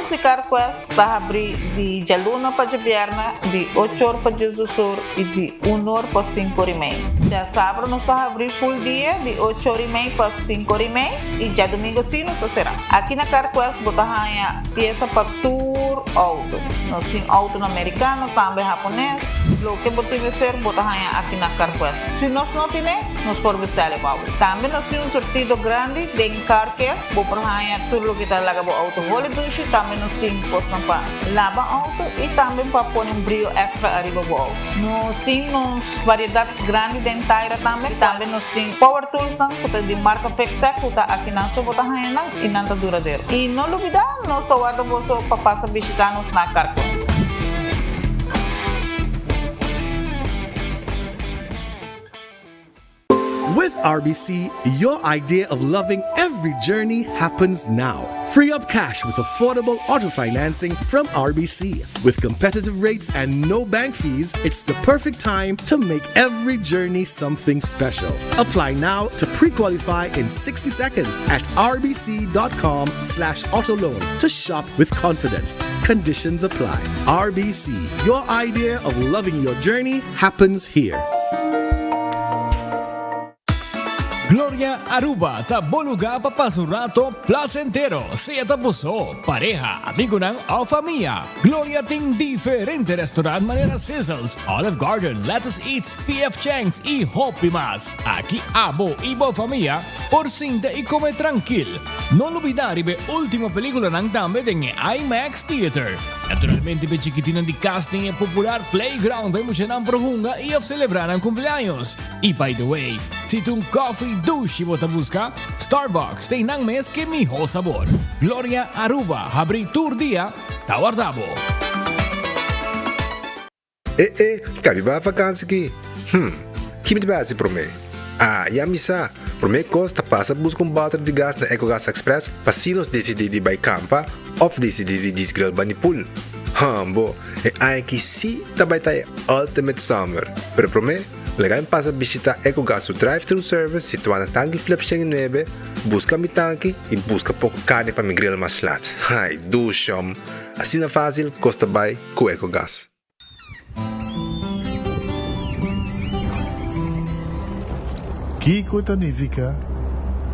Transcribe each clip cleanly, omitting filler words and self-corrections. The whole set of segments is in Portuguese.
Nos de Carquest está abrir de Jaluna para Javierna, de 8 horas para Jesus e de 1 hora para 5 horas e meia. Já sábado nós está abrir full dia, de 8 horas e meia para 5 horas e meia, e já domingo sim nós está será. Aqui na Carquest botar a peça para tour auto. Nós temos auto americano, também japonês. Lo que botar vestir botar aqui na Carquest. Se nós não temos, nós podemos vestir igual. Também nós temos um sortido grande de car care, botar tudo o que está lá para auto. Vole duche, também nós temos coisa para lavar auto e também para pôr um brilho extra arriba do auto. Nós temos variedade grande de inteira também. Também nós temos power tools de marca Fextech, que está aqui na sua botar e não está duradouro. E não olvidar, nós estamos guardando para passar visitar-nos na Carquest. With RBC, your idea of loving every journey happens now. Free up cash with affordable auto financing from RBC. With competitive rates and no bank fees, it's the perfect time to make every journey something special. Apply now to pre-qualify in 60 seconds at rbc.com/autoloan to shop with confidence. Conditions apply. RBC, your idea of loving your journey happens here. Gloria Aruba, taboluga papasurato placentero, siya tapuso, pareja, amigo ng o familia. Gloria ting diferente restaurant manera Sizzles, Olive Garden, Lettuce Eats, PF Chang's y Hopi Mas. Aquí abo ibo familia, por cinta y come tranquil. No olvidar ibe última película ng dame ng IMAX Theater. Naturalmente be chiquitinan di casting e popular playground by mo siya ng prohunga i of celebrar ang cumpleaños. Y by the way, si tung coffee douche mo busca, Starbucks tem nang mes que miho sabor. Gloria Aruba, habri tour dia, tawardabo. Cabi ba vakansie ki? Kimi ba si prome? Ya misa. Prome costa passa busca bater de gas na EcoGas Express pasinos decididi by Campa of decididi Gisgrill Banipul. Bo, ai que si tabay tayo ultimate summer. Pero prome, legal passa visita EcoGas o drive-thru service situado na Tangi Flip 9, busca mi tanque e busca pouco carne para mi grill mas lat. Ai, dushom. Assim na fácil, costa by com EcoGas. Kiko Tanifica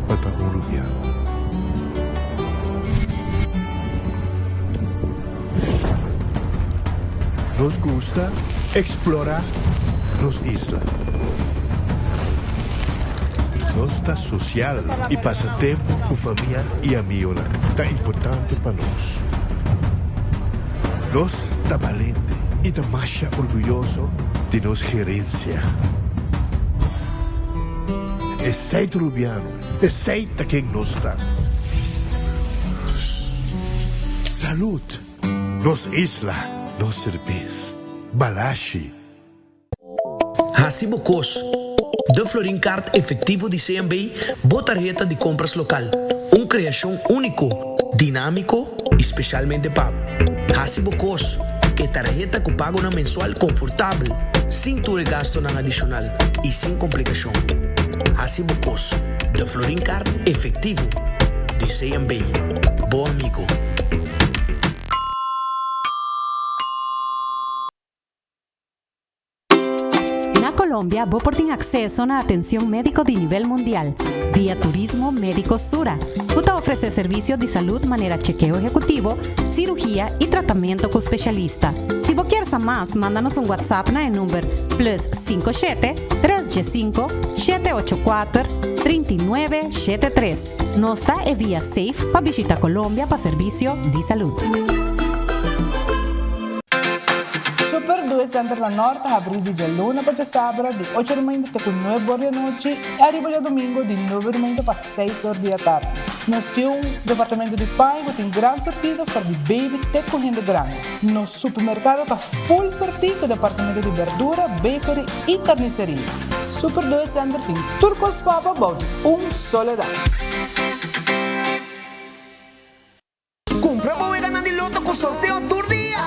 Bata Uruguay. Nos gusta explorar nos islas. Nos está social y pasatiempo con familia y amigos. Tan importante para nos. Nos está valiente y está más orgulloso de nos gerencia. Es sei rubiano, es sei quien nos está. Salud, nos isla, nos cerveza, balashi. Hacibocos, de Florin Card efectivo de CMB, botarjeta de compras local. Uma criação único, dinâmico, especialmente para Hacibocos, que tarjeta que pago na mensual confortável, sem tu gasto na adicional e sem complicação. Hacibocos, de Florin Card efectivo de CMB. Bom amigo. Colombia, vos tiene acceso a una atención médico de nivel mundial vía Turismo Médico Sura. UTA ofrece servicios de salud manera chequeo ejecutivo, cirugía y tratamiento con especialista. Si vos quieres más, mándanos un WhatsApp en el número +57 3G5 784 3973. Nosta e vía Safe para visitar Colombia para servicio de salud. Super 2 Center da Norte abre de luna para sábado de 8 da manhã até 9 horas da noite e arriba de domingo de 9 da manhã para 6 horas da tarde. Nós temos um departamento de pão que tem grande sortido para de baby até correndo grande. Nosso supermercado está full sortido com departamento de verdura, bakery e carniceria. Super 2 Center tem turcos papa about soledad. Compra para ganar de loto con sorteo tour día.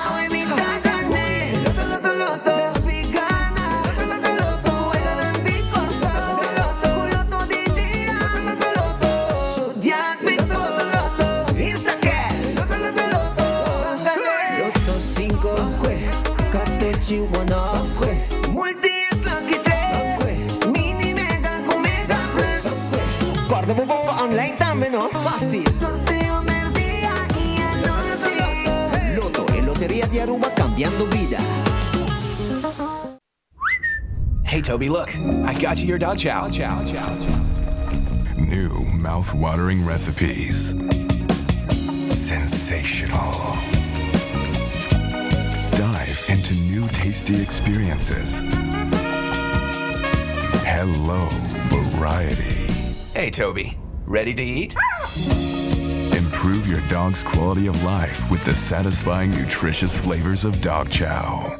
cambiando vida. Hey, Toby, look. I got you your dog chow. New mouth-watering recipes. Sensational. Dive into new tasty experiences. Hello, variety. Hey, Toby. Ready to eat? Improve your dog's quality of life with the satisfying, nutritious flavors of dog chow.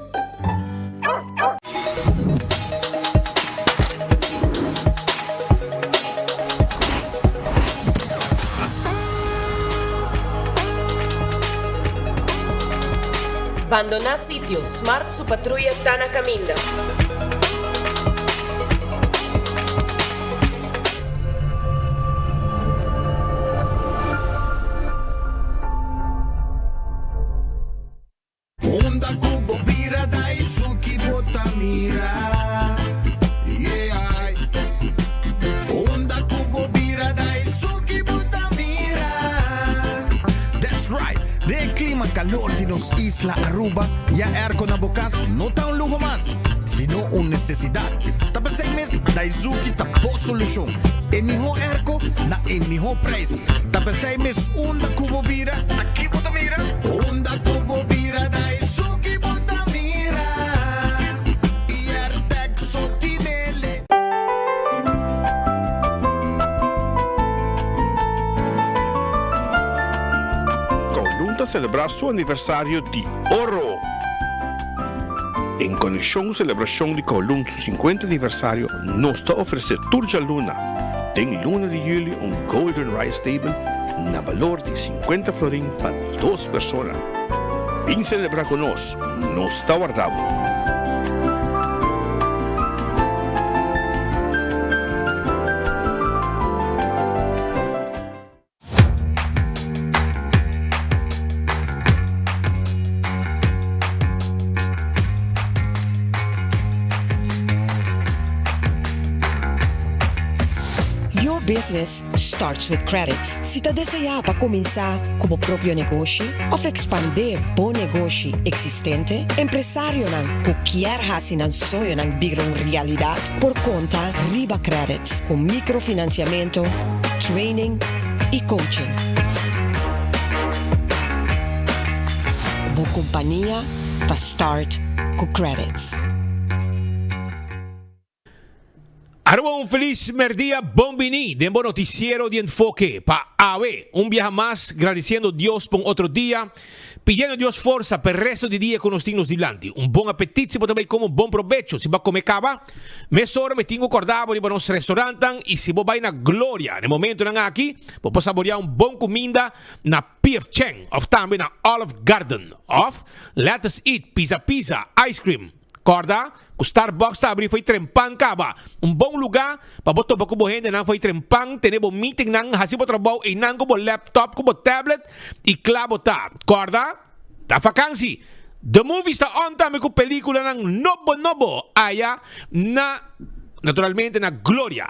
Abandonar sitio, Smart su patrulla está na caminda. Honda Kubo Bira Daisuki Botamira. Yeah. Honda Kubo Bira Daisuki Botamira. That's right. De clima calor de nos Isla Aruba, ya aircon na bukas, no ta un lujo más, sino una necesidad. Tapos 6 meses, Daisuki tapo solusyon. Emiho airco na emiho price. Tapos 6 meses, Honda Kubo Bira, aquí Botamira. Honda Kubo Bira Daisuki Botamira. Y Artexo Tinele. Colunta celebrar su aniversario de oro. En conexión celebración de Colum su 50 aniversario, nos está ofrecer Turja Luna. En luna de julio un Golden Rice Table na valor de 50 florín para 2 personas. Ven celebrar con nos está guardado. Your business starts with credits. Si te desea para comenzar como propio negocio o expandir buen negocio existente, empresario nan cualquier hasi nan sueño nan bigro en realidad por conta Riba Credits con microfinanciamiento, training y coaching. Bu compañía ta start con credits. Arroba un feliz día, bombini, de buen noticiero de enfoque. Pa AVE, un viaje más, agradeciendo a Dios por otro día, pidiendo a Dios fuerza para el resto del día con los dignos delante. Un buen apetito, pero también como un buen provecho. Si va a comer cava, mesora me tengo acordado para los restaurantes y si vos vais a Gloria, en el momento en aquí, vos podés saborear un buen comida na P.F. Cheng, of también na Olive Garden, of Let Us Eat, Pizza, Ice Cream. Corda, o Starbucks está abrindo foi trempang kaba. Um bom lugar para botar pouco gente não foi trempang, ter bom meeting não, hasi bo trabalho e não com laptop, com tablet e claro tá. Corda, tá vakansie. The movie está on time com película ng nobo aya na naturalmente na Gloria.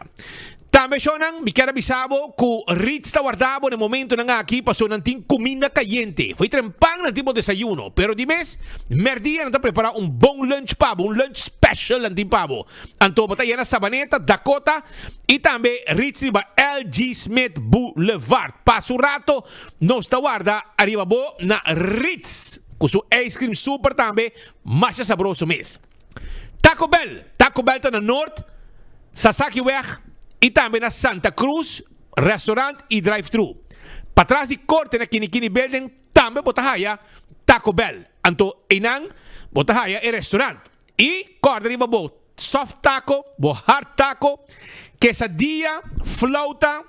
Também sonang, me quero avisar que Ritz está guardado no momento na aqui passou não tem comida caliente. Foi trempang no tipo desayuno, pero de mês, merdia não está preparar um bom lunch pavo, um lunch special não pavo. Anto botaya na Sabaneta, Dakota e também Ritz ba LG Smith Boulevard. Passo rato, nós está guarda arriba bo na Ritz. Com seu ice cream super também, mais saboroso mês. Taco Bell está na Norte, Sasaki Weg. E também na Santa Cruz, restaurante e drive-thru. Para trás de corte na Kinikini Building, também botahaya Taco Bell. Anto inang botahaya e restaurante. E corda riba bo soft taco, bo hard taco, quesadilla, flauta,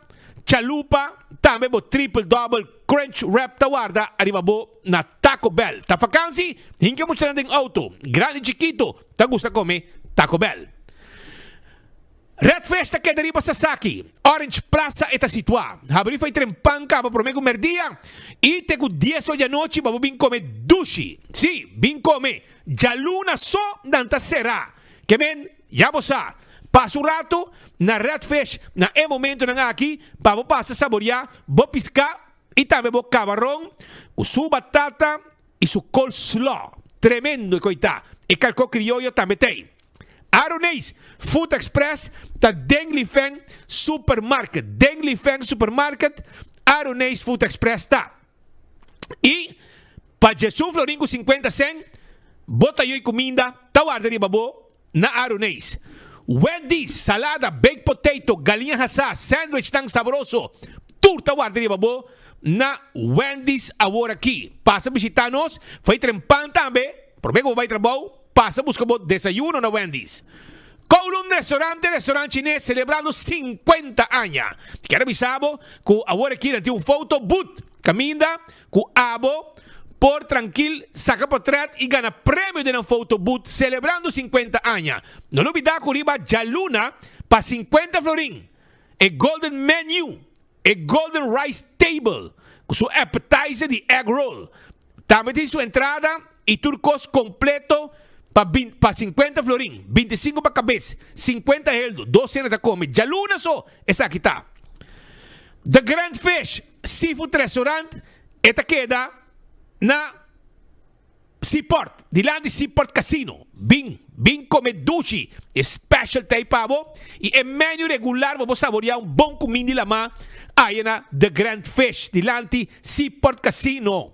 chalupa, também bo triple double crunch wrap tawarda arriba bo na Taco Bell. Ta vakansie, hinke mo siya ng auto, grande chiquito, ta gusta come Taco Bell. Red Festa que deriva Sasaki, Orange Plaza está situada. Abri foi trempang para prometer comer dia e te com 10 horas da noite para vir comer dushi. Sim, vir comer. Já luna só nanta será. Que men, já você passa um rato na Red Fest, na momento na aqui, para você passar saborear, vou piscar e também vou camarão, com sua batata e seu coleslaw. tremendo coitá. E calco criollo também tem. Aronês Food Express ta Deng Li Feng Supermarket. Deng Li Feng Supermarket, Aronês Food Express tá. E para Jesus Florim com 50 cent, bota eu comida, tá guardando babo na Aronês. Wendy's, salada, baked potato, galinha assada, sandwich tão saboroso, tudo tá guardando babo na Wendy's agora aqui. Passa a visitar-nos, foi trempan também, promego que vai trabalhar, passa a buscar desayuno na Wendy's. Kowloon restaurante chinês celebrando 50 anos. Quero avisar que agora aqui tem photo booth, caminha, que abo, por tranquilo, saca portrait e ganha prêmio de uma photo booth celebrando 50 anos. Não olvidar que riba Jaluna para 50 florim. E golden menu, e golden rice table, com seu appetizer de egg roll. Também tem sua entrada e turcos completo para 50 florim, 25 para cabeça, 50 heldo, 12 anos de come. Jaluna só, essa aqui tá. The Grand Fish Seafood Restaurant, esta queda na Seaport, dilante Seaport Casino. Bing come dushi, special tay pavo, e em menu regular vamos saborear bom comida la ma aí na The Grand Fish, dilante Seaport Casino.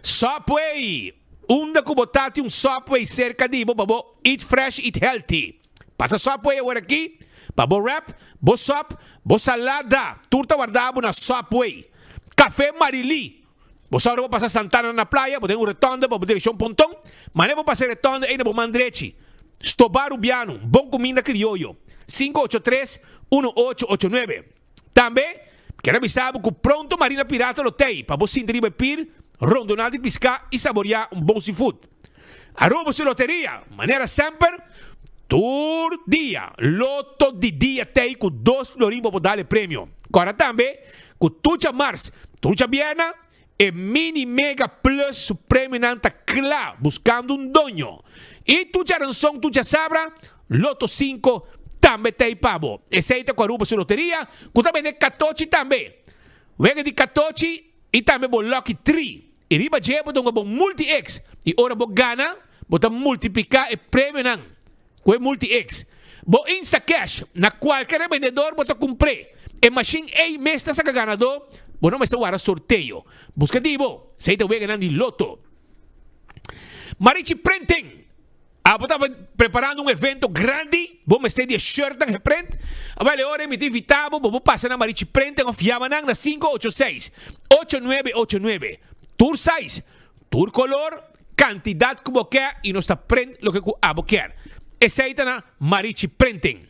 Subway, kubotati Subway cerca de babo, eat fresh, eat healthy. Passa Subway agora aqui, babo wrap, bo sop, bo salada, turta guardado na Subway. Café Marili. Você agora vai passar Santana na praia, vou ter retorno, vou direção Pontão, mas não vou passar retorno ainda vou Mandrechi. Stobar Ubiano, bom comida criollo. 583-1889. Também, quero avisar que pronto Marina Pirata lo tem, para você ir pir, rondonado e piscar e saborear bom seafood. Arroba sua loteria, maneira sempre, tour dia, loto de dia tem com 2 florim para dar prêmio. Agora também, com tucha Mars, tucha Viena, e mini mega plus supremo nanta clá, buscando dono. E tu já ranção, tu já sabra, loto 5 também tem pavo. Eceita com a ruba sua loteria, que também tem 14 também. Vega de 14 e também bo lucky 3. E riba jebo donga bo multi-X. E ora bo gana, bota multiplicar e prêmio nan. Com multi-X. Bo Insta Cash, na qualquer vendedor bota compre. E machine A mesta sa ganador. Bueno, me está guardando sorteio. Buscativo. Se te voy a ganar el loto. Marichi Prenten. Estava preparando um evento grande. Vou me de shirt em print. Vale, hora me invitava. Vou passar na Marichi Prenten. Ofiava na 586-8989. Tour size. Tour color. Cantidade que você quer. E nós está print lo que você quer. Essa aí está na Marichi Prenten.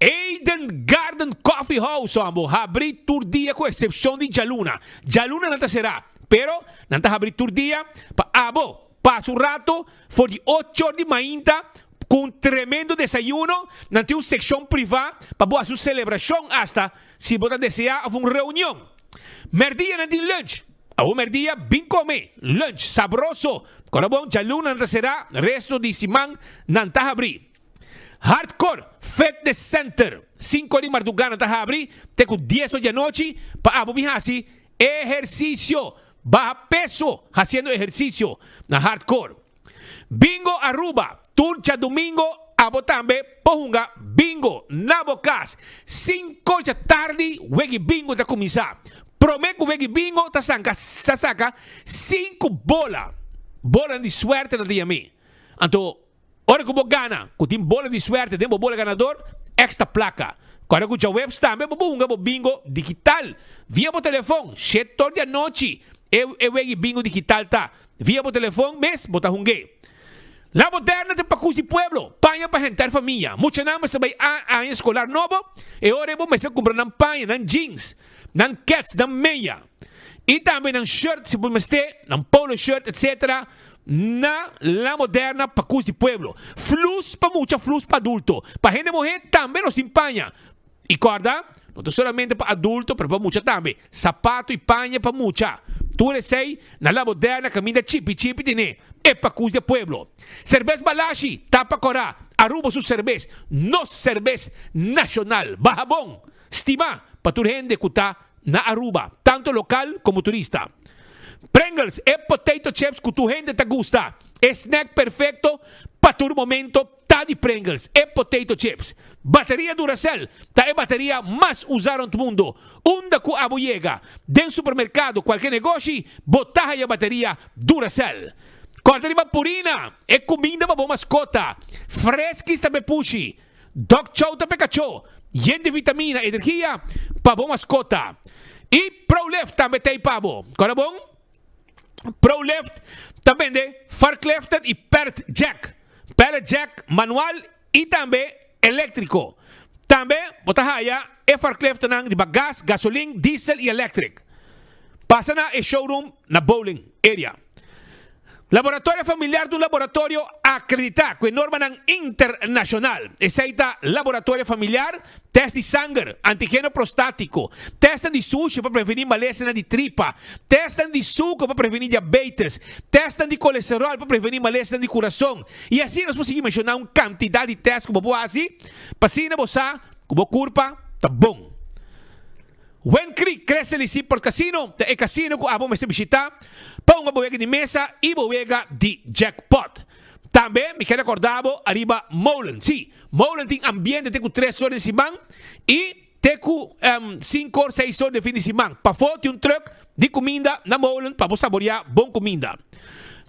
Eden Garden Coffee House, amo, abrir tour dia com exceção de Jaluna. Jaluna não será, pero não abrir tour dia para abo. Passa um rato, for de 8 horas de manhã, com tremendo desayuno, não tem uma secção privada para boa sua celebração hasta se você desejar uma reunião. Merdia não tem lunch. A uma merdia, bem comer, lunch sabroso. Agora bom, Jaluna não será, resto de semana não abrir. Hardcore Fitness Center 5 de madrugada está a abrir, tem com 10 da noite para abrir assim exercício, baja peso haciendo ejercicio na Hardcore. Bingo Aruba, turcha domingo, abo também pohunga bingo na bocas 5 da tarde, wegi bingo está começar. Prometo wegi bingo tá saca 5 bola de suerte na dia me. Então ora que você gana, que tem bola de suerte, tem bola ganador, extra placa. Agora que o web também, você um bingo digital. Via o telefone, 7 horas da noite, e bingo digital tá. Via o telefone, mês, você hungue. La Moderna tem pacus de pueblo, panha para rentar família. Muita nama se vai a escolar novo, e ora você compra nan panha, nan jeans, nan cats, nan meia. E também nan shirt, se você ter, nan polo shirt, etc., na La Moderna pacus de pueblo. Flus para mucha, flus para adulto. Para gente mujer também nos empanha. E corda, não solamente para adulto, pero para mucha também. Sapato e panha para mucha. Tu sei, na La Moderna camina chipi tiene. É pacus de pueblo. Cerveza Balashi, tapa corá. Aruba su cerveza. Nos cerveza nacional. Baja bom. Estima para tu gente que está na Aruba, tanto local como turista. Pringles é potato chips que tu gente te gusta. É snack perfeito para todo momento. Tá de Pringles é potato chips. Bateria Duracell tá é bateria mais usada no mundo. Unda ku abuyega. Den supermercado, qualquer negócio, botar a bateria Duracell. Corda Purina é comida para boa mascota. Fresquis também puxi. Dog Chow também cachorro. Yen de vitamina, energia para boa mascota. E ProLeft também tem pabo. Corda bom? ProLeft também de Farklefter e Pallet Jack. Pallet Jack manual e também elétrico. Também, botar raya, é Farklefter nang de gas, gasolina, diesel e electric. Passa na showroom na bowling area. Laboratório familiar do laboratório acreditar com norma internacional. Aceita laboratório familiar, teste de sangue, antígeno prostático, teste de sushi para prevenir maleza de tripa, teste de suco para prevenir diabetes, teste de colesterol para prevenir maleza de coração. E assim nós conseguimos mencionar uma quantidade de testes como boa assim, para assim você, como curva, tá bom. When Creek cresce ali por casino, é casino que vamos visitar para uma boega de mesa e boega de jackpot. Também me quero acordar arriba Molen. Sim, Molen tem ambiente, tem 3 horas de semana e tem 5 ou 6 horas de fim de semana. Para fora tem truck de comida na Molen para você saborear boa comida.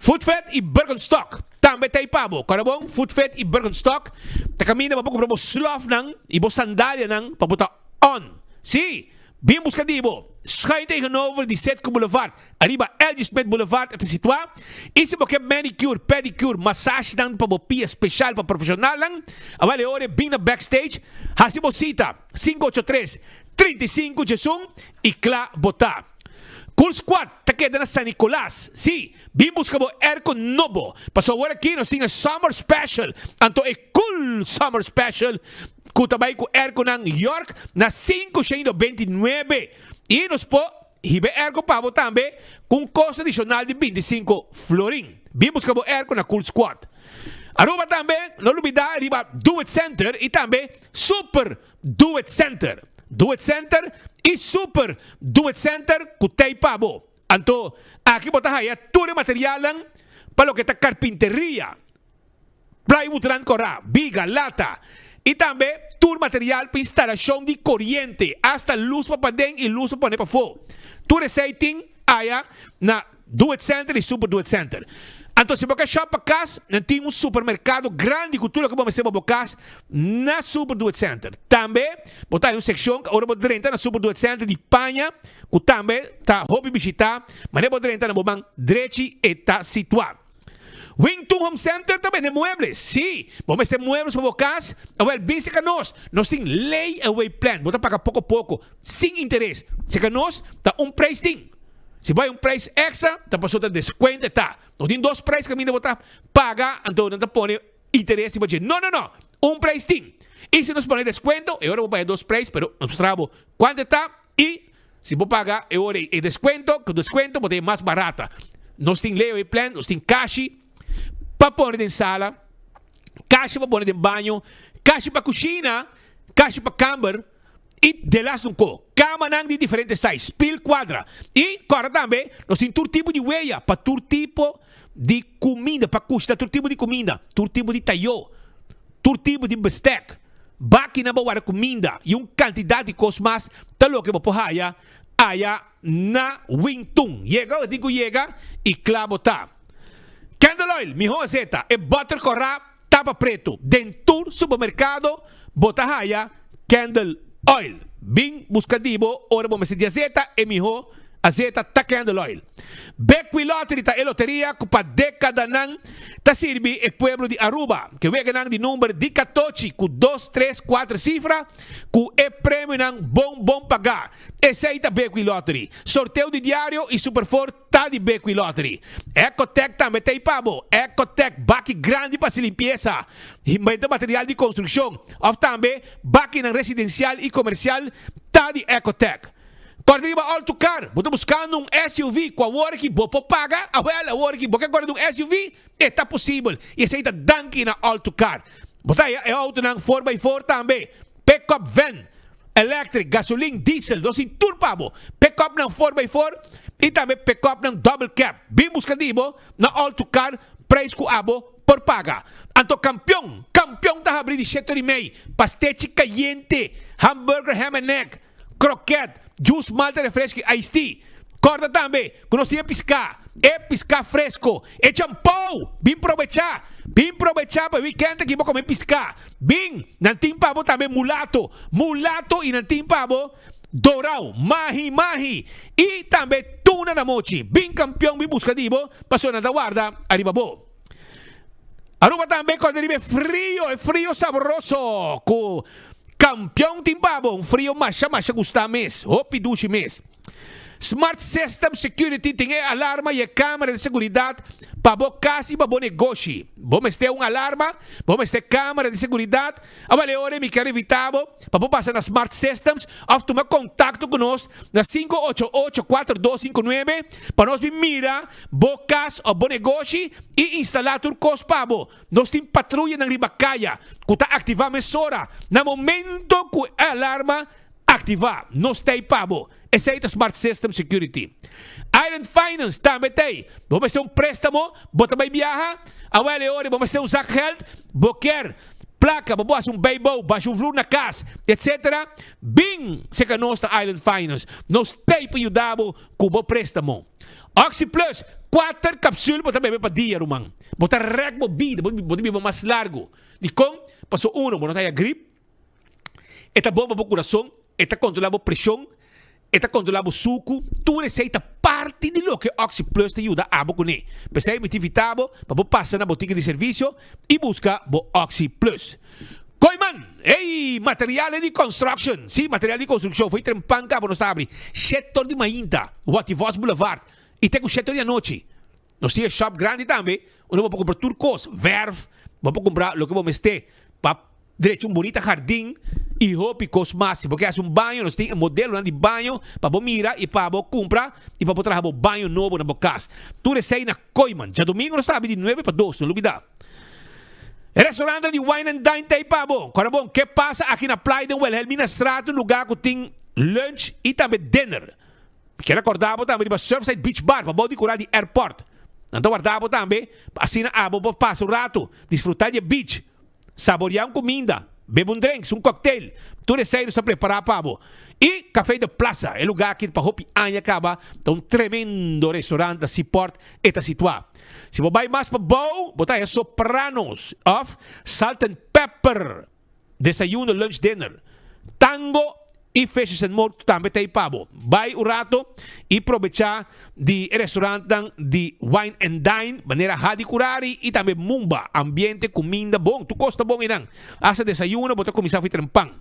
Food Fed e Birkenstock. Também tem pabo. Cara bom? Food Fed e Birkenstock. Tá caminho para comprar sloth nang e sandália nang para botar on. Sim. Bem buscativo, schijnt tegenover die Zetke Boulevard. Arriba Elgin Smith Boulevard te situar. E se você manicure, pedicure, massage dan para pia especial para profissional lang. Avale ore bem na backstage. Hasibo cita 583-35 Jesum e Cla Botar. Cool Squad, te queda na San Nicolás. Sim, bem buscabo Erco Nobo. Passou agora aqui, nós temos Summer Special. Anto é Cool Summer Special. Kutabay ko Erco ng York na 529. E nos po, hibe Erco pabo tambe kung costo adicional de 25 florin. Vimos que o Erco na Cool Squad. Aruba tambe, no olvidar, arriba Do It Center e tambe Super Do It Center. Do It Center e Super Do It Center kutay pabo. Anto, aqui botahaya, tudo material lang para lo que está carpinteria. Plywood ran corra, viga, lata. E também todo material para instalação de corrente, hasta luz para dentro e luz para para fora. Tudo isso tem aí na Do It Center e Super Do It Center. Então, se você shop para casa, tem um supermercado grande que tudo que vamos fazer para casa na Super Do It Center. Também, botar uma secção, agora vou entrar na Super Do It Center de Panha, que também está hobby visitar, mas vou entrar na Bobang direito e está situado. Wington Home Center também de muebles. Sim, vamos ter muebles para casa. Well, bem se que nós temos layaway plan. Bota pagar pouco a pouco, sem interesse. Se que nós tá preço tem. Se vai preço extra, tá passando desconto, tá. Nós tem 2 preços que a minha botar pagar, então não tá põe interesse para dizer, não, preço tem. E se nós põe desconto, eu vou pagar 2 preços, pero nós trabo quanto tá e se vou pagar, eu vou desconto, que o desconto vou ter mais barata. Nós tem layaway plan, nós tem cash para pôr em sala, caixa para pôr em banho, caixa para cozinha, caixa para câmara e de lá no co. Cama de diferentes sizes, pil quadra. E agora também, nós temos todo tipo de huella para todo tipo de comida, para custar todo tipo de comida, todo tipo de talho, todo tipo de bistec, máquina para comida e uma quantidade de coisas mais, tal que vou haya na Wington. Chega e clavo tá. Candle Oil, mi receta é butter corra, tapa preto. Dentro supermercado, bota raya, Candle Oil. Bem buscativo, ora vamos dizer azeta e mi azeta ta Candle Oil. Becqui Lottery ta e loteria que para década nang ta sirvi e pueblo de Aruba, que vega nang di número di 14 com 2, 3, 4 cifras, que é prêmio nang bom pagar. Esse aí tá Becqui Lottery. Sorteio de diário e Superfor tá de Becqui Lottery. Ecotec também tem pabo. Ecotec, baque grande para se limpeza. Inventa material de construção. Ou também, baque na residencial e comercial tá de Ecotec. Quando arriba Alto Car, você buscando um SUV com a Work, você paga, a Work, você agora um SUV, está possível. E esse aí está Dunkin na Alto Car. Você é auto ng 4x4 também. Pick-up van, electric, gasoline, diesel, dos em turpabo. Pick-up ng 4x4 E também pick-up ng double cap. Bing buscadibo na all to car price ko abo por paga. Anto campeón ta habri di 7,5. Pastechi caliente, hamburger ham and egg, croquette, juice malta refresco, iced tea. Corta também, conheci piscar. Piscar fresco. Champão. Bim aproveitar para weekend aqui vou comer piscar. Bim, nantim pabo também mulato e nantim pabo dorau, mahi. E também tuna na mochi. Bim campeão, bim buscadibo, passou na da guarda, arribabo. Aruba também quando ele é frio saboroso. Com campeão timpabo, frio macha gustar mês. Hopi dushi mês. Smart System Security tem alarma e câmera de segurança para bo casa e para bo negócio. Vamos ter uma alarma, vamos ter câmera de segurança. Agora hora me quero evitar para bo passar na Smart Systems ou tomar contato conosco na 588-4259 para nós mira bo casa ou bo negócio e instalar tudo coisa para bo. Nós temos patrulha na Ribacaya que está ativar a emissora. No momento que a alarma ativar, nós tem pabo. Esse é o Smart System Security. Island Finance também tem. Vamos ter préstamo, bota vai viajar. Agora hora vamos ter Zack Health, boquer, placa, vamos baybo, baixo um na casa, etc. Bing, se que nós da Island Finance, nós tem para ajudar com o préstamo. Oxy Plus, 4 capsulas, bota bem para dia, rumang. Bota rec vida, bota bem mais largo. E com, passou bota aí a gripe. Esta bomba para o coração, esta controla a pressão, esta controla o suco, tu receita parte de lo que Oxy Plus te ajuda a bocuné. Pensei me tivitabo, para passar na botica de serviço e busca o Oxy Plus. Coiman, material de construction. Sim, material de construção. Foi trempanca, não sabe. Setor de Mainta, Wativos Boulevard. E tem o setor de noite. Nós temos shop grande também. Onde vamos comprar turcos, verve. Vamos comprar o que vamos ter para direito bonito jardim e roupa cosmático, porque é banho, nós temos modelo de banho para mirar e para comprar e para trazer banho novo na casa. Tudo isso aí na Coiman. Já domingo nós estamos de 9 para 2, não olvidar. Restaurante de Wine and Dine tem pabo. Agora bom, que passa aqui na Playa de Wilhelm, na estrada, lugar que tem lunch e também dinner. Quero acordar também para Surfside Beach Bar, para bom decorar de airport. Então guardar também, assim na abo para passar um rato, desfrutar de beach. Saborear comida, beber drinks, cocktail. Tudo isso aí está preparado para você. E Café de Plaza, é lugar aqui para Hopi Anya acaba. Um tremendo restaurante da Seaport está situado. Se você vai mais para Bow, botar aí Sopranos of Salt and Pepper. Desayuno, lunch, dinner. Tango e Fishes and More também tem pabo. Vai o rato e aproveitar de restaurante de Wine and Dine, maneira hadi curari e também mumba, ambiente, comida bom, tu costa bom irang. Asa desayuno, bota começar a fazer trempang.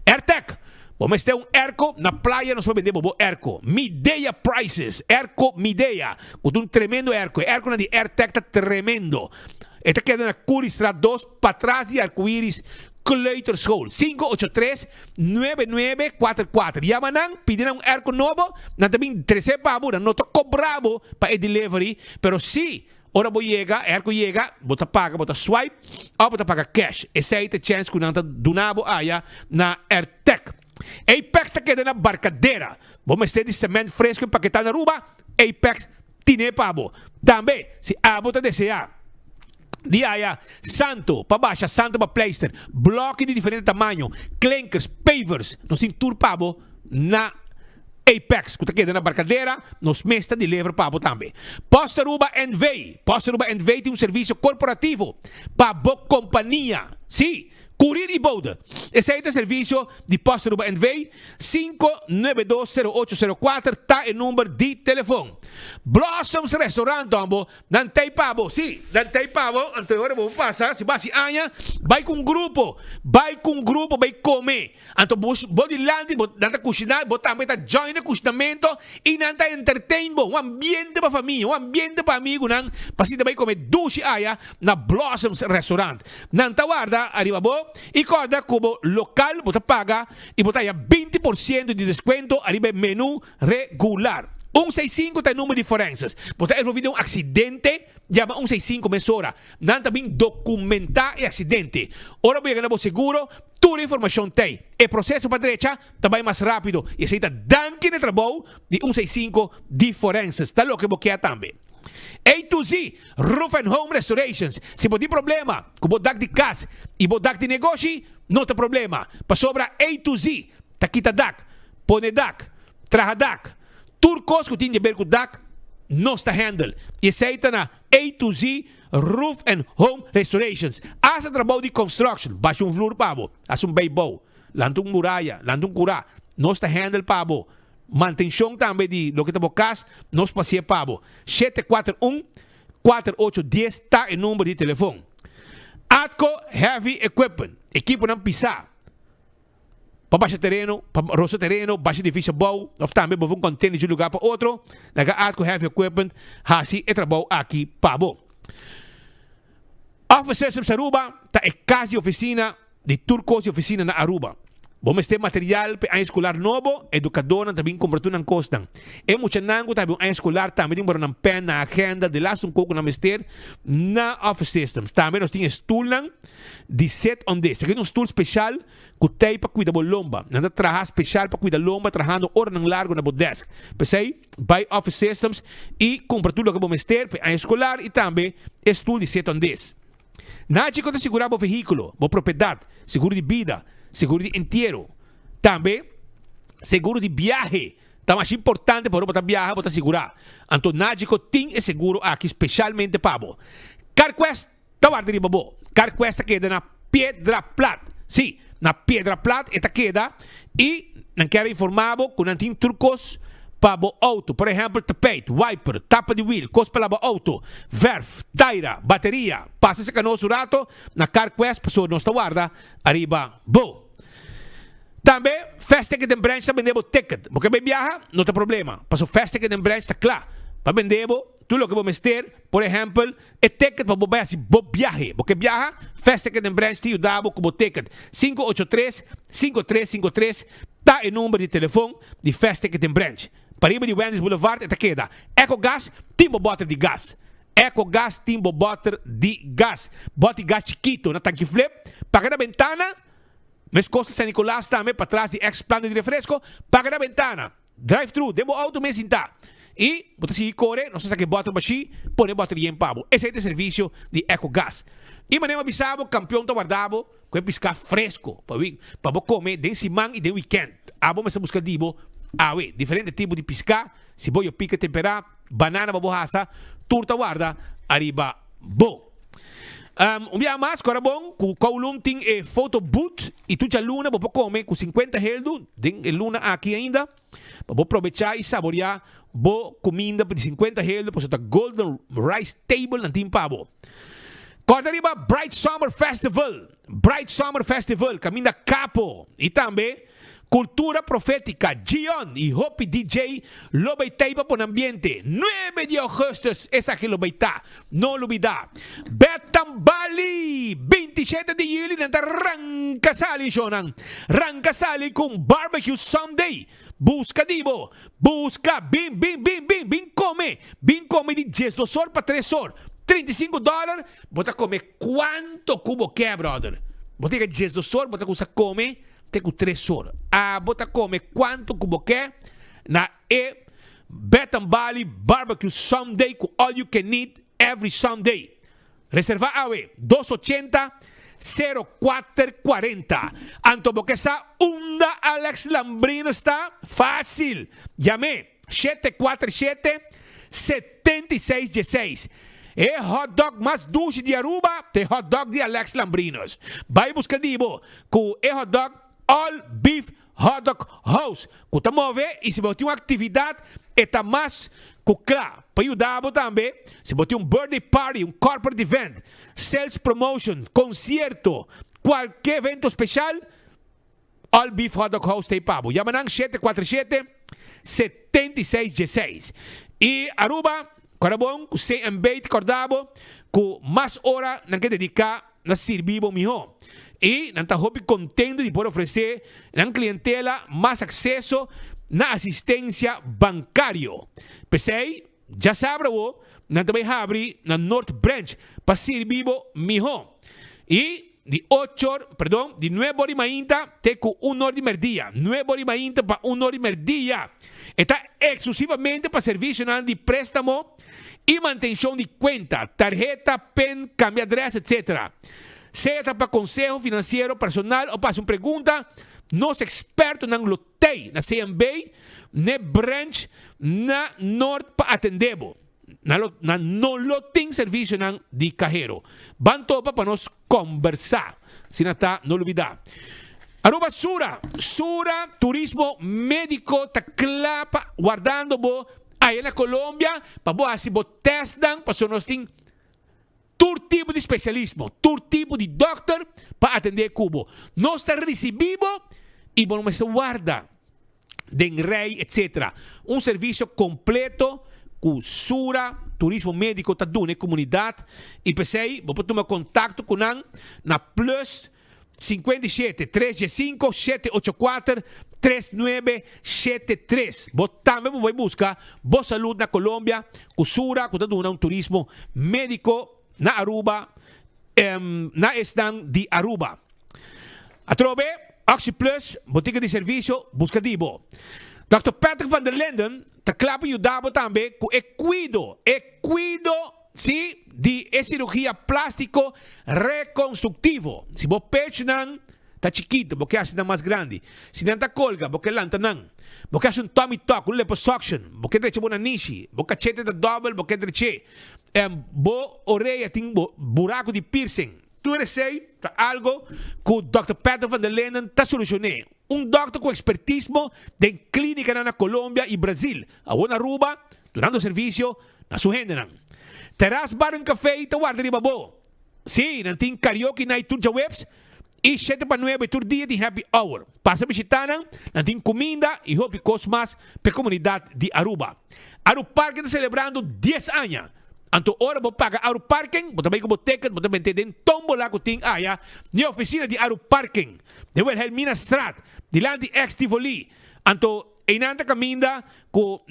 AirTech, vamos ter airco na praia, nós vamos vender bobo airco. Midea Prices, airco Midea, com um tremendo airco. Airco na de AirTech tá tremendo. Esta queda na Curistrat 2, para trás de Arco-Íris, Kleuterschool, 583-9944. Yamanang, pedirão airco novo, na também 13 pabura, não tô cobrado para delivery, pero si, ora vou chegar, airco chega, bota paga, bota swipe, ou bota paga cash. Essa aí é a chance que não tá donado aí na AirTech. Apex tá quedando na barcadeira. Vamos ter de cimento fresco empaquetado na Aruba, Apex, tine pabo. Também, se a bota desejar, Diaya, santo, para baixa, santo para pleister, bloco de diferente tamanho, clankers, pavers, nos enturpabo na Apex, que está aqui na barcadeira, nos mesta de lever pabo também. Postaruba Envy tem um serviço corporativo para a companhia, sim, Curir e Boda. Esse é o serviço de Postaruba Envy, 5920804, está o número de telefone. Blossoms Restaurant, ambo, nantay pabo, sim, nantay pabo, anterior vou passar, se basi anya, vai com grupo, vai comer. Anto body landing, nanta cozinhar, também tá join no cozinamento e nanta entertain bo, um ambiente para família, um ambiente para amigo, nan, pasita vai comer dushi aya na Blossoms Restaurant. Nanta guarda, arriba bo, e corda como local, bota paga e bota aí 20% de desconto, arriba menu regular. 165 tem número de diferenças. Bota envolvido um acidente, chama 165 mesora. Não também documentar o acidente. Ora vou ganhar o seguro, toda a informação tem. O processo para a direita também é mais rápido. E aceita danke no trabalho de 165 diferenças. Está louco que você quer também. A to Z, Roof and Home Restorations. Se você tem problema com o dak de casa e o dak de negócio, não tem problema. Para sobra A to Z, taquita dak, pone dak, traha dak, turcos que tem de ver com dak, não está handle. E aceita na A to Z, Roof and Home Restorations. Asa trabalho de construction, baixa vloer pabo, asa baybow, lantung muraya, lantung cura, não está handle pabo. Manutenção também de lo que te bocas, nos passe pabo. 741-4810 está o número de telefone. Atco Heavy Equipment, equipo não pisar. Para baixo terreno, para roço terreno, baixo difícil bom, ou também para um container de um lugar para outro. Naga Atco Heavy Equipment, assim é trabalho aqui pabo. Office Systems Aruba, está em casa de oficina de turcos e oficina na Aruba. Vamos ter material para a escolar novo, educador também comprado na costa. É muito nango também a escolar também para uma pen na agenda de lá um pouco na mister na Office Systems. Também nós temos stool de 7 on 10. Aqui um stool especial que tem para cuidar da lomba. Nada trabalho especial para cuidar da lomba, trabalhando hora largo na desk. Pensei, by Office Systems e compra tudo que vamos ter para a escolar e também stool de 7 on 10. Na chico de segurar o veículo, a propriedade, seguro de vida, seguro de inteiro. Também, seguro de viagem. Tá mais importante para você viajar, para segurar. Então, Nádico tem seguro aqui, especialmente para você. CarQuest, tá guardando babo. CarQuest queda na Pedra Plata. Sim, na Pedra Plata, esta queda. E, não quero informar que não tem trucos para o auto. Por exemplo, tapete, wiper, tapa de wheel, coisa para o auto, verf, taira, bateria. Passa esse canoso rato na CarQuest, pessoa não está guarda, arriba, bo. Também, Fast Ticket and Branch também debo ticket. Porque bem viaja, não tem problema. Passou Fast Ticket and Branch, está claro. Para vender, tudo o que vamos ter, por exemplo, é ticket para você assim, viaje. Porque viaja, Fast Ticket and Branch te ajuda com o ticket. 583-5353, está o número de telefone de Fast Ticket and Branch. Para ir de Wendy's Boulevard, esta queda. EcoGas, timbo botter de gás. EcoGas, timbo botter de gás. Bote gás chiquito na tanque flip. Paga na ventana. Mas Costa San Nicolás também, para trás de ex-plano de refresco, paga na ventana. Drive-thru, demo auto me sinta. E, você se corre, não sei se que bota baixi, põe bateria em pabo. Esse é o serviço de EcoGas. E maneira avisado, campeão tá guardado, com piscar fresco, para comer de semana e de weekend. Abo, mas busca dibo, diferente tipo de piscar, se boio pica temperado, banana babohasa, turta guarda, arriba, bo. Dia mais, agora bom, com o Kowloon tem photo booth e tu já luna, para comer com 50 heldo, tem luna aqui ainda, para aproveitar e saborear boa comida de 50 heldo, para o Golden Rice Table na Timpabo. Corta arriba, Bright Summer Festival, caminho da Capo, e também Cultura Profética, Gion y Hopi DJ lo beitaiba por ambiente. 9 de agosto, esa que lo beita. No lo olvida. Betambali, 27 de julio, nanta Rancasali, Jonan. Rancasali con Barbecue Sunday. Busca divo, busca, bin come de 10 2 para 3 horas. $35, bota comer quanto cubo quer, brother. Bota que 10 2 horas, bota que come. Com 3 horas. Bota come quanto que você quer na Betambali Barbecue Sunday com all you can eat every Sunday. Reserva AWE 280-0440. Anto porque essa onda Alex Lambrino está fácil. Llame 747-7616. É hot dog mais dulce de Aruba, tem hot dog de Alex Lambrinos. Vai buscar dibo com hot dog All Beef Hot Dog House. Kuta move e se você tem uma atividade está mais claro. Para ajudar também, se você tem um birthday party, um corporate event, sales promotion, concerto, qualquer evento especial, All Beef Hot Dog House tem pabo. Yamanang 747-7616. E Aruba, Carabon, com CMB te cordabo, com mais hora não quer dedicar na servir melhor. E não está contente de poder oferecer na clientela mais acesso na assistência bancária. Pensei, já sabe, não também abre na North Branch para servir melhor. E di 9 horas y mainta te con 1 hora y media. 9 horas y mainta para 1 hora y media. Está exclusivamente para servicio de préstamo y mantención de cuenta, tarjeta, pen, cambio de adresa, etc. Sea para consejo financiero personal o para una pregunta, nos expertos en lotei, na CMB, na branch, na Norte para atendebo. Na no loting servicio de cajero. Van topa para nos conversar. Sin hasta no olvidar. Aruba Sura turismo médico ta clapa guardando bo aí na Colômbia para bo assim bo testan para so nós tem todo tipo de especialismo, todo tipo de doctor para atender cubo. Nós está recebido e bom mas guarda den rei etc. Um serviço completo com Sura turismo médico ta dune comunidade e pensei vou tomar contato com na plus 57 305 784 3973. Vos também vai buscar boa saúde na Colômbia, Sura, com um turismo médico na Aruba, na estão de Aruba. A trove, Oxy Plus, botica de serviço, busca dibo. Dr. Patrick van der Linden, ta clapa ajudava também com Equido, sim, de cirurgia plástico reconstrutivo. Se você pecho não tá chiquito, você acha mais grande. Se não tá colga, você lanta não. Você acha tummy tuck, liposuction, você deixa uma niche, você cachete da double, você deixa bo orelha tem buraco de piercing. Tudo sei, algo que o Dr. Patrick van der Linden tá solucionando. Doctor com expertismo de clínica na Colômbia e Brasil. A uma Aruba, durante o serviço, na sua agenda. Terás bar en café e te guarda de babo. Sí, nanting karaoke night tour webs e 7 para 9 tour dia de happy hour. Passa visitando, nanting comida e hopi cosmas para a comunidade de Aruba. Aruba Parking está celebrando 10 anos. Anto ora vou pagar Aruba Parking, vou também com ticket, vou também ter tombo lá com ting aya, na oficina de Aruba Parking. De Wilhelmina Straat, dilante ex Tivoli. Anto Inanta caminda com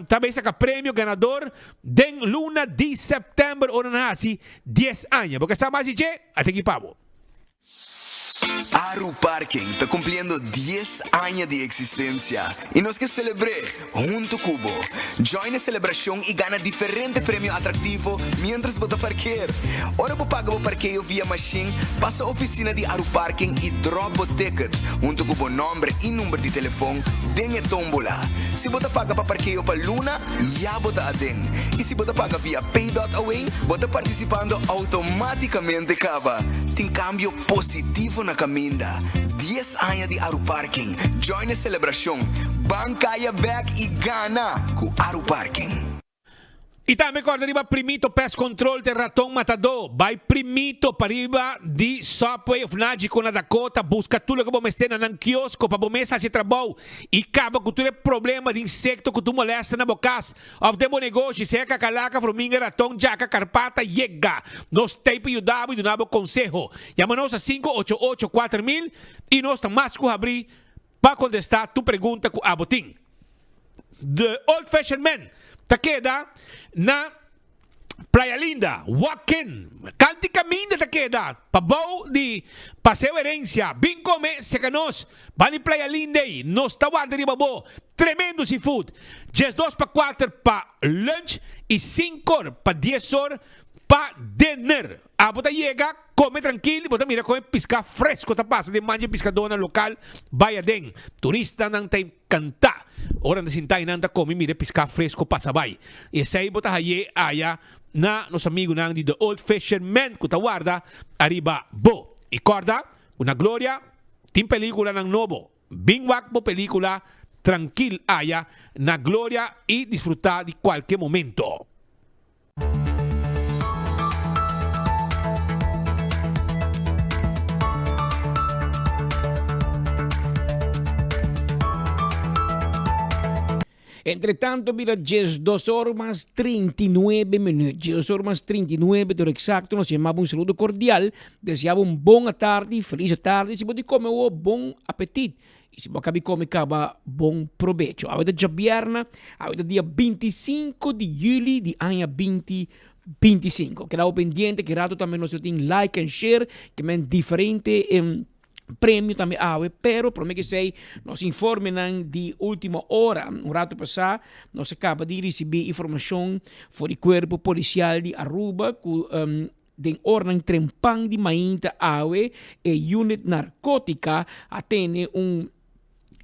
talvez a prêmio ganador den luna de setembro ou na 10 anos. Porque sabe mais de até que pavo. Aru Parking está cumpliendo 10 años de existencia y nos que celebre junto Cubo. Join la celebración y gana diferentes premios atractivos mientras vota parquear. Ahora vos paga vos parqueo vía machine, pasa a oficina de Aru Parking y drop vos ticket junto con vos nombre y número de teléfono den tómbola. Si vos paga para parqueo para Luna, ya vota a den. Y si vos paga vía Pay.away, vos participando automáticamente cava. Tem cambio positivo na caminda. 10 anos de Aru Parking. Join a celebração. Bancaya back e gana com Aru Parking. E também quando arriba primito pest control de ratão matador. Vai primito para arriba de Subway of Nágico na Dakota. Busca tudo que você tem no quiosco para você fazer trabalho. E acaba com todo problema de insecto que tu molesta na bocas. Of demo negócio, seca, calaca, formiga, ratão, jaca, carpata, yega. Nós temos ajudado e donamos consejo. Chama-nos a 588-4000 e nós estamos mais que abrir para contestar tu pergunta com a botim. The Old Fashioned Man. Ta queda na Playa Linda, Joaquín. Canti caminda ta queda. Pabou de Paseo Herencia. Bem come secanos. Van em Playa Linda e nos tawarda de babo. Tremendo seafood. 2 para 4 para lunch e 5 para 10 horas para dinner. A bota llega, come tranquilo, bota mira come pisca fresco ta passa de manja piscadona local. Vaya den. Turista nang tem canta. Ora de sintay nanda come mira pisca fresco passa vai. E sai bota haye aya na nos amigo nang di The Old Fashioned Man que guarda arriba bo. E corda, una gloria, tim película nang novo. Bingwak bo película tranquil aya na gloria e disfrutar de qualquer momento. Entre tanto, mira, 2 horas más 39 minutos. 2 horas más 39, por exacto. Nos llamamos un saludo cordial. Deseamos un buena tarde, feliz tarde. Si vos come un buen apetito. Y si vos come cava buen provecho. Ahora ya viernes, ahora día 25 de julio de año 20 25. Quedado pendiente, que rato también nosotros tienen like and share, que men diferente prêmio também pero por que sei nos informem de última hora, rato passado nós acaba de receber informação do corpo policial de Aruba que den ordem trempang de mainta e unit narcótica atene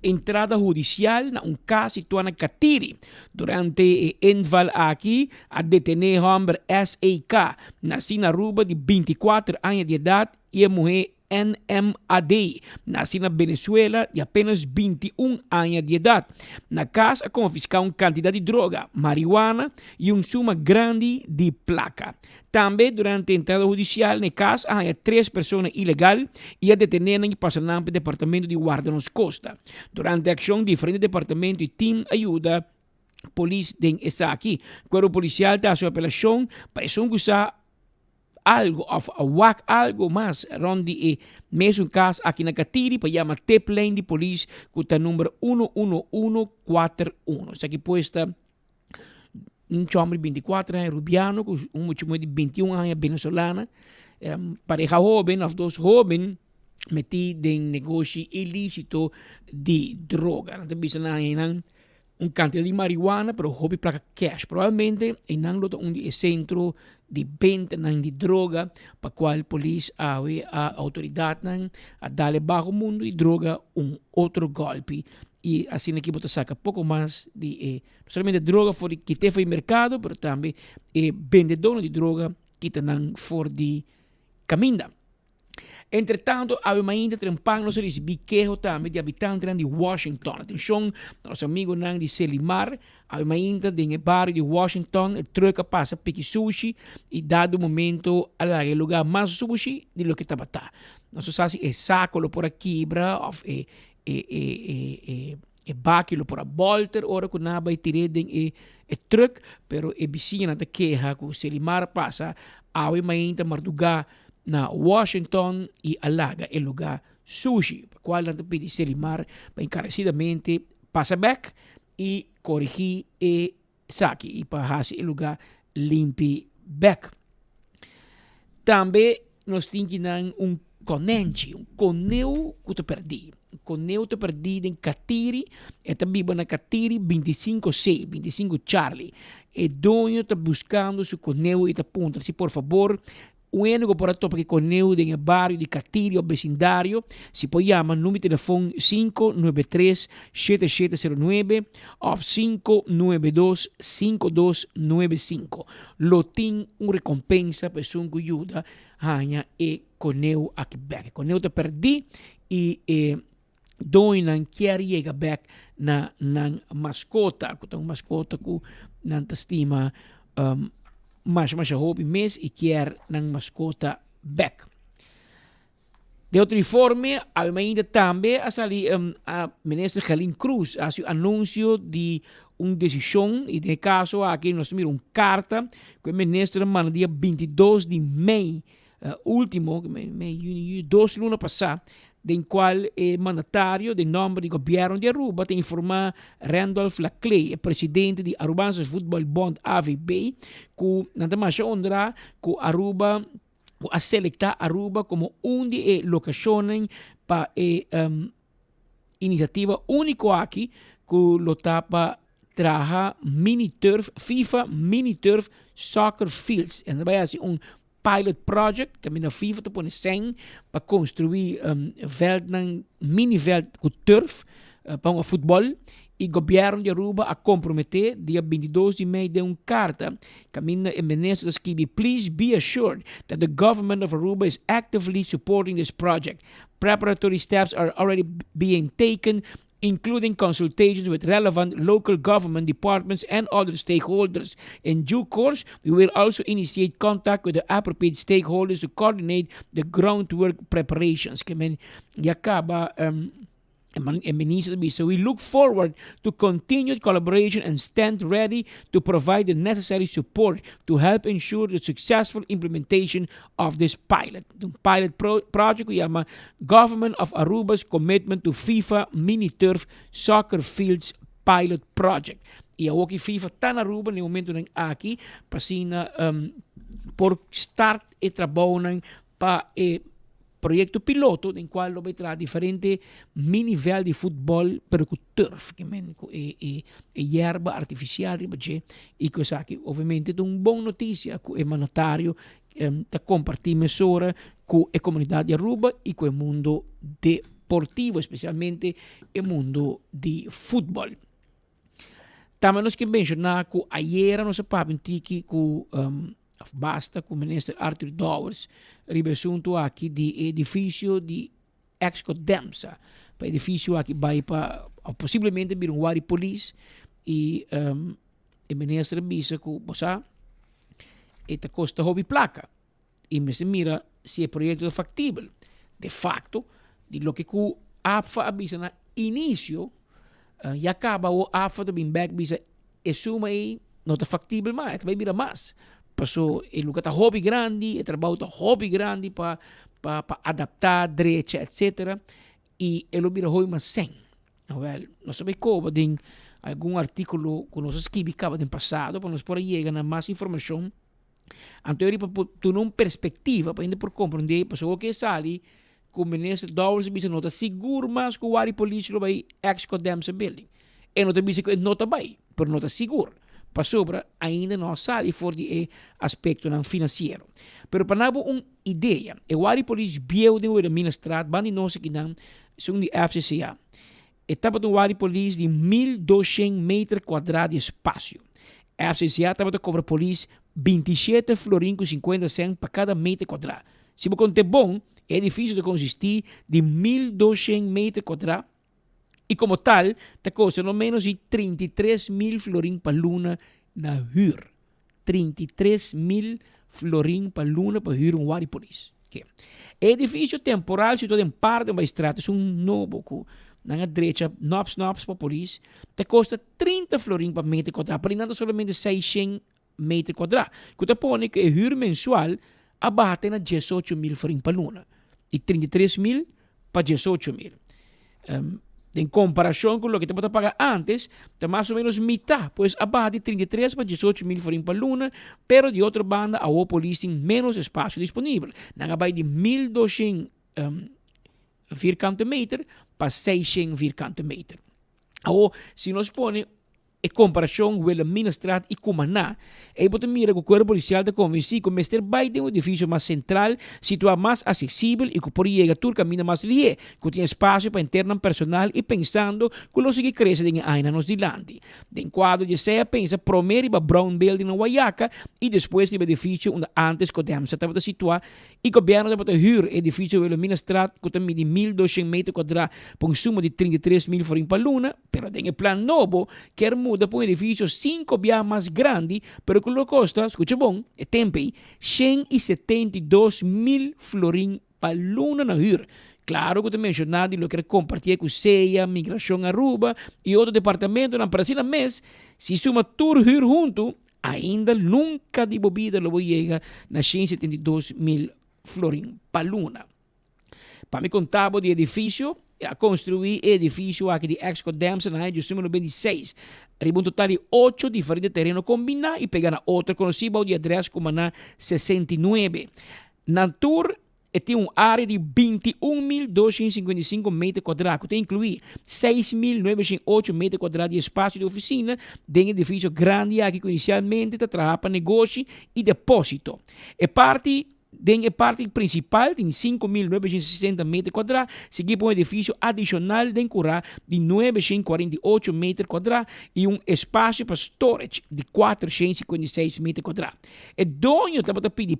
entrada judicial na caso situado na Katiri. Durante enval aqui, a detener homem S.A.K. nascido na Aruba de 24 anos de idade e a mulher NMAD, nascida na Venezuela de apenas 21 anos de idade. Na casa, confiscar uma quantidade de droga, marihuana e uma suma grande de placa. Também, durante a entrada judicial, na casa, há 3 pessoas ilegais e a detener e passar no departamento de guarda nos Costa. Durante a ação, diferentes departamentos e time ajuda polícia de essa aqui. O corpo policial está a sua apelação para usar algo algo mais onde mesmo caso aqui na Katiri para chamar T-Plane de polícia que está número 11141. Isso aqui posta homem de 24 anos rubiano com mulher de 21 anos venezuelana, pareja jovem, os dois jovens metidos em negócio ilícito de droga. Não tem visto uma quantidade de marihuana, pero hobby placa cash. Provavelmente, em um centro de venda de droga, para qual a polícia a autoridade a dar bajo mundo de droga outro golpe. E assim aqui você saca pouco mais de não somente droga que tem no mercado, mas também vendedor de droga que estão fora de caminho. Entretanto, abbiamo ainda trempando se recebi queijo também de habitantes de Washington. Atenção, nosso amigo de Selimar, abbiamo ainda no bairro de Washington, el truck passa pique sushi e dado momento al lugar mais sushi de lo que estava tá. Não sei se é saco por aqui, bakilo por a bolter, ora que naba e tirei den truck, pero e vicina da queixa que Selimar passa, abbiamo ainda mardugar na Washington e alaga o lugar sushi, para qual não pedi Selimar para encarecidamente passar back e corrigir e saque e para fazer o lugar limpe back. Também nós temos coneu que te perdi. Coneu te perdi em Katiri, e também na Katiri 25C, 25 Charlie. E dono está buscando seu coneu e está aponta. Se por favor, o único por que coneu no bairro de Katiri ou vecindário, se pode chamar número de telefone 593-7709 ou 592-5295. Lo tem uma recompensa para pessoa que ajuda a e coneu aqui back. Coneu te perdi e doon não quer chegar back na mascota, que tem uma mascota que não te estima mas hobby mês e quer na mascota back. De outro informe, ainda também a salir a ministra Helene Cruz a seu anúncio de uma decisão e de caso aqui nós temos uma carta que o ministro mandou dia 22 de maio último, maio 2 lunas passado, em qual o mandatário de nome do governo de Aruba tem informado Randolph Laclay, presidente de Arubança Football Bond AVB, que nada mais ondra que Aruba a selectar Aruba como uma de locações para iniciativa único aqui que lo tapa traja mini turf FIFA mini turf soccer fields en vai assim pilot project que a FIFA te põe 100 para construir mini veld com turf para o futebol e o governo de Aruba a comprometer dia 22 de maio de uma carta que a ministra escreve: please be assured that the government of Aruba is actively supporting this project. Preparatory steps are already being taken, including consultations with relevant local government departments and other stakeholders. In due course, we will also initiate contact with the appropriate stakeholders to coordinate the groundwork preparations. Que men acaba so we look forward to continued collaboration and stand ready to provide the necessary support to help ensure the successful implementation of this pilot. The pilot project we llama Government of Aruba's Commitment to FIFA Mini Turf Soccer Fields Pilot Project. E a FIFA está na Aruba no momento aqui para por start e trabalham para projeto piloto em qual vai trazer diferente nível de futebol pero com turf e erva artificial e coisa que obviamente é uma boa notícia que é mandatário de compartilhar mesura com a comunidade de Aruba e com o mundo deportivo, especialmente o mundo de futebol. Também nós que mencionar que ayer nós papamos com basta com o ministro Arthur Dowers ribesunto aqui de edifício de Exco Demsa, para edifício aqui vai para possivelmente vir wari police e o ministro bisa que você esta costa hobby placa e me se mira se o projeto é factível. De facto, de lo que o AFA avisa na início e acaba o AFA de bem back bisa e suma aí não está factível mais, vai vir mais. Passou e lugar tá hobby grande, e trabalho tá hobby grande para adaptar direita, etc. E ele vira hobby mais sem. Well, nós sabemos como tem algum artículo que nós escrevemos no passado, para nós por aí chegar a mais informação. Anterior para ter uma perspectiva, para ainda por compreender, passou o que sali, que o ministro Dowers bisa nota seguro, mas que o área político vai excodem se building. E nota bisa que nota vai, pero nota seguro. Para sobra ainda não sai fora de aspecto financeiro. Pero para dar uma ideia, o área político bieu de administrar, bani nós que não são de FCCA. Estava no área político de 1.200 metros quadrados de espaço. A FCCA estava a cobrar polícia 27 florins com 50 cents para cada metro quadrado. Se você contar bom, é difícil de consistir de 1.200 metros quadrados. E como tal, te custa no menos de 33.000 florins para luna na huur. 33.000 florins para luna para huur wari police. Okay. Edifício temporal situado em parte de uma estrada, é novo na direita, nops para polícia, te custa 30 florins para metro quadrado, para nada somente 600 metros quadrados. Que te põe que o huur mensual abate na 18.000 florins para luna. E 33.000 para 18.000. Em comparação com o que te pode pagar antes, está mais ou menos metade, pois abaixo de 33 para 18.000 florins por luna, pero de outra banda, a polícia tem menos espaço disponível. Não vai de 1.200 virgante meter para 600 virgante meter. Se nós põe em comparação com o administrado e comandar, aí você mira que o corpo policial está convencido que o Mr. Biden é um edifício mais central, situado mais acessível e que por aí a caminha mais lié, que tem espaço para interno personal e pensando que o que cresce em aina nos dilante. De quadro de seja pensa primeiro para Brown Building na Guayaca e depois de edifício onde antes que o Demsa estava situado e o governo estava a huir edifício do administrado que tem de 1.200 metros quadrados por suma de 33.000 florins por luna, pero tem plano novo que muda para um edifício 5 vezes mais grande, pero que custa, escucha bom, é tempo 172.000 florins por luna na huir. Claro que eu te mencionado lo que compartilhar com CEA, Migração Aruba e outro departamento na Brasília, mas se suma tudo huir junto, ainda nunca de bebida lo vou chegar na 172.000 florins por luna. Para me contar de edifício, a construir edifício aqui de Exco Demsa na área número 26. Arriba um total de 8 diferentes terrenos combinados e pegar outro conhecido de adresse como na 69. Na tour, tem uma área de 21.255 metros quadrados, que inclui 6.908 metros quadrados de espaço de oficina, de um edifício grande aqui que inicialmente trabalha para negócio e depósito. É parte principal tem 5.960 metros quadrados, seguido por um edifício adicional de Curá de 948 metros quadrados e um espaço para storage de 456 metros quadrados. O dono está para pedir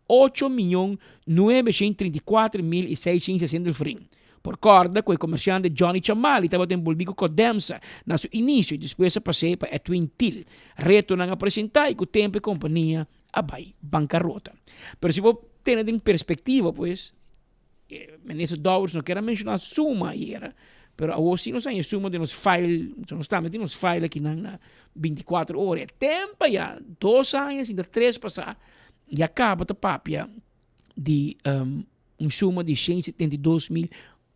8.934.660 florins. Por corda, com o comerciante Johnny Chamali estava envolvido com Demsa no seu início e depois passou para Edwin Till. Retornam a apresentar e com o tempo a companhia vai bancarrota. Pero se você tem em perspectiva, pues, ministro Dowers não quer mencionar suma ayer, pero a si não sai suma de nos file, não está metendo nos file aqui na 24 horas. Tempo já, 2 anos, ainda 3 passar, e acaba a papia de suma de 172.000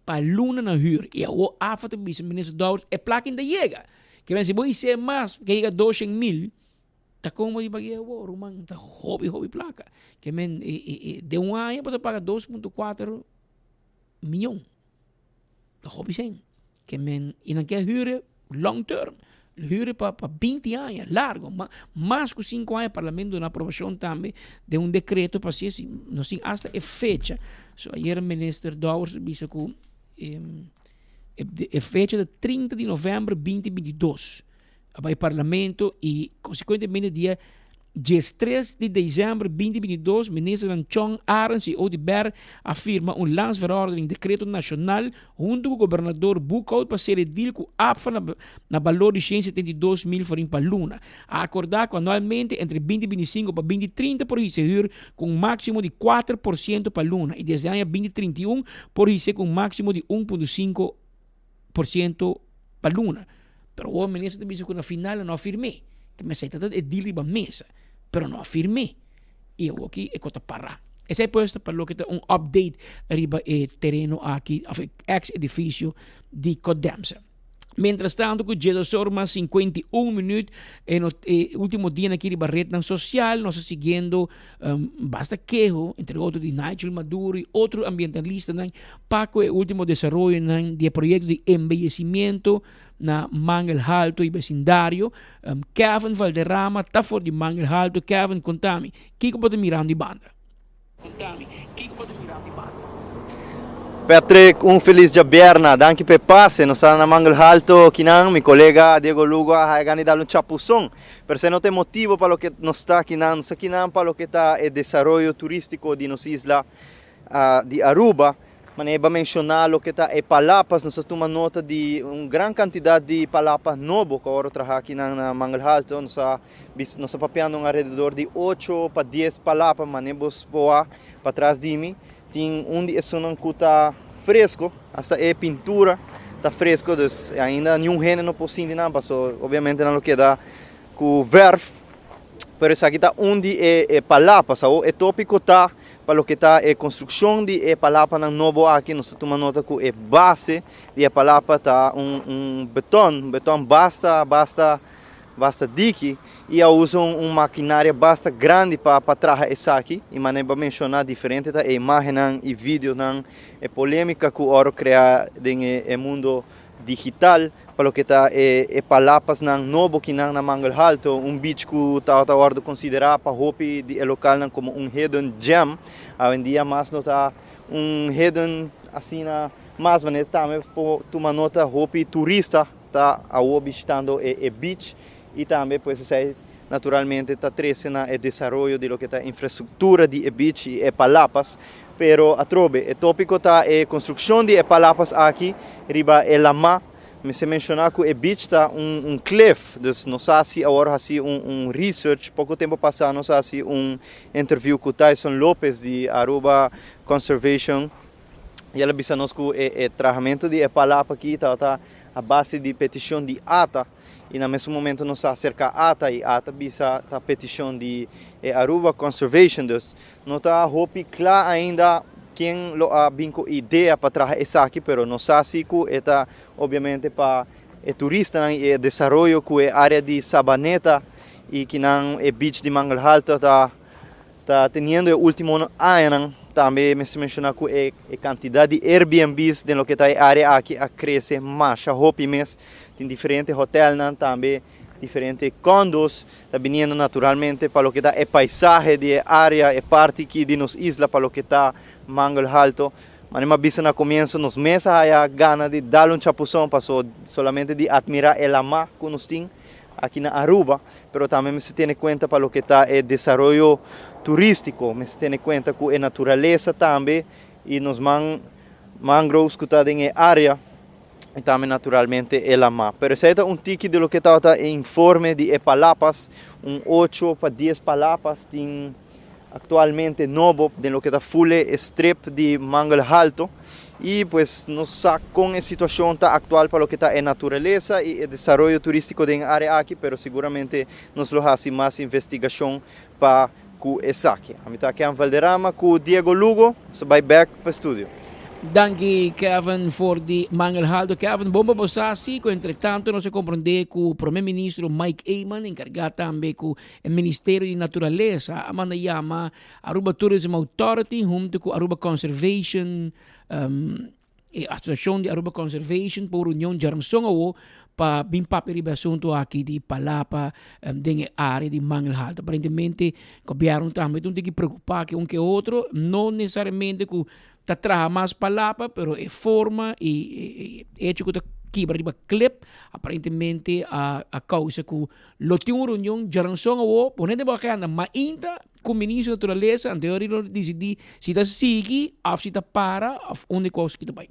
para luna na huur. E a AFA também, ministro Dowers, é placa ainda chega. Que se você ser mais, que chega 200.000, Tá como de bagay rumang tá hobby placa. Que men de um ano para pagar 2.4 milhão. Tá hobby sem. Que men não quer hyre long term. Hyre para 20 anos, largo, mais que 5 anos, o parlamento na aprovação também de um decreto para ser assim, não sei, hasta a fecha. So, ayer o ministro Dowers disse que a fecha de 30 de novembro de 2022 vai ao parlamento e, consequentemente, dia 13 de dezembro de 2022, o ministro Chong Arens e Odiber afirma landsverordening decreto nacional junto com o governador Bukout para ser edil com APFA na valor de 172 mil forinhos para Luna. A acordar que anualmente entre 2025 para 2030 por isso com um máximo de 4% para Luna e desde o ano 2031 por isso com um máximo de 1.5% para Luna. Pero o ministro disse que na final não afirmei que me aceita edil para mesa. Pero no afirmé. Y eu aqui é cota para. Esse é puesto para lo que tá update arriba terreno aqui, ex edifício de Codemsa. Mientras tanto, com 2 horas 51 minutos, no último dia aqui de Barreta social, nós seguindo basta quejo, entre outros de Nigel Maduro e outro ambientalista, para o último desenvolvimento de projeto de embellecimento na Mangel Alto e vecindário. Kevin Valderrama está fora de Mangel Alto. Kevin, contame, o que pode mirar de banda? Patrick, feliz dia berna, danke per passe, non sta na Mangel Alto, kinang, mi collega Diego Lugo ha gani dalo un chapuzón, pero se no te motivo para lo que no está kinang, sa kinang para lo que está el desarrollo turístico de nos isla de Aruba, maneba mencionar lo que está e palapas, nós toma nota de gran cantidad de palapas novo que agora traja aqui na Mangel Alto, nós papeando alrededor de 8 para 10 palapas, manebos boa para trás de mim. Tem onde é um cuta fresco, essa é pintura, está fresco, dus ainda nenhum gênero possível não passou, obviamente não queda com verf, mas isso aqui está onde é palapa, é tópico tá para o que está é construção de palapa na novo aqui, nós tomamos nota que é base de palapa tá beton basta dique e usam maquinária basta grande para trazer isso aqui e maneira mencionar diferente tá imagem e vídeo não é polêmica que ora criar no mundo digital para o que tá palapas não novo que não na Mangel Alto beach que tá hora de considerar para hopi de local não como hidden gem hoje em dia mais nota hidden assim na mais maneira também toma nota hopi turista tá visitando beach e também pues naturalmente está crescendo o desenvolvimento de lo que está infraestrutura de beach e palapas, pero atrobe o tópico está a construção de palapas aqui riba lama, me se mencionar que o beach está cliff, dus nós assim agora assim research pouco tempo passado nós assim interview com Tyson Lopes de Aruba Conservation e ela disse nos que o tratamento de palapa aqui está a base de petição de ata. E no mesmo momento nos acerca ata e ata bisa a petição de Aruba Conservation, dus não está hopi claro ainda quem lo ha binco ideia para trazer isso aqui, pero não sabe que está obviamente para turista e desenvolvimento que a área de Sabaneta e que não é beach de Mangel Alto está tendo o último ano também me menciona que a quantidade de Airbnbs de lo que está a área aqui a crescer mais, a hopi mês tem diferentes hotéis também, diferentes condos, está vindo naturalmente para o que está a paisagem de área, a parte aqui de nos isla para o que está Mangel Alto. Mas uma vez no começo, nos meses, há gana de dar chapuzão, passou solamente de admirar o mar que nós temos aqui na Aruba, mas também se tem em conta para o que está o desenvolvimento turístico, se tem em conta que a natureza também, e nos mangroves que estão em área, e também naturalmente el mar. Pero esse é tique de lo que está informe de palapas, 8 para 10 palapas, tem atualmente novo de lo que está full strip de Mangel Alto, e pues nos com a situação atual para lo que está a natureza e o desenvolvimento turístico da área aqui, pero seguramente nos lo hace mais investigação para que essa aqui. A mitad aqui em Valderrama com Diego Lugo, so vai back para o estúdio. Danke Kevin for the Mangel Halto. Kevin, bomba bosasi ko entretanto no se comprende ku Primeiro-Ministro Mike Eyman encargado também ku o Ministério de Natureza amanda yama Aruba Tourism Authority junto ku Aruba Conservation Associação de Aruba Conservation por União Jaramsongawo para bem papel assunto aqui de Palapa dentro área de Mangel Halto. Aparentemente o governo também tem que preocupar que um que outro não necessariamente que tá traja mais Palapa, pero é forma e hecho que tá quebra de clip aparentemente a causa que lo tem uma reunião Jaramsongawo ponendo bacana mas ainda com o ministro da natureza anterior decidir se está seguir ou se está para ou onde coisa que está bem.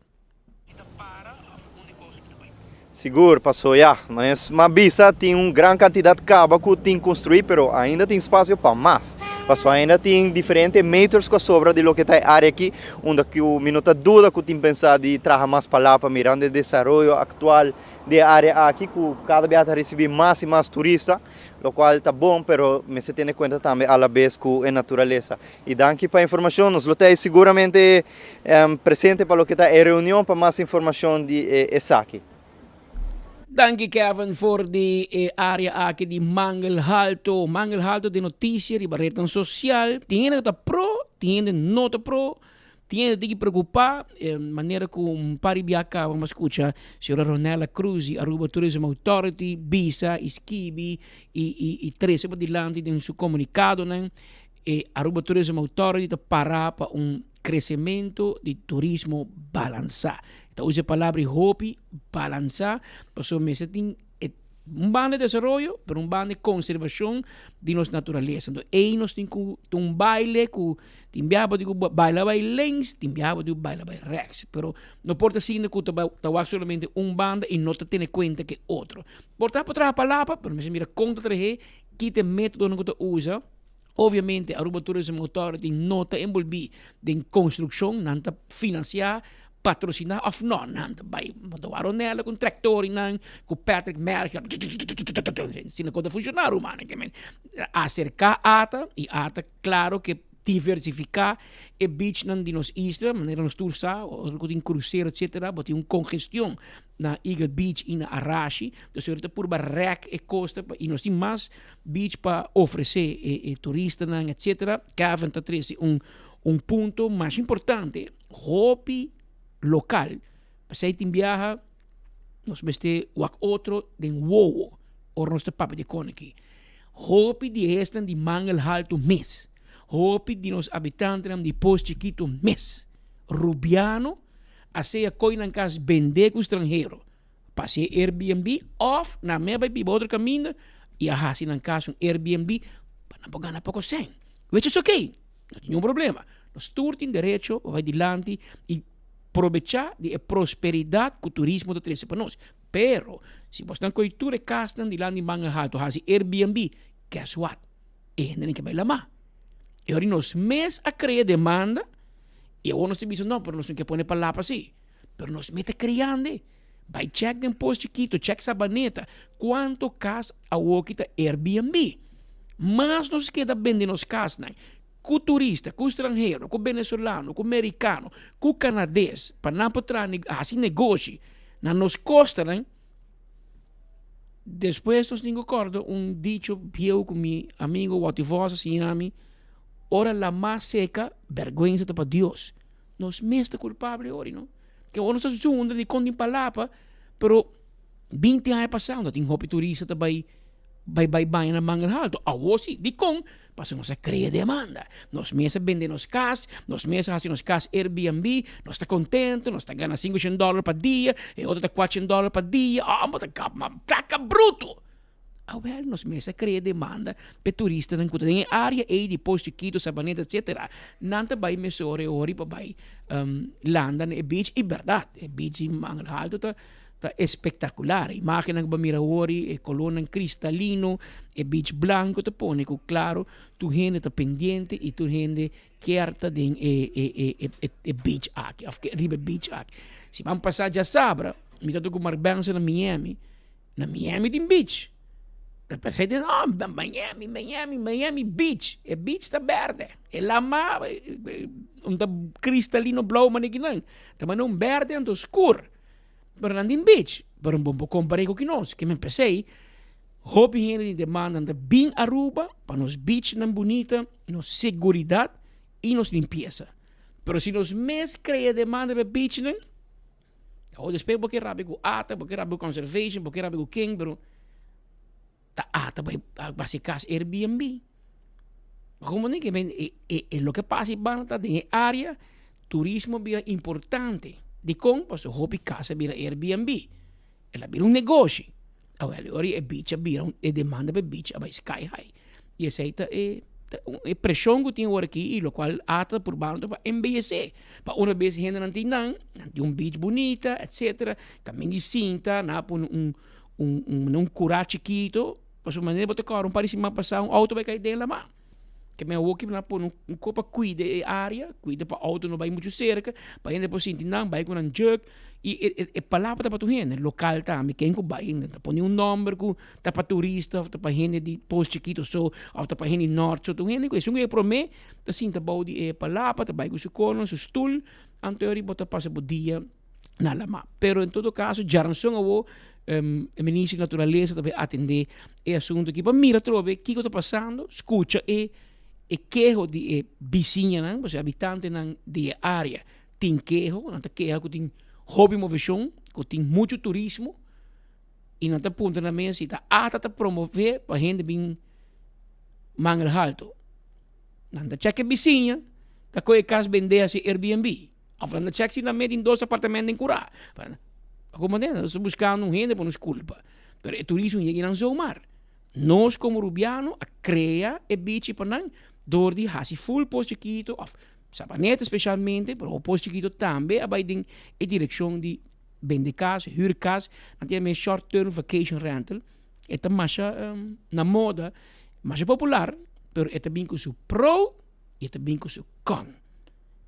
Seguro, passou já. Mas Bisa tem grande quantidade de cabo que tem construído, mas ainda tem espaço para mais. Passou ainda tem diferentes metros que sobra de lo que está a área aqui, onde que o minuto dúvida que tem pensado de trazer mais para lá, para mirar o desenvolvimento atual da área aqui, que cada vez receber mais e mais turistas, o qual está bom, mas se tem em conta também a la vez com a natureza. E danke para a informação, nós lutamos seguramente presente para lo que está a reunião para mais informação de essa aqui. Danke Kevin voor de área aqui de Mangel Halto. Mangel Halto de notícia de barreta social. Tiene nota pro, tiene nota pro. Tiene que preocupar. Maneira como pari biaca vamos escuchar. Senhora Ronela Cruz, Aruba Tourism Authority, Bisa, Skibi e 13 para dilante de seu comunicado, né? Aruba Tourism Authority está para crescimento de turismo balançado. Então, usa a palavra hope, balançar, para mesa tem bando de desenvolvimento, mas bando de conservação de nossa natureza. Então, aí nós temos baile, tem baile by lanes, tem baile by rex. Pero não pode ser que está solamente bando e não tem conta que outro. Portanto, para a palavra, mas se mira conta que tem método que usa. Obviamente, a Aruba Tourism Authority não está envolvida em construção, não está financiar, patrocinar, ou não, não está vai nela com tractor, com Patrick Merck, se não pode funcionar, humano, acercar ata, e ata, claro que diversificar o beach de nos isla, maneira nos tursa, ou tem cruzeiro, etc., mas tem congestão na Eagle Beach e na Arashi, então é por barrac e costa, e nós temos mais beach para oferecer turistas, etc., que a vantagem ponto mais importante, hobby local, para sair em viaja, nós veste o outro de wow, ou nós papo de cone aqui, hobby de esta de Mangel Halto mês. Hopi de nos habitantes de posto chiquito mes. Rubiano, a coisa em casa vender com estrangeiro. Passei Airbnb off, na minha vai para outro caminho, e a hasi em casa Airbnb, para não pagar pouco sem. Which is ok, não tem nenhum problema. Nós todos temos direito, vai adiante e aproveitar de prosperidade que o turismo traz para nós. Pero, se você tem coitura de casa de lá de Mangel Halto, hasi Airbnb, guess what? Ainda nem que vai lá. E agora nos meses a criar demanda, e agora nós temos não, pero nós temos que pôr para lá para si. Pero nós mete criando. Vai check de posto chiquito, check sabaneta, quanto casa a outra Airbnb. Mas nós queda vender nos casas, né? Com turista, com estrangeiro, com venezuelano, com americano, com canadense, para não poder assim negócio, na nos costa, né? Depois nós temos acordo dicho eu com meu amigo Wativosa, Sinami, ora la más seca, vergüenza para Dios. Nos mestre culpable ora, não? Que o nosso zunda de conta em palapa, pero 20 anos passando, tem hobby turista também, vai na Mangel Halto. Agora sim, de com, para nós cria demanda. Nos meses vende nos casas, nos meses fazem nos casas Airbnb, nós está contente, nós está ganhando $500 para dia, e outro está $400 para dia, mas está uma placa bruto. Well, nos meses cria demanda para turistas em área e de posto chiquito, sabaneta, etc. Nanta vai mesore ori para vai landa no beach e verdade, o beach em Mangel Halto tá espetacular. Imagina que mira ori e colonna cristalino e beach blanco te pone com claro, tu gente tá pendiente e tu gente querta den e beach aqui, riba beach aqui. Se vamos passar já sabra, me tô com marbança na Miami tem beach. Percebe, no, Miami Beach. E beach tá verde. E lama, cristalino blauw, man ik nan. Também não verde, então escuro. Pero nandin beach. Pero bom comparei com que nós, que me pensei, hobby gente de demanda de bem Aruba, para nos beach nan bonita, nos seguridade e nos limpeza. Pero se nos mes cria demanda de beach nan, o despejo porque rabi com ata, porque rabi com conservation, porque rabi com king, pero ta ata basikas Airbnb. Como nem que lo que passa em Banata de área turismo vira importante. De com passo hobby casa vira Airbnb. Ela vira negócio. Agora é beach vira demanda para beach vai sky high. E essa é pressão que tem agora aqui, e o qual ata por Banata para embellecer. Para uma vez gente não tem beach bonita, etc. Caminho de cinta, na por curá chiquito. Passo maneira botar carro parece mais passar auto vai cair dentro lá. Que me walk na por copa cuida a área, cuida para auto não vai muito cerca, para ainda depois sentir não vai com um jerk e palavra para tu gente local também quem que vai ainda põe número com tá para turista ou tá para gente de posto chiquito ou tá para gente norte ou tu gente que isso é para mim tá sinta body palavra tá vai com seu cono seu stool anterior bota passa por dia na lama pero em todo caso já não são o ministro da natureza também atender e assunto que para mira trove que está passando escuta e quejo de vizinha, ou seja, habitante de área, tem quejo, não tem quejo que tem hobby movição, que tem muito turismo, e não tem ponto na mesa, se está a promover para a gente vir mangel alto. Não tem cheque vizinha, que a casa vender assim Airbnb. Ou não tem cheque se na mesa em 2 apartamentos em Curá. Como é? Nós estamos buscando gente para nos culpa. Mas o turismo chega a somar. Nós, como rubiano, a cria e bici para nós, door die hasi full post chiquito, of sabaneta especialmente, pero o post chiquito também, abai din e direção de vender casa, huurkas, natuurlijk short-term vacation rental, esta masha na moda, masha popular, pero esta bem com su pro e esta bem com su con.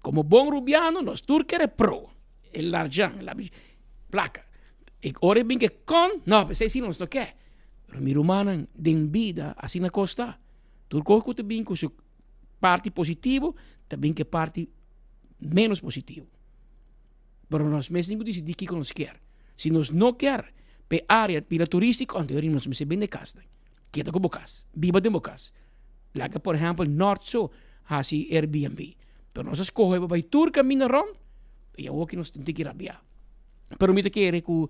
Como bom rubiano, nós turquere pro, el larjan, la placa. E ora bem que con, no, pensei si non sto che. Pero mi rumanan den vida assim na costa. Turco que também com su parte positivo, também que parte menos positivo. Pero nós mesmos decidimos que nós quer. Se nós não quer, pe área pila turística, onde nós mesmos bem de casa. Que é como casa, viva de casa. Laga, por exemplo, Norte-Sul, assim Airbnb. Pero nós escolhemos para tour caminho ron, e eu que nós temos que ir a via. Pero me quer que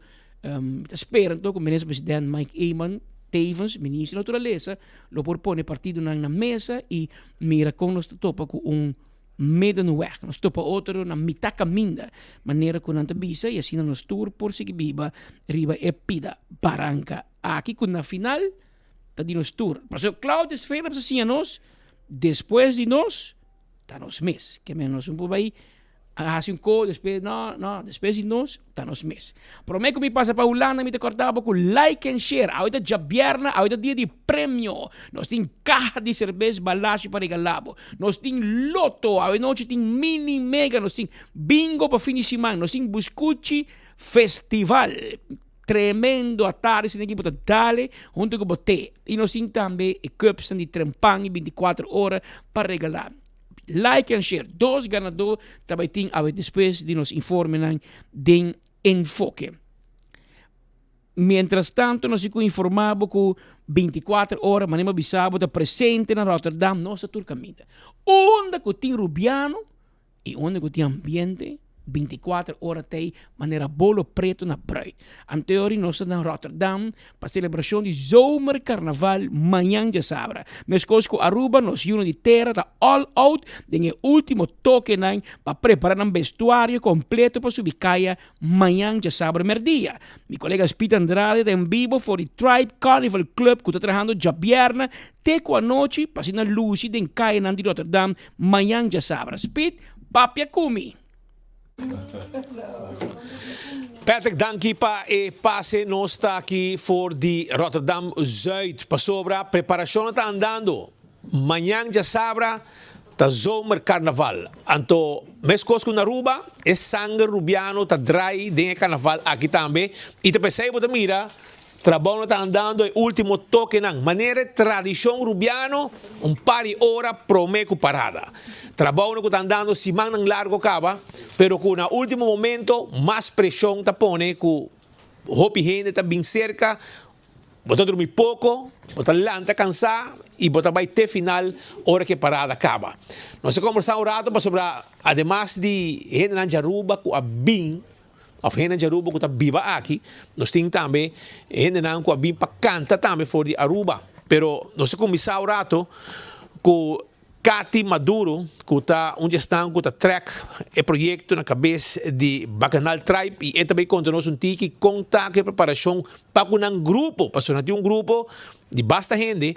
esperando que o ministro-presidente Mike Eamon tevens, ministro da natureza, lo propone partido na mesa e mira com nós topa com middenweg. Nós topa outro na mitad caminho, maneira que nós bisa e assim nós tour por seguir viva riba epida Barranca. Aqui com na final tá de nós tour. Mas o Claudio Phillips assim a nós, depois de nós, tá nos mês, que menos um pouco aí hace un co, después después de nós, tá nos mês. Prometo que me passa para Holanda, me te cortava com like and share. Ahorita já vierna, ahorita dia de prêmio. Nós tem caja de cerveja balacho para regalabo. Nós tem loto, a noite tem mini mega, nós tem bingo para fim de semana, nós tem buscuchi festival. Tremendo a tarde, se tem que botar dale, junto com boté. E nós tem também cups de trempang 24 horas para regalar. Like and share. 2 ganadores também tem a depois de nos informar de enfoque. Mientras tanto, nós ficamos informados que 24 horas, mas não avisamos, está presente na Rotterdam, nossa turcamita. Onde que tem rubiano e onde que tem ambiente, 24 horas tem maneira bolo preto na brui. Anteori nós estamos na Rotterdam para a celebração de zomercarnaval manhã de sabra. Mas coisas que Aruba nós uno de terra da all out tem o último toque para preparar um vestuário completo para subir caia manhã de sabra merdia. Mi colega Spita Andrade está em vivo for the Tribe Carnival Club que está trabalhando já vierna teco a noite para na luz de caia de Rotterdam manhã de sabra. Spit, papia kumi. Patrick, dankie pa e passe non sta aqui for di Rotterdam Zuid. Pa sobra, preparazione sta andando. Mañana já sabra, ta zomer carnaval. Anto, mes cosco na Aruba, e sangue rubiano ta drai de carnaval aqui também. E te pensei, bota mira, trabalho está andando é último toque não. Maneira tradição rubiano, pari hora promeco parada. Trabalho que está andando semana largo acaba, pero que no último momento mais pressão está pone que hopi gente está bem cerca, bota dormir pouco, bota lanta cansar e bota vai ter final hora que parada acaba. Nós conversamos um rato sobre además de gente na Jaruba que a bem of gente Jaruba que está viva aqui, nós temos também gente na que a bem para canta também fora de Aruba. Pero nós começamos um rato com Cati Maduro, que está onde está, que está track o projeto na cabeça de Bacanal Tribe e também continua um tiki conta que preparação para um grupo, para sonar um grupo de basta gente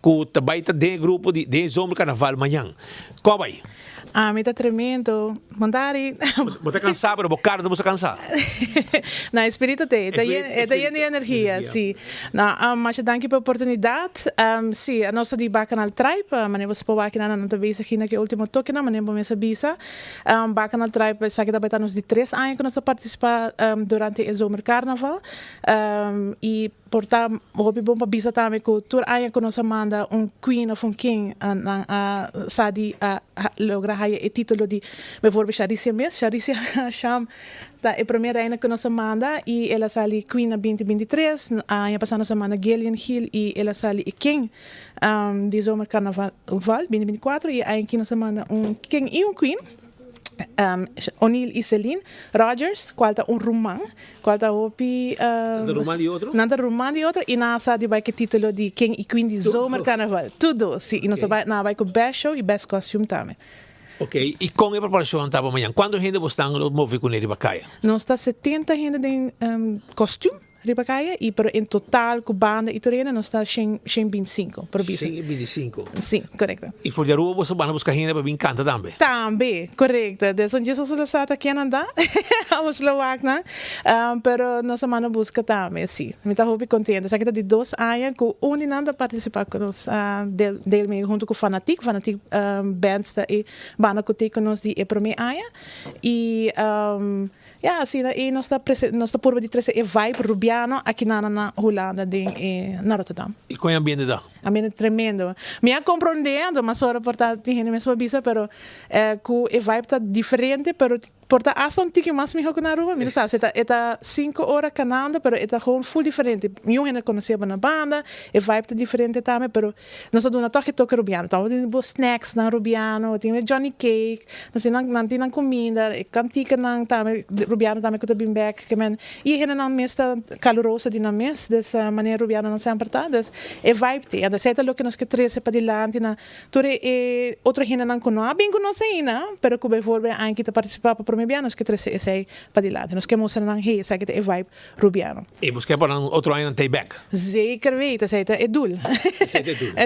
que também está dentro grupo de Zombie Carnaval amanhã. Como vai? Me está tremendo. Mandari. Você cansado, pero bocar não você cansado. Na espírito está lleno de energia, sim. Mas danke pela oportunidade. Sim, a nossa de Bacanal Tribe, mas você pode aqui na nossa visa aqui na que último toque na, mas não vamos visa. Bacanal Tribe sabe que está nos de 3 anos que nós participar durante o Zomer Carnaval. E portanto, houve bom para visa também que tour ano que nós manda queen of king sadi lograr o título de bijvoorbeeld Charicia Mes, Charicia Sham, da é a primeira ano que nós manda e ela sali queen na 2023, ano passado nós manda Gillian Hill e ela sali king de Zomer Carnaval 2024 e ano que nós manda king e queen. O'Neill e Celine Rogers, qual está romã, qual está hopi romã de outro? Nada romã de outro e nasa de vai que título de King e Queen de Zomer Carnaval. Tudo, sim. E nós vai com best show e best costume também. Ok, e com a preparação estava amanhã? Quando a gente está no mover com ele bacaia? Nós está 70 gente de costume. Ribacaia e pero em total com banda e torena nós está 125 por visa. 125. Sim, correto. E for de Aruba você vai buscar gente para vir canta também. Também, correto. Desde onde nós só está aqui andar, vamos lá na, pero nós mano busca também, sim. Me está muito contente. Essa aqui de 2 anos que onde nada participar com nós del meio junto com Fanatic band está e banda que tem com nós de primeiro ano e assim, e nós está por de 13 e vibe rubiano aqui na Holanda na Rotterdam. E qual é o ambiente da? Ambiente tremendo. Me compreendendo, mas só reportar tem mesmo visa, pero que o vibe está diferente, pero porta hasta tique mais melhor que na rua. Mira, sabe, está 5 horas canando, pero está gewoon full diferente. Eu ainda conhecia na banda, o vibe está diferente também, pero nós damos toque rubiano. Então, temos snacks na rubiano, temos Johnny Cake, nós temos comida, cantica na também rubiano também que está bem back, que men e ainda na mesa calorosa de na mesa, dessa maneira rubiano não sempre está, des o vibe tem. Ada sei lo que nós que treze para dilante na, tore outro ainda não conhece, bem conhece ainda, pero que bijvoorbeeld aan que participar para nós que treze sei para dilante. Nós que mostrar na hey, sei que é vibe rubiano. E você para outro ano tem back. Zeker weten, sei é doel.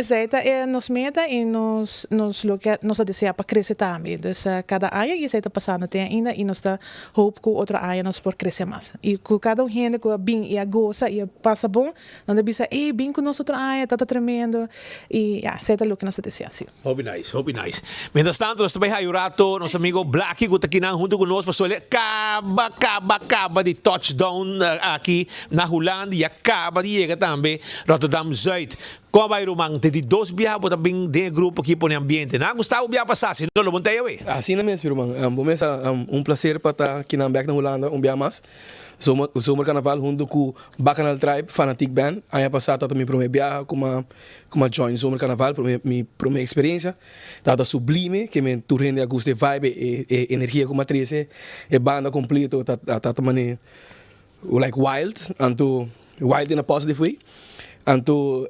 Sei é nos meta e nos lo que nós deseja para crescer também. Dus cada ano e sei passando tem ainda e nós está hope que outro ano nós por crescer mais. E com cada gente que bem e a goza e passa bom, não deve ser bem com nós outro ano, tá tremendo e sei lo que nós deseja sim. Hobby nice. Mientras tanto, nós também aí o rato, nosso amigo Blacky que está aqui junto conosco, pastor, acaba de touchdown aqui na Holanda e acaba de chegar também Rotterdam Zuid. Como vai rumang de 2 biya po tabing de grupo aqui por ambiente. Na Gustavo biya pa sa sino lo montay we. Assim mesmo, irmão. Bom prazer para estar aqui na Back na Holanda, biya mas. Zomer Carnaval junto com Bacanal Tribe, Fanatic Band. Ano passado também para minha viagem como join Zomer Carnaval para minha experiência. Tava sublime, que me turrende a gosto de vibe e energia como atriz, e banda completa, tá também like wild, anto wild in a positive way. Anto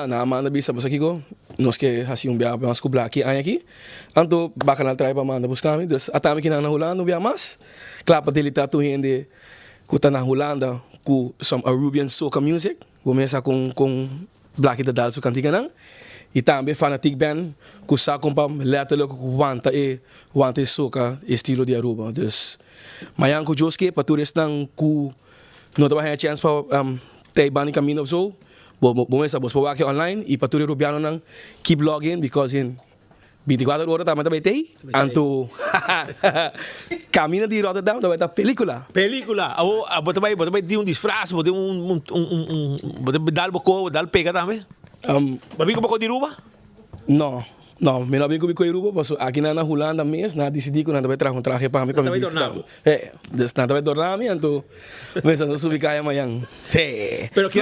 na Amanda bisa basta kiko nós que assim biya mas ko Blacky aqui anto Bacanal Tribe Amanda buscami dus atami kina na Holanda biya mas klapa delita tu hindi kuta na Holanda ku some Arubian soca music começa com Blacky da dalso cantiga nang e também Fanatic Band ku sa kompam letterlijk wanta soca estilo de Aruba dus mayan ku Joske paturis nang ku no trabalha chance pa tay bani caminho of so bom essa bos para online e para tudo rubiano nang keep login because in 24 horas também tem. Anto caminho de Rotterdam também tá película. Película. Bota vai de um disfraz, bota bota dar boco, dar pega também. Babi ko de Aruba? Não. Não, meu amigo me coiruba, mas aqui na Holanda mesmo, na decidi que não vai trazer traje para mim como visitar. Não vai dormir, então, mas não subi caia amanhã. Sí. Pero que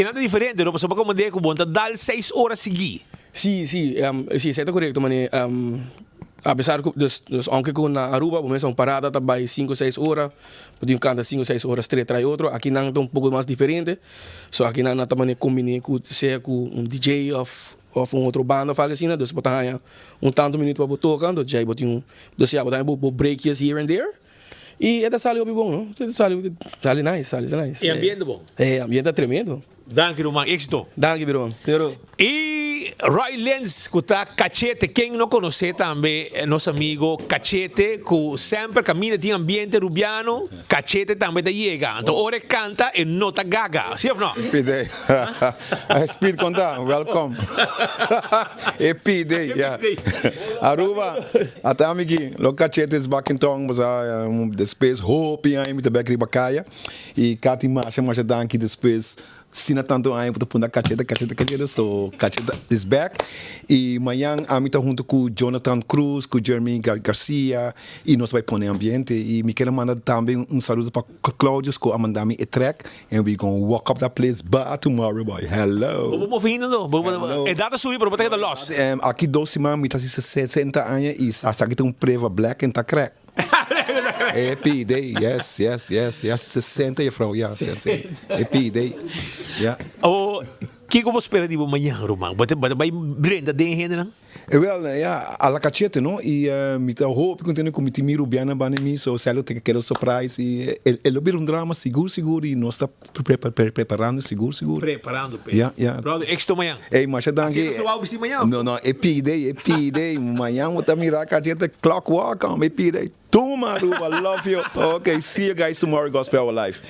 nada diferente, não? Porque como dizer que bom, dar 6 horas seguir. Sim, certo correto, mano. Apesar que aunque com na Aruba, começa uma parada tá vai 5 6 horas, pode canta 5 6 horas trai outro, aqui não tá pouco mais diferente. So aqui não também combinei com ser com DJ of outro banda fala assim, né? Dus botar tanto minuto para tocar, do DJ botar dus ja botar breaks here and there. E é da sala bom, não? Sala nice. E ambiente bom. Ambiente tremendo. Danke, Roman. Éxito. Danke, Birón. E Roy Lenz, que está Cachete, quem não conhece também, é nosso amigo Cachete, que sempre caminha de ambiente rubiano, Cachete também está chegando. Então, hora canta e nota gaga, sim ou não? Pide. Speed conta, welcome. E pide, yeah. Aruba, até amigi, lo Cachete is back in town, mas the space hope aí mit back ribacaya e Kati Masha danke the space. Sina tanto aí para pôr Cacheta, so Cacheta is back. E amanhã a mim tá junto com Jonathan Cruz, com Jeremy Garcia e nós vai pôr ambiente. E me quero mandar também saludo para Claudius, com a mandar me track. And we gonna walk up that place by tomorrow, boy. Hello. Vamos vindo, não? É data subir, pero botar que lost. Aqui 2 semanas, me tá 60 anos e aqui tem preva black and tá crack. Happy day, yes. 60 e vrouw, ja, 60. Happy day, ja. O que você espera de amanhã, Roman? Vai brenda de gente, não? Wel, ja, alla Cachete, no? E me tá hope continue com me rubiana banemi, so selo te quero surprise e ele bir drama seguro e nós está preparando seguro. Preparando, pé. Ja. Brother, extra amanhã. Ei, mas já dangue. Não, happy day. Amanhã vou tá mirar Cachete clockwork, happy day. Toma, Aruba, love you. Okay, see you guys tomorrow, Gospel Our Life.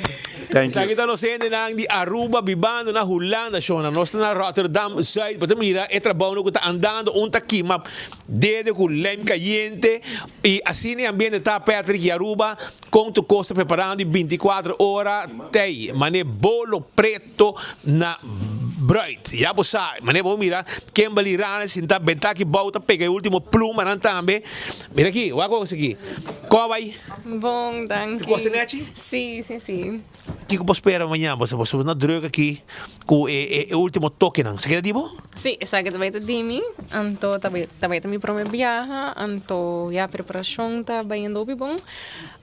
Thank you. Sa kita nos nang di Aruba bibando na Holanda show na nós na Rotterdam side, para mira é trabalho no que tá andando aqui map desde com lem caliente e assim o ambiente tá perto de Aruba com tu costa preparando 24 horas tem mané bolo preto na bright já você mané vou mirar quem balirana sinta bentar que bota pega o último pluma nan também mira aqui o água aqui qual vai bom danke tu gosta neti sim que você espera amanhã você na droga aqui com o último toque não você quer dizer sim essa que vai te dimi anto também me promete viaja anto já preparação tá bem indo bom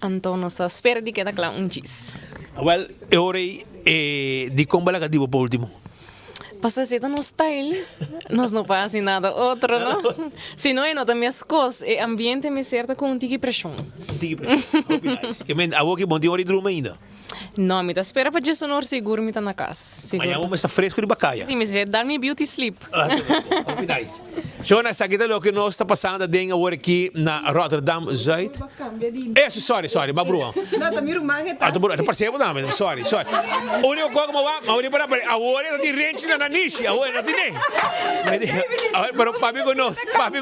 anto nossa espera de que tá claro diz well eu orei de como ela digo por último Pastor, se no style, nós não faz nada outro, não? Se não é nota minhas coisas, o ambiente me certa com tique pressão. Que men, a que bom dia hora de dormir ainda. Não, me tá espera para Jesus não seguro me tá na casa. Amanhã vamos estar fresco de bacaia. Sim, mas é dar me beauty sleep. Shona, sabe o que nós está passando dentro agora aqui na Rotterdam Zuid? Sorry, Babruan. Não, tá miro manga tá. Tá percebo também, sorry. O único coisa como vai, mas para agora não tem rente na niche, agora não tem. Pero papi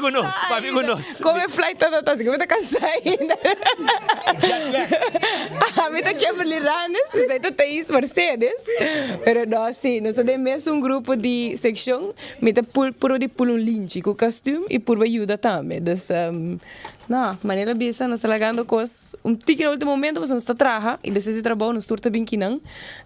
conosco. Come flight tá assim, como tá cansado ainda. A mim tá quebrando ranes, você tá isso Mercedes. Pero nós sim, nós temos mesmo grupo de secção, me tá puro de pulo linche com costume e por ajuda também. Dus, maneira bisa, nós estamos lagando coisas, tique no último momento, mas nós está traja, e desse trabalho nós turta bem que não.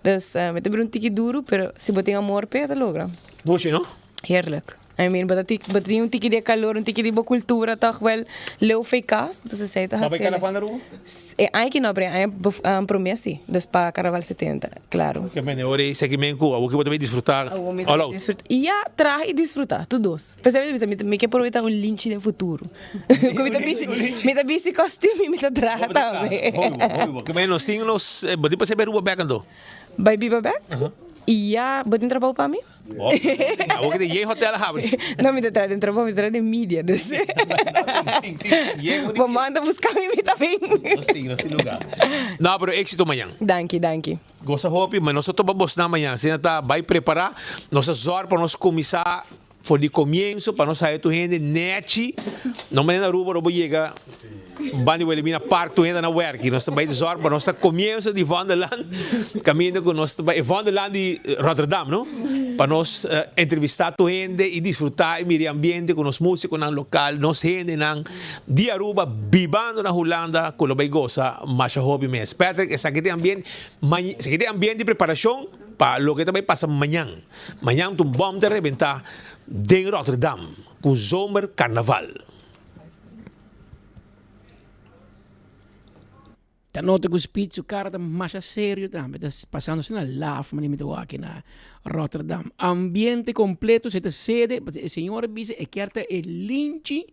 Dus, me tá um tique duro, pero se botem amor, peta logra. Doce, não? Heerlijk. I mean, batem tique de calor, tique de boa cultura, toch wel leu feikas, dus ze tá assim. Mas vai carnaval na rua? Aí que não, aí promessa, dus para carnaval 70, claro. Que bem, agora esse aqui mesmo, o que você vai desfrutar. Olha. E a traga e desfrutar, todos. Percebe? Me quer aproveitar linche do futuro. Me tá bisi costume, me tá traga também. Que bem, nós temos, pode para saber o back ando. Vai biba back? E já, botem trabalho para mim? Agora que tem hotel abre. Não me traz dentro, vou me trazer de mídia. Vou mandar buscar me também. Nós temos lugar. Não, pero éxito amanhã. Danke. Gosta hope, mas nós estamos na amanhã. Se não vai preparar, nós zor para nós começar for de comienzo, para não sair tu gente, net, não me na Aruba, Aruba chega, bandi o elimina park, tu ainda na work, nós também de para nós comienzo de Vanderland, caminho com nós também, Vanderland de Rotterdam, não? Para nós entrevistar tu gente e desfrutar o meio ambiente com os músicos na local, nós gente na de Aruba, vivendo na Holanda, com o bem goza, mas a hobby mesmo. Patrick, esse aqui tem ambiente de preparação para o que também passa amanhã. Amanhã tu bom de reventar em Rotterdam, com o Zomer Carnaval. Tá nota que o speech o cara tá mais sério também, tá passando-se na LAF, mas não aqui na Rotterdam. Ambiente completo, você tá sede, a senhora diz que é linche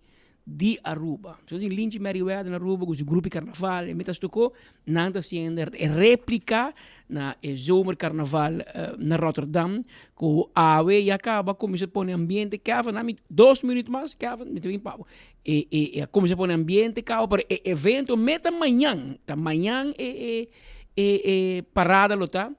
de Aruba. So in linche Meriwether na Aruba, com o grupo carnaval, e metas tocou, nanta sendo réplica na zomer carnaval na Rotterdam, com a AWE e acaba como se põe ambiente cava, na 2 minutos mais cava, me tem pau. E como se põe ambiente cava para evento meta amanhã, parada lota,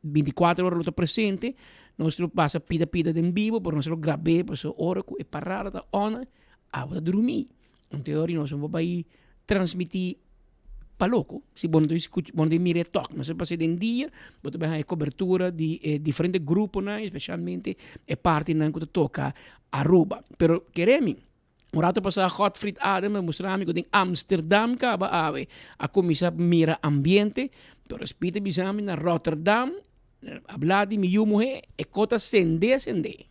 24 horas lota presente, nós passa pida de vivo, por nós grabe, por so hora e parada da ona, a dormir. Em teoria nós vamos aí transmitir para louco, se bom de mire toque, mas se passa de dia, você vai ter cobertura de diferentes grupos, né, especialmente a parte que toca Aruba. Pero queremos um rato passar Godfried Adam mostrando que em Amsterdam acaba a começar mira ambiente, pero respeita bisami na Rotterdam, hablar de minha mulher é cota sende.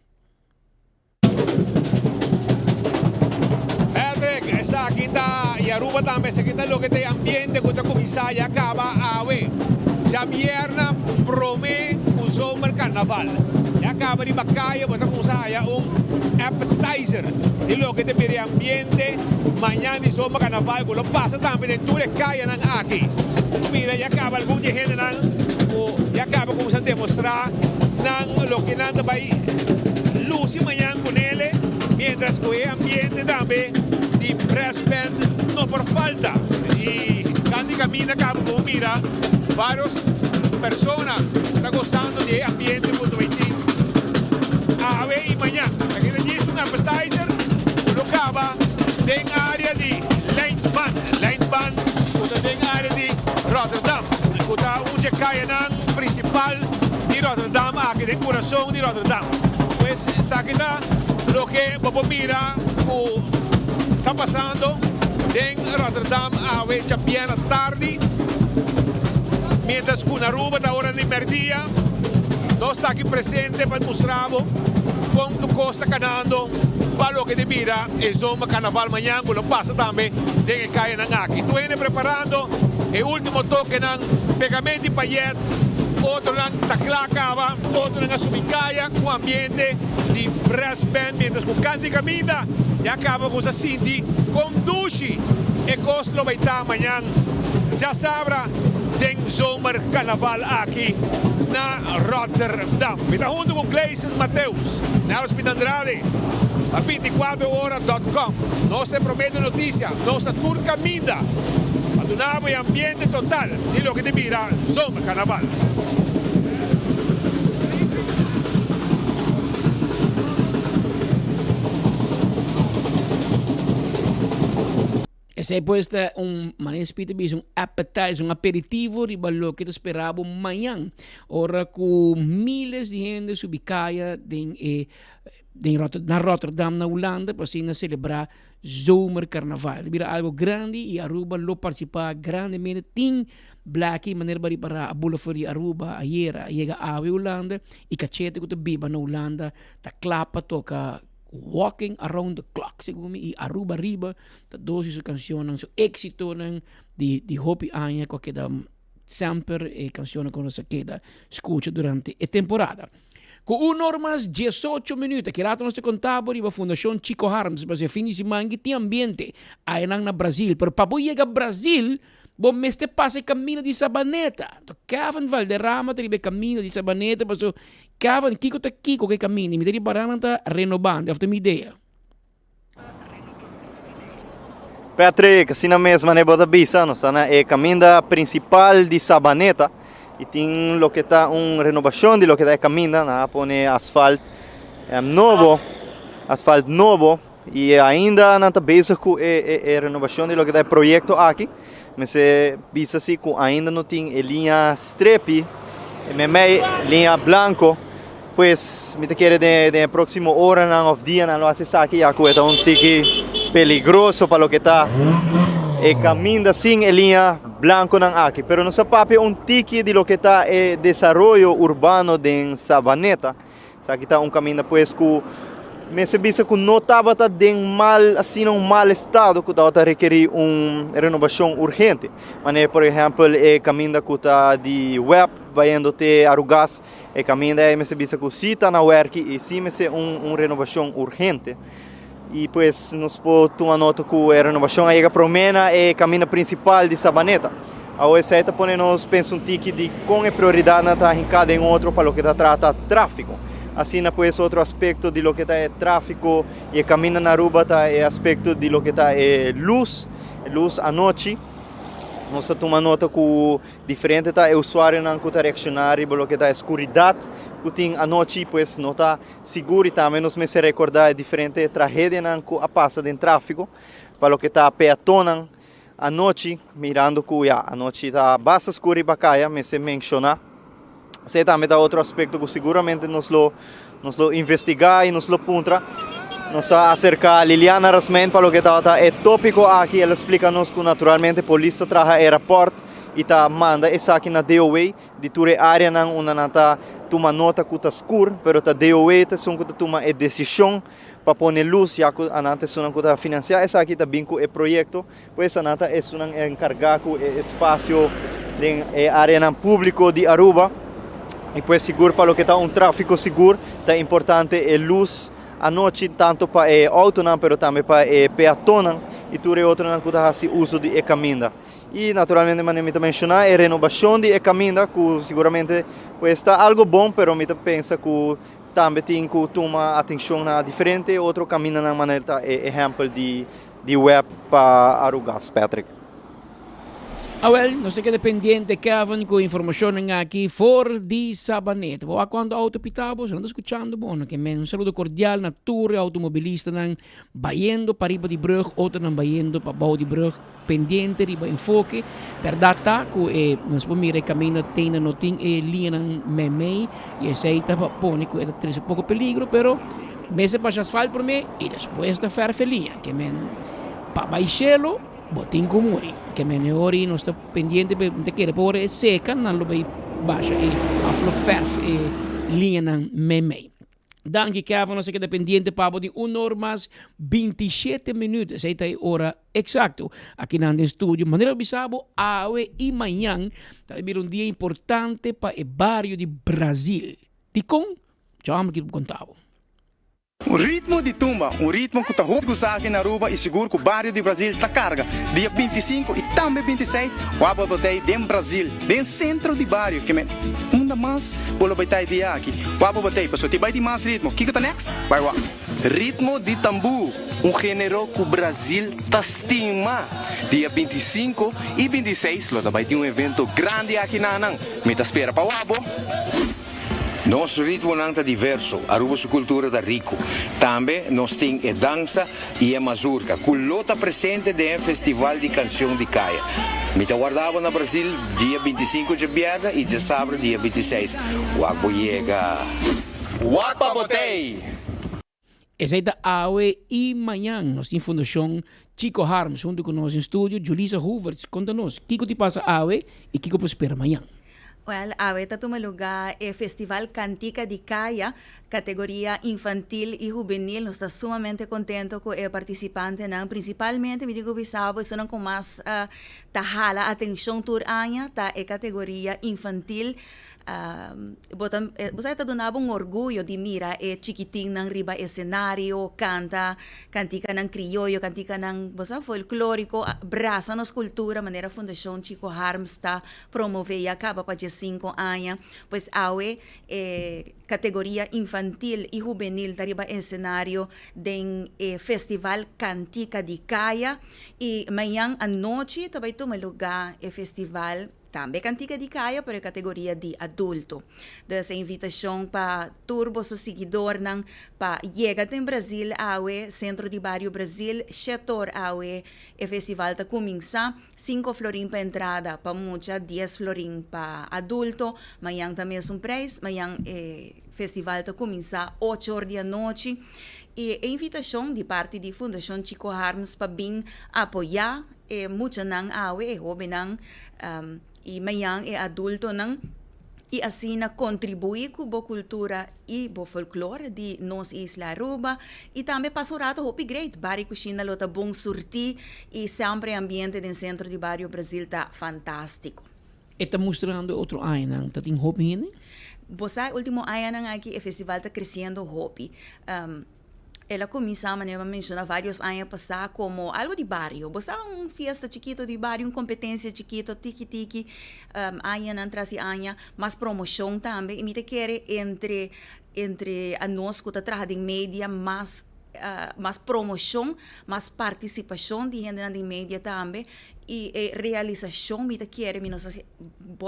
Patrick, essa aqui tá e Aruba também, essa aqui tá o que tem ambiente que está começando e acaba a ver. Já vierna promete o Zomer Carnaval. E acaba de bacaia, você começar appetizer de lo que te pide ambiente, amanhã de Zomer Carnaval, que lo passa também de tudo caia aqui. Mira, e acaba algum de gente e acaba como se demonstrar lo que nada vai luz amanhã com ele, mientras que o ambiente também de brass band não por falta. E quando camina, acaba como mira, várias pessoas estão gostando de ambiente muito bem. A ver e amanhã, aqui diz appetizer, colocava em área de Lijnbaan, em área de Rotterdam. Onde cai na principal de Rotterdam, aqui tem coração de Rotterdam. Pues, aqui está o que vamos mirar, está passando em Rotterdam, a ver, já bem tarde, mientras que na Aruba, da hora de merdia, nós está aqui presente para mostrar quanto costa canando para o que te mira el Zomer Carnaval amanhã, que lo passa também de que caia aqui. Tu viene preparando o último toque ng pegamento de payet, outro ng taclacaba, outro ng asumicaya, com ambiente de brass band, mientras que canta e camina, e acaba com a Cindy, com dushi, e costo vai estar amanhã. Já sabra, tem Zomer Carnaval aqui na Rotterdam. Está junto com Gleison Mateus, na Hospital Andrade, a 24horas.com. Nós te promete notícia, nossa tour caminha. Adunamos o ambiente total de lo que te mira Zomer Carnaval. Esse é puesta maneira appetizer, aperitivo de lo que te esperava amanhã. Ora com milhares de gente subicaia na Rotterdam, na Holanda, para assim celebrar Zomer Carnaval. Vira algo grande e Aruba lo participa grandemente. Tem Blackie, maneira para a Boulevard de Aruba, chega a Holanda, e cachete que te biba na Holanda, ta clapa, toca Walking Around the Clock, segundo e Aruba Riba, ta dosis de canções, seu éxito de Hopi Anya, que da sempre e canções que nós queda escuta durante a temporada. Com normas 18 minutos, que rato nós te contamos a Fundação Chico Harms, para fim de semana que tem ambiente aí na Brasil, pero para chegar ao Brasil, bom mês te passa e caminho de Sabaneta. Então, Cavan Valderrama tem caminho de Sabaneta, mas Cavan Kiko tá Kiko que caminho, me tem barama tá renovando, after minha ideia. Patrick, assim na mesma né bota bisa, no sana é caminho principal de Sabaneta. E tem lo que está renovação de lo que está caminho, na pone asfalto novo, asfalto novo, e ainda não está bezig com a renovação de lo que é projeto aqui, mas se visa assim que ainda não tem linha strepe, linha branco, pues me te quiere de próximo hora não of dia não lo hace aqui, já que é tique peligroso para lo que está caminho sem linha branco não aqui, pero no se papi tique de lo que está desarrollo urbano de Sabaneta, aqui está caminho pues que me se visa que não estava mal assim mal estado que estava requerir renovação urgente, mas por exemplo caminho que está de web vaindo te Arugas caminho me se visa que se está na work e sim me se renovação urgente. E pues nos pode tomar nota que a renovação aí promena é caminho principal de Sabaneta. A OSA põe nos pensa tique de com a prioridade na tá em cada outro para o que trata tráfego. Assim, pues outro aspecto de lo que é tráfego e caminho na Aruba é aspecto de lo que é luz à noite. Nós tomamos nota que diferente o usuário não está reaccionando para o que é escuridade que tem à noite, pues não está seguro e também nos me se recordar a diferente tragédia que passa em tráfego para o que está peatona à noite, mirando que a noite está bastante escura e bacana, me se mencionar. Se também está outro aspecto que seguramente nos lo investigar e nos lo puntra. Nos acerca a Liliana Rasmen para o que é tópico aqui, ela explica-nos que naturalmente a polícia traja aeroporto e manda essa aqui na DOA, de toda a área não está toma nota que está escuro, mas a DOA está que toma a decisão para pôr luz, já que a nata está financiar essa aqui também com o projeto, pois a nata é encargada com o espaço de área público de Aruba, e pois seguro para o que tráfego seguro, é importante a luz à noite, tanto para auto, mas também para peatona e tudo outro que faz uso de caminho. E naturalmente, eu me mencionar a renovação de caminho, que seguramente está algo bom, mas eu penso que também tem que tomar atenção na diferente outro caminho na maneira exemplo de web para Arugas, Patrick. Well, nós temos que dependiente Kevin com informação aqui for de Sabaneta. Boa quando autopitabo, se não está escutando, bom, que um saludo cordial na torre automobilista não baiendo para riba de brug, outro não baiendo para baixo de brug, pendiente riba enfoque. Verdade tá que nós vamos mirar caminho tem não tem linha não memei e esse aí tá pone que é um pouco peligro, pero mese para asfalto por mim e depois da ferfelinha, que men para baixelo botin comuni, que menori não está pendiente de que por seca não lo vai baixa e aflo ferf e linha não memei. Danke Kevin, nós que dependente para de 1 hora mais 27 minutos, esta é a hora exacto aqui no estúdio. Maneira bisabo, awe e manhã, vai um dia importante para o barrio de Brasil. Ticom, chama que contava. O ritmo de tumba, um ritmo que está gostar aqui na Aruba e seguro que o bairro de Brasil está carga. Dia 25 e também 26, o Aba Botei de Brasil, de centro de bairro, que me uma mais, o vai estar dia aqui. O Aba Botei, pessoal, te vai de mais ritmo. O que está next? Vai lá. Ritmo de tambu, um gênero que o Brasil está estima. Dia 25 e 26, lá vai ter um evento grande aqui na Anang. Me tá espera para o Abo. Nosso ritmo não está diverso, Aruba sua cultura está rico. Também nós temos a dança e a mazurca, que está presente no Festival de Canção de Caia. Me guardava no Brasil dia 25 de Biada e de sábado dia 26. Wagbo chega. Wapa Botei! Essa é da AUE e manhã nós temos Fundação Chico Harms, junto com nós em estúdio, Julissa Hoover. Conta-nos, o que te passa AUE e o que você espera amanhã? Well, ahorita toma lugar el Festival Cantica de Caia, categoría infantil y juvenil. Nos está sumamente contento con el participante, ¿no? Principalmente, me digo, bisabo, eso no con más tajala atención tur año, ta e categoría infantil. Você está dando um orgulho de mira chiquitinho nang riba escenario, cantica nang criollo, cantica nang folclórico, braça nos cultura, maneira Fundação Chico Harms está promover acaba para 5 anos, pois awe categoria infantil e juvenil da riba escenario den Festival Cantica de Caia e amanhã à noite também toma lugar o festival também cantica de caia para a categoria de adulto. Dessa invitação para turbo seu seguidor não para chegar em Brasil awe Centro de Barrio Brasil setor awe o festival tá começar 5 florin para entrada para mucha 10 florin para adulto amanhã também é um preço amanhã festival tá começar 8 horas da noite. E a invitação de parte da Fundação Chico Harms para vir apoiar muita nang awe hobe nang e manhã adulto nang e assim contribuir com a cultura e o folclore de nossa Isla Aruba e também passar um rato hope great bari cozinha lota bom surti e sempre o ambiente do centro de Barrio Brasil tá fantástico. Está mostrando outro ano, está tem hobby né? Bosa último ano aqui o festival está crescendo hobby. Ela começou a mencionar vários anos passados como algo de barrio. Você uma festa chiquito de barrio, uma competência chiquito, tiki-tiki, ano atrás ano, mas promoção também. E me quer entre a nós que está em mídia, mais promoção, mais participação de gente na mídia também. E realização, me quer, me nós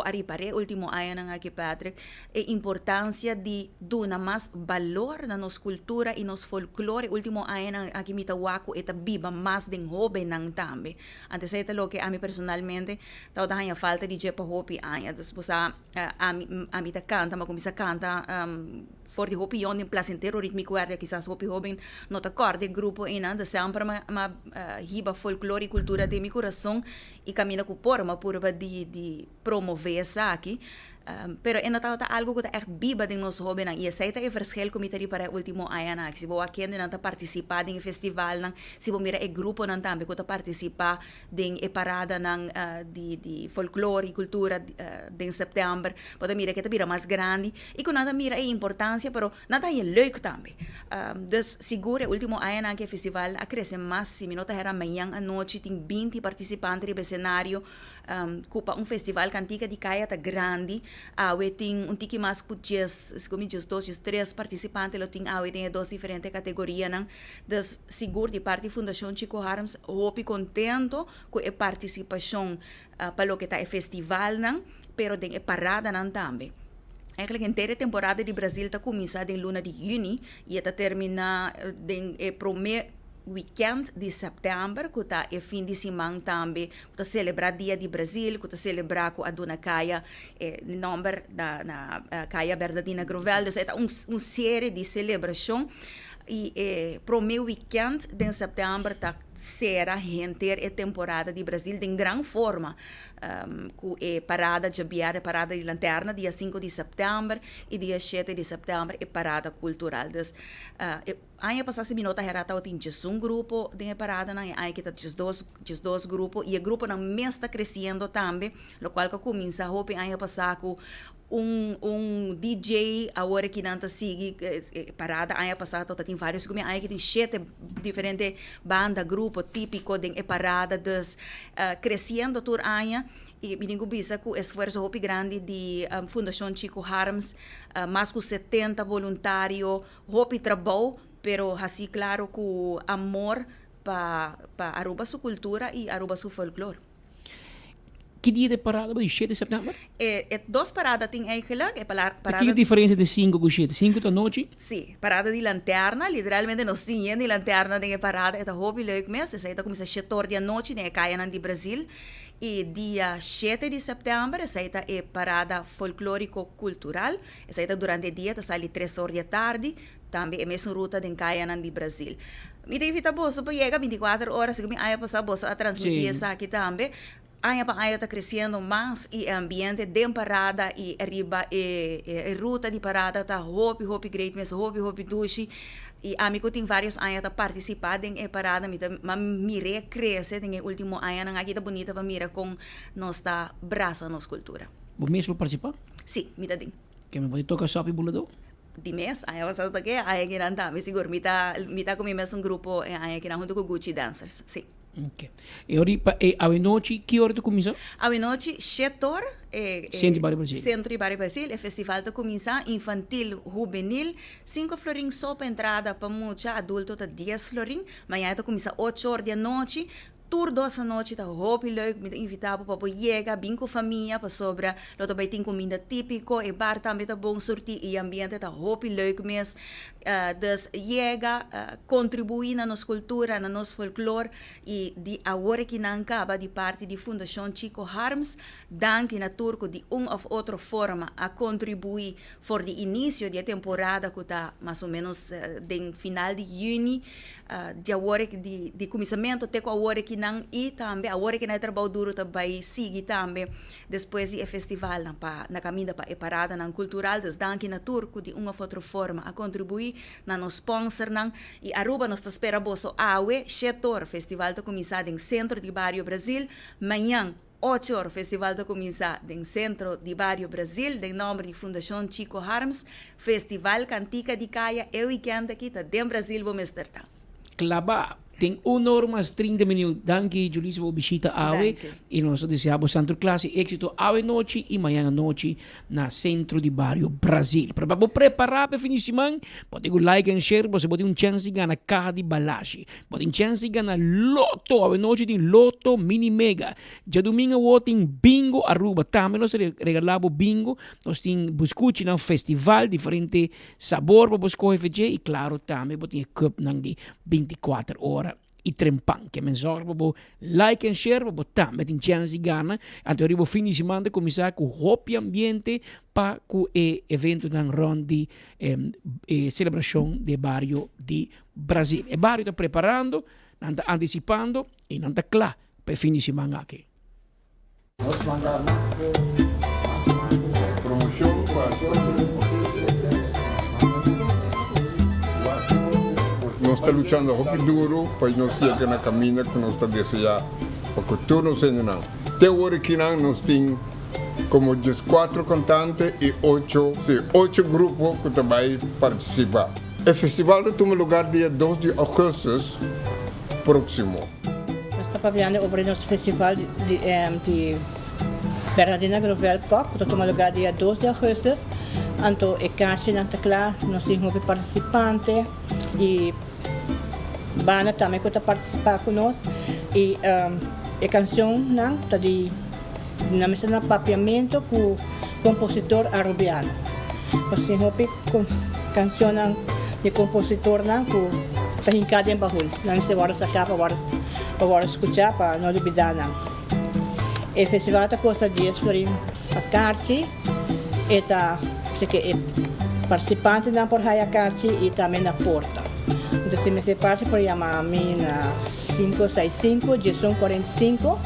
arribare último ano aqui, Patrick, a importância de dar mais valor na nossa cultura e nosso folclore. Último ano aqui, me tawaku, eta viva mais de hobby nang também. Antes é lo que a mim personalmente, tao da falta de jepa hobby ano. Depois a mim canta, mas começa a cantar for de hobby on in placentero ritmo guarda quizás hobby não te acorde grupo ina de sempre hiba folclore e cultura de meu coração e caminha com forma pura de promover essa aqui. Pero é notado algo que é viva de nosso hobby e essa é o verschil que me teria para o último ano. Se você quer não participar em festival, se você mira o grupo não também que participar em parada de folclore e cultura em setembro, pode mira que é mira mais grande e que nada mira a importância, pero nada é leuk também. Dus seguro o último ano que o festival a crescer mais, se me nota era amanhã à noite tem 20 participantes no cenário, cupa festival cantica de caia tá grande. Tem tiki mais com 10, como 2, 3 participantes, tem 2 diferentes categorias. Dus seguro de parte da Fundação Chico Harms, hope contento com a participação para o que está o festival, pero tem a parada também. Eigenlijk inteira temporada de Brasil está começando em luna de junho e está terminar em primeiro weekend de setembro, que está o fim de semana também, que está celebrar Dia de Brasil, que está celebrar com a Dona Caia, nome na Caia Bernardina Grovel, então é uma série de celebração. E para o meu weekend de setembro será a temporada de Brasil em grande forma, com a parada de Biara, parada de lanterna, dia 5 de setembro e dia 7 de setembro é parada cultural. Ano passado se me nota que tinha um grupo de parada, aí que tinha dois grupos e o grupo não está crescendo também, o qual começa a roupa ano passado com DJ agora que não sigue parada ano passado tem vários como aí que tem 7 diferentes bandas grupo típico de parada crescendo todo ano e biningo bisa com esforço hopi grande de Fundação Chico Harms mais de 70 voluntários hopi trabalho pero assim claro com amor para Aruba sua cultura e Aruba sua folclore. Que dia de parada? 7 de setembro? Duas paradas tem eigenlijk. Parada... Que diferença de 5 com 7? 5 da noite? Sim, parada de lanterna, literalmente nós tínhamos de lanterna de parada, é hobby leuk mesmo, essa começa às 7 horas da noite, né, caia de Brasil, e dia 7 de setembro, essa é parada folclórico-cultural, essa durante o dia, está ali 3 horas da tarde, também é a mesma ruta de caia de Brasil. Me devita bolsa para chegar 24 horas, que me aí passar bolsa a transmitir essa aqui também. Ano para ano está crescendo mais e o ambiente de parada e arriba a ruta de parada está hopi great, mas hopi dushi e amigo tem vários anos está participando em parada, mas mire cresce tem o último ano aqui está bonita para mirar com nossa braça nossa cultura. Você mesmo participar? Sim, me tem. Que me pode tocar shopping bulador? De mês, aí você está aqui, aí que não está, mas seguro, me tá com um grupo aí que não junto com Gucci Dancers, sim. Ok. E ahorita, a noite, que hora tu começa? A noite, 7 horas. Centro de Barrio Brasil. Centro de Barrio Brasil. O festival está começando infantil, juvenil. 5 florins só para entrada para muita adulto, tá 10 florins. Amanhã está começando 8 horas da noite. turdo essa noite, tá hopi leuk, me invitava para chega, bem com família, para sobra, lá também tem comida típico, e bar também tá bom sortir, e ambiente tá hopi leuk mesmo, dus chega, contribuir na nossa cultura, na nosso folclore, e de agora que não acaba de parte de Fundação Chico Harms, danke na turco de of outra forma a contribuir for de início da temporada que está mais ou menos de final de junho, de agora de começamento até agora que não e também agora que não é trabalho duro também sigue também depois do festival na caminho para a parada na cultural das danke na turco de uma outra forma a contribuir na nos sponsor não e Aruba nós espera bosso awe setor festival está começar em centro de Barrio Brasil manhã 8 horas, o festival está começar no centro de Barrio Brasil, em nome de Fundação Chico Harms, Festival Cantica de Caia, é o weekend aqui, está dentro do Brasil, vamos estar. Claro, tem 1 hora mais 30 minutos. Danke, Julissa, por visita awe. E nós desejamos Santo Classe, éxito awe noite e amanhã noite na centro de Barrio Brasil. Para preparar para o fim de semana, pode dar like e share, você pode ter uma chance de ganhar carro de balagem. Pode ter chance de ganhar loto, awe noite tem loto mini mega. Já domingo tem bingo Aruba. Também nós regalamos bingo. Nós temos buscuchi na festival, diferente sabor para buscar FG. E claro, também pode ter cup de 24 horas. E trempang que mensagem para like and share para também tem chance de ganhar até o fim de semana começar com o ambiente para o evento na ronda de celebração de Barrio de Brasil. O Barrio está preparando, está antecipando e está claro para o fim de semana aqui. Nós estamos lutando muito duro para nós chegar na caminho que nós estamos desejando. Porque todos não. Até agora que nós temos como 4 cantantes e 8 grupos que também participam. O festival toma lugar dia 2 de agosto próximo. Nós estamos falando sobre o nosso festival de Bernardina Grovel Cup, que toma lugar dia 2 de agosto. Então, é caixa não está claro, nós temos participantes e banda também que está participando conosco e a canção não está na mesa de papiamento com o compositor arubiano. Nós temos canção de compositor não com está hincada em bahul, não se vai sacar para escutar para não duvidar não. O festival está costa 10 florim a carte e está que participante não por a carte e também na porta. Então, se me se parte por chamar a mim na 565, 1045,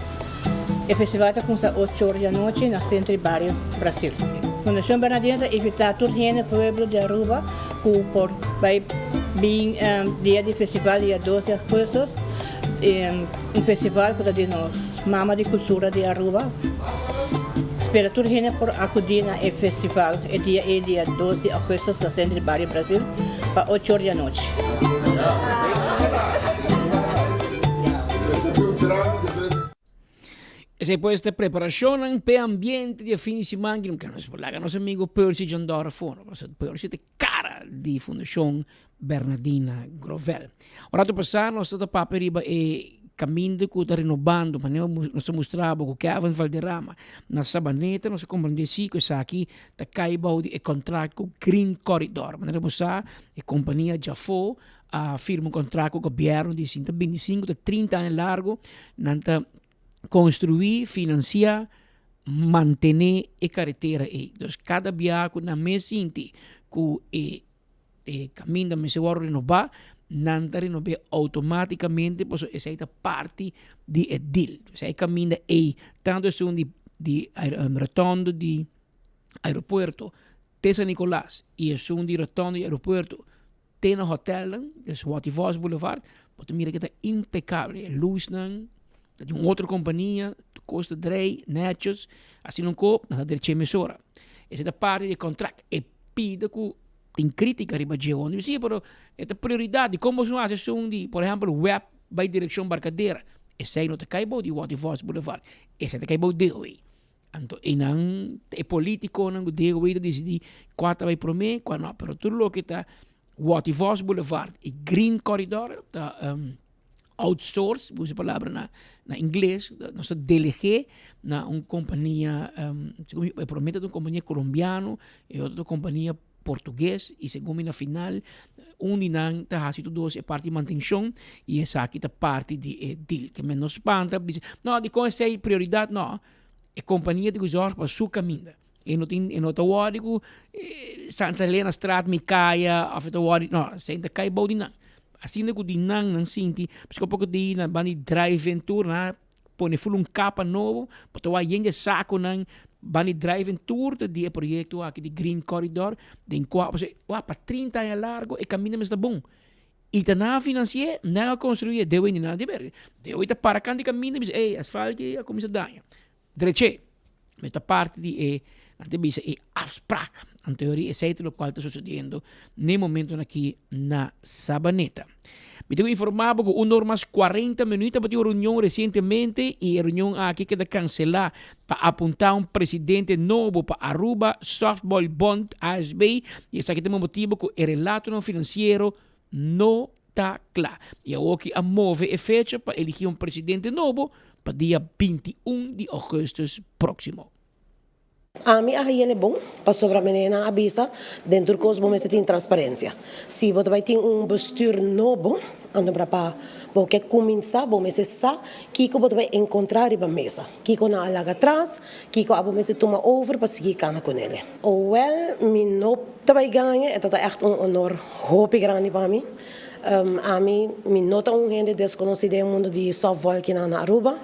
o festival está com 8 horas da noite na centro de Barrio Brasil. Fundação Bernardina invita todo o povo de Aruba por vir dia de festival dia 12 de agosto, festival que está nos Mama de Cultura de Aruba. Espero todo mundo por acudir no festival dia 12 de agosto na centro de Barrio Brasil para 8 horas da noite. Depois da preparação para o ambiente de fim de semana, que nos falar nosso amigo Percy John Dora Fono, Percy é cara de Fundação Bernardina Grovel. O rato passado, nós estamos para riba e caminho que está renovando, nós mostramos o Kevin Valderrama na Sabaneta, nós compreendemos que isso aqui está caindo de contrato com Green Corridor. Nós a companhia já foi a firma um contrato com o governo de 125 a 30 anos largo, nanta construir, financiar, manter a carretera. Então, cada viagem na mês que o caminho da mês renovar, não renova automaticamente, porque essa é parte do edil. Essa caminho tanto são de retorno de aeroporto de San Nicolás e são de retorno de aeroporto tem no hotel, que é Wativos Boulevard, porque mira que está impecável. Luz de uma outra companhia, custa 3 netos, assim não copo, na direita emissora. Essa é a parte do contrato. E pide que tem crítica riba de onde sim, pero é a prioridade. Como se nós são de, por exemplo, web by direção barcadeira, esse aí não te caibo de Wativos Boulevard, esse é te caibo de hoje. Então, e não é político, não de hoje decidir quanto vai para mim, quanto não, pero tudo o que está Wativos Boulevard e Green Corridor, tá outsource, usa a palavra na inglês, nós delegué na uma companhia, prometo uma companhia colombiana e outra companhia português e segundo na final uninang ta hasi tu dos é parte de manutenção e essa aqui tá parte de deal que menos espanta diz não de com essa prioridade não é companhia de gozar para sua caminho e não tem e não tá wadigo Santa Helena Strat Micaia afeta wadi não senta cai bodi não assim de dinang nang sinti porque pouco de na bani drive ventura na pone full capa novo para o gente saco nang bani drive tour de projeto aqui de Green Corridor de para 30 anos largo e caminho mas tá bom e tá na financiar na construir deu ainda nada de ver deu ainda para canto caminho mas asfalto a começa a dar direito mas tá parte de até bisa afspraak en teoria é lo qual está sucedendo no momento aqui na Sabaneta. Me tenho informado que normas 40 minutos para uma reunião recentemente e a reunião aqui queda cancelar para apontar um presidente novo para Aruba Softball Bond ASB e esse aqui tem um motivo que o relato não financeiro não está claro. E a que a move a fecha para elegir um presidente novo para dia 21 de agosto próximo. A mim aí é bom para sobreviver na avisa dentro dos momentos de transparência. Se você vai ter bestuur novo, ando para porque começar, vamos cessar, que você vai encontrar na mesa, que na alaga atrás, que você toma over para seguir cana com ele. Me não vai ganhar, é echt honor, hope grande para mim. A mim, me nota gente desconhecida no mundo de softball aqui na Aruba.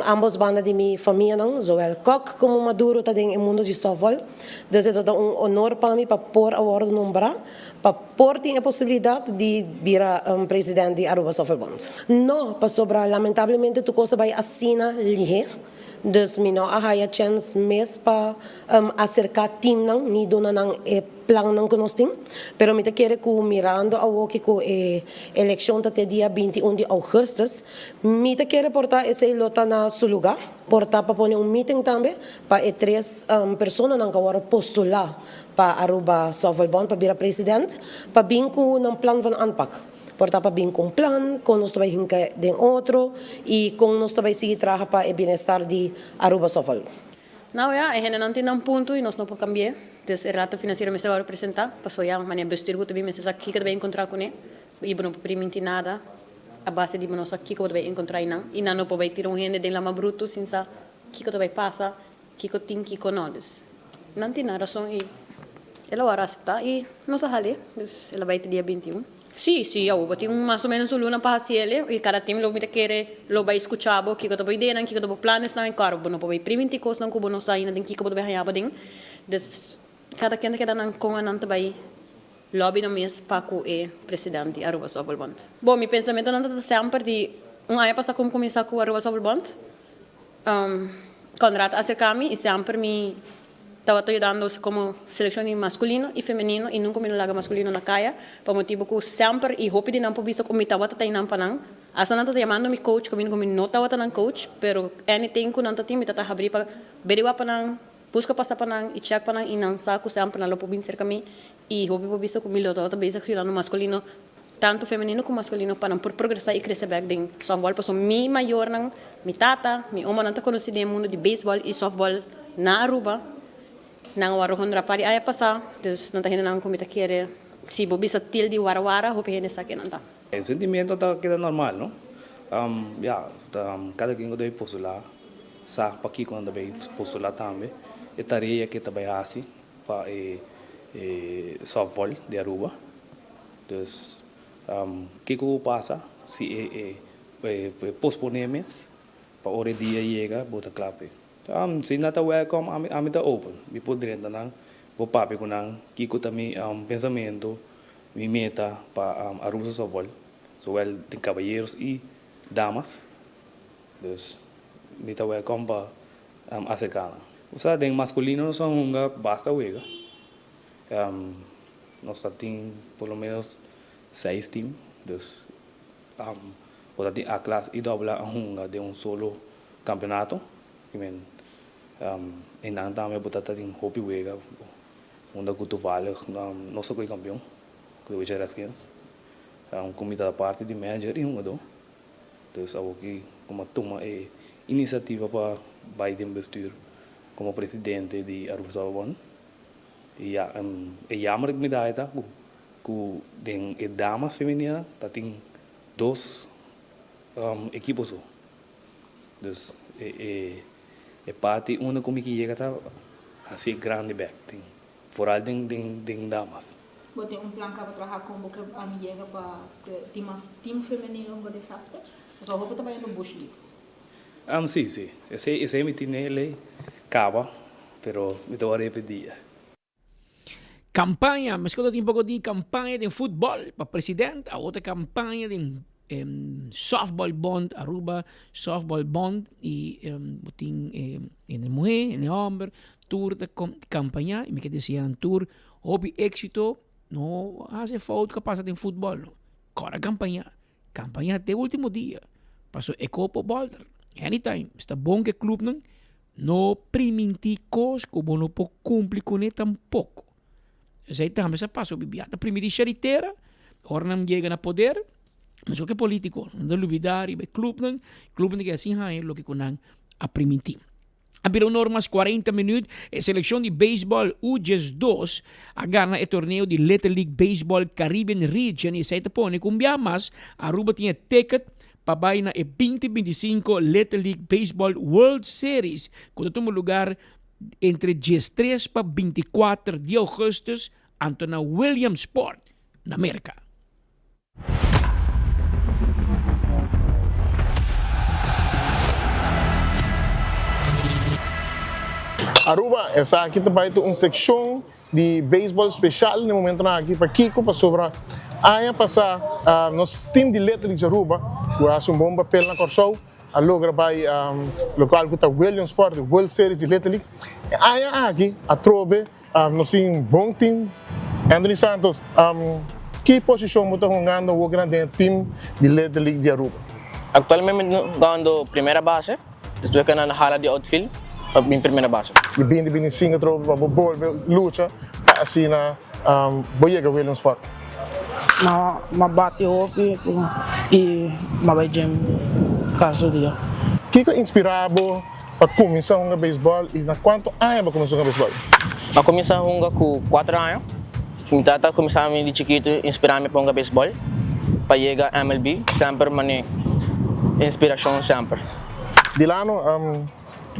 Ambos bandas de minha família, Joel Koch como Maduro, está no mundo de softball. Então, é honor para mim para pôr a ordem no braço, para pôr a possibilidade de virar presidente de Aruba Softball Bond. Não, para sobrar, lamentavelmente, tu coisa vai assinar ali. Dus me não há a chance mesmo para acercar o time não, nem dona não é plano não que nós temos, pero me te quero que mirando ao que com eleição até dia 21 de agosto, me te quero portar esse lota na seu lugar, portar para pôr meeting também para três pessoas não que agora postular para Aruba Softball Bond para virar presidente, para vir com um plano de aanpak. Portanto, bem com plan, com nós também de outro e com nós também seguir trabalhar para o bem-estar de Aruba Softball. Não, não tem um ponto e nós não podemos cambiar. Então, o relato financeiro me se vai apresentar, passou já, mas vestir também me se aqui que vai encontrar com ele, e não pode permitir nada, a base de nós aqui que vai encontrar e não pode tirar gente de lá bruto, sem saber que vai passar, que tem que com nós. Não tem nada, só e ela vai aceitar e nós vamos ela vai ter dia 21. Sì, eu tenho mais ou menos uma para ele e cada time lo quer lo vai escutar o que eu tô ideia, que eu tô planos não em carro, não pode primeiro coisa não como não sai nem que eu pode ganhar bem. Des cada quem que dá não com não vai lobby no mês para o presidente Aruba Softball Bond. Bom, meu pensamento não está sempre de ano passado como começar com Aruba Softball Bond. Conrad acerca-me e sempre me estava ajudando como seleção masculino e feminino e nunca me laga masculino na caia por motivo que sempre e hope de não poder como me estava tendo panang asa não está chamando me coach comigo como não estava tendo coach pero anything que não está me está abrir para verificar panang busca passar panang e check panang e não saco sempre não lo poder cerca me e hope por visto como lo estava bem ajudando masculino tanto feminino como masculino para por progressar e crescer back ding softball por mi maior nang mi tata mi oma não está conhecida no mundo de baseball e softball na Aruba nang warohon rapari ay pasa dus não tá rindo não como tá querer se bobi sa til de warawara hope hene sa que não tá o sentimento tá queda normal não cada quem deve postular sa para aqui quando deve postular também e tarefa que também assim para softball de Aruba dus que passa se posponemos para hora dia chega bota clape se não está welcome, a mim está open. Me poderia dar o papo com nang kiko também pensamento, me meta para Aruba Softball, soel de caballeros e damas. Dus me está welcome para acercar. Você tem masculino não são unga basta wega. Nós temos pelo menos 6 times, dus o tem a classe e dobla unga de solo campeonato. E não também botar em hopi wega onde que tu vale não só que campeão que o Jerez Kings comitê da parte de manager e do Dus ook como toma iniciativa para Biden bestuur como presidente de Aruba Sabawan. E jammer me dá ita ku den damas feminina tem 2 equipos. Dus parte uma como que chega tá assim grande back tem foral den damas. Vos tem plan para trabajar con vos que a mí llega para team femenino de aspect. O sea, vos também no Bush League. Sí. Ese me tiene le cava, pero me te voy a repetir. Campanha, mas quando tem um pouco de campanha de futebol para presidente, a outra campanha de softball bond, Aruba softball bond e tem em mulher, em homem, tour de campanha, e me quer dizer tour, hobby éxito, não hace falta que passa em futebol, cora campanha até o último dia, passou ecopo bolter, anytime, está bom que clube não permite coisas como não pode cumprir com ele tampouco. Zij também se passa o bibiata primiti chariteira, ora não chega na poder, mas o que é político, não olvidar e clube que assim é o que conang a permitir. Habido normas 40 minutos, a seleção de beisebol U12 a ganhar o torneio de Little League Baseball Caribbean Region e sai tapone com mas Aruba tinha ticket para ir na 2025 Little League Baseball World Series, quando toma lugar entre 13 para 24 de agosto, anto na Williamsport, na América. Aruba, essa aqui também tem uma secção de beisebol especial no momento aqui para Kiko, para sobre a passar nosso time de Little League de Aruba, que faz bom papel na Corsou, a logra vai local que está Williamsport, World Series de Little League. Aqui, a Trobe, nós temos um bom time. Anthony Santos, que posição você está jogando o grande time de Little League de Aruba? Atualmente jogando primeira base, depois que na hala de outfield, em primeira base. De 2025 Trobe para bola, luta, assim na Boyega Williamsport. Mabati hopi e mabajim caso dia. O que inspirava para começar a jogar beisebol e na quanto anos para começar a jogar beisebol? Para começar a jogar com 4 anos, minha tata começava de chiquito inspirar-me para jogar beisebol, para chegar a MLB, sempre mani inspiração sempre. De lá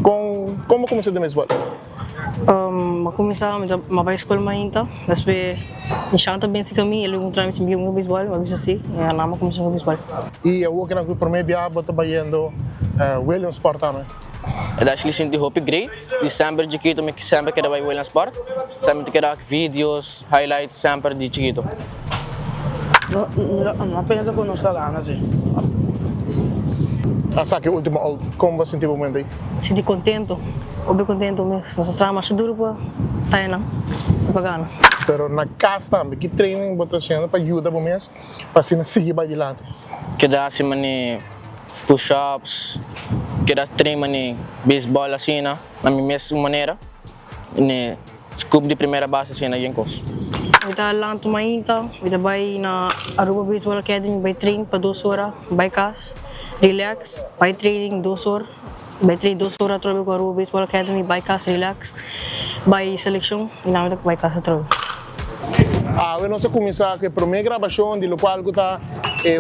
como começou a beisebol? Começar a vai escola ainda, depois enxanta bem se caminho, ele um trâmite de um beisebol, uma vez assim, a nama começou a beisebol. E eu que na primeira viagem estava indo Williamsport também. Eu acho que eu hope great, de sempre de chiquito me sempre quero ir Williamsport, sempre quero vídeos, highlights sempre de chiquito. Não pensa que nós ganhamos assim. Asa que último como você sentiu o momento aí? Senti contento, bem contento mesmo. Nosso trabalho mais duro para tá não, para ganhar. Pero na casa também que training você fazendo para ajudar o mês, para se seguir para adiante. Queda assim mani push-ups, queda treino mani baseball assim na minha mesma maneira, ne scoop de primeira base assim na Yankos. Kita lang tumainta, kita vai na Aruba Baseball Academy, vai train para 2 horas, vai casa. Relax, vai training 2 horas, vai treino 2 horas trabalho com a Aruba Baseball Academy, vai casa relax, vai seleção e na vai casa trabalho. Nós começar com a primeira gravação de local que está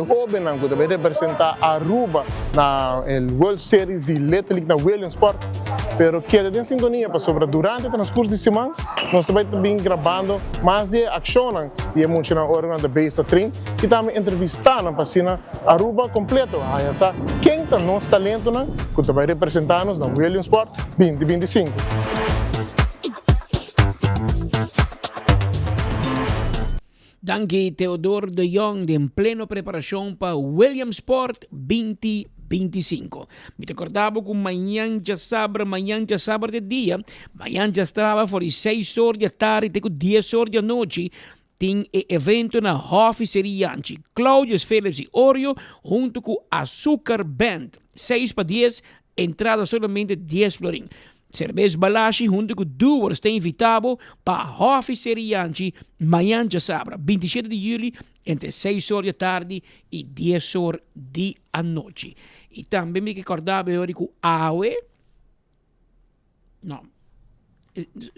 jovem que vai representar a Aruba na World Series de Little League na Williamsport. Pero queda em sintonia para sobre durante o transcurso de semana nós também gravando mais de ação e emocional órgão da base train e também entrevistando para cima Aruba completo. Aí essa quem está nosso talento que vai representar-nos na Williamsport 2025. Danke Theodor de Jong de pleno preparação para Williamsport 2025. Me recordava que amanhã já sábado de dia, amanhã já estava por 6 horas da tarde até 10 horas da noite, tem evento na Oficeria Anchi. Claudius Phillips e Oreo, junto com Açúcar Band. 6 para 10, entrada solamente 10 florim. Cerveza Balashi junto com Duor está invitado para a Hofficerianchi amanhã já sabra, 27 de julho, entre 6 horas da tarde e 10 horas da noite. E também me recordava agora que Aue, não,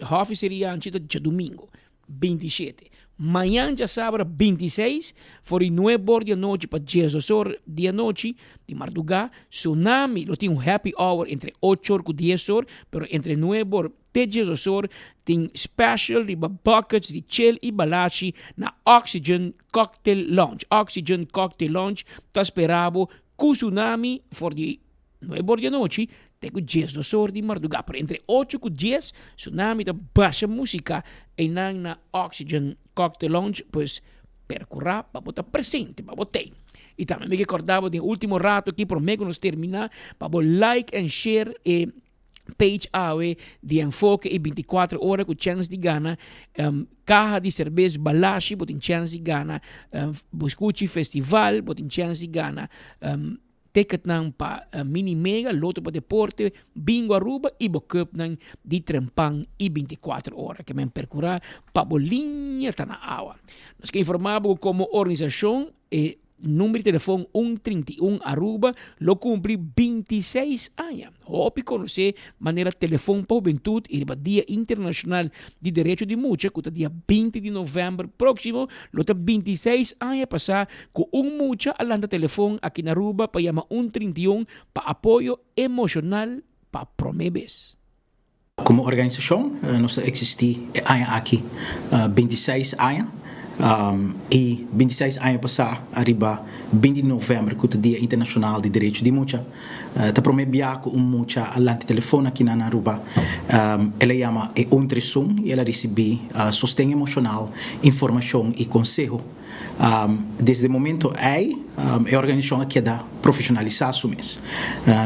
Hofficerianchi é domingo, 27. Amanhã já sábado 26, foi 9 horas da noite para 10 horas da noite de madrugada. Tsunami, lo tem um happy hour entre 8 horas e 10 horas, mas entre 9 horas e 10 horas tem special riba buckets de chill e balachi na Oxygen Cocktail Lounge. Oxygen Cocktail Lounge está esperado com Tsunami for de 9 horas da noite. Tengo 10 horas de madrugada, pero entre 8 e 10, Tsunami da baixa música e na Oxygen Cocktail Lounge, pues percorrer para botar presente, para botar. E também me recordava de último rato aqui, por meio que nós terminar, para like and share page AOE de Enfoque e 24 horas com chance de ganhar caja de cerveja Balashi, botem chance de ganhar Buscuchi Festival, botem chance de ganhar ticket nang pa mini mega, loto pa deporte, bingo Aruba e bocup nang di trempang e 24 horas que men percurrar pa bolinha tá na awa. Nós que informamos como organização e número de telefone 131 Aruba lo cumpre 26 anos. Hope conhecer maneira telefone para juventude e o Dia Internacional de Direito de Mulher, que é dia 20 de novembro próximo, lo tá 26 anos passar com mulher alanda telefone aqui na Aruba para chamar 131 para apoio emocional para promebes. Como organização, nós existimos aqui 26 anos. E 26 anos passar, arriba 20 de novembro, que é o Dia Internacional de Direitos de Mulher. Está promovendo com mulher alante telefone aqui na Aruba. Ela chama Untressum e ela recebe sustento emocional, informação e conselho. Desde o momento aí, a organização aqui é profissionalizar o mês.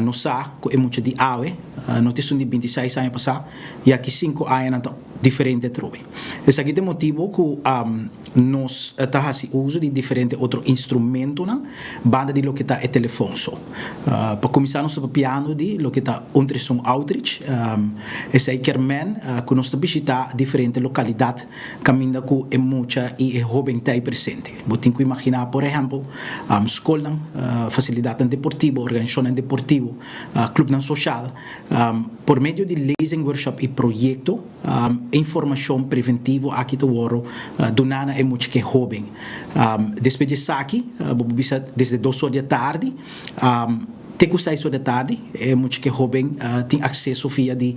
Nós sabemos que é muito de AUE, nós temos de 26 anos passar, e aqui 5 anos diferente trobe. Esse aqui é o motivo que nós fazemos uso de diferentes outros instrumentos na banda de lo que está é telefone só. Para começar nós piano de lo que está Untressum Outreach, esse aí que nós visitar diferentes localidades, caminhando com é muita e é jovem está presente. Você que imaginar, por exemplo, escola, facilidade deportiva, organização deportiva, clube social, por meio de leasing workshop e projeto, informação preventiva aqui do ouro, do nana é muito que jovem. Depois disso aqui, desde 2 horas da tarde, até que 6 horas da tarde, é muito que jovem tem acesso via de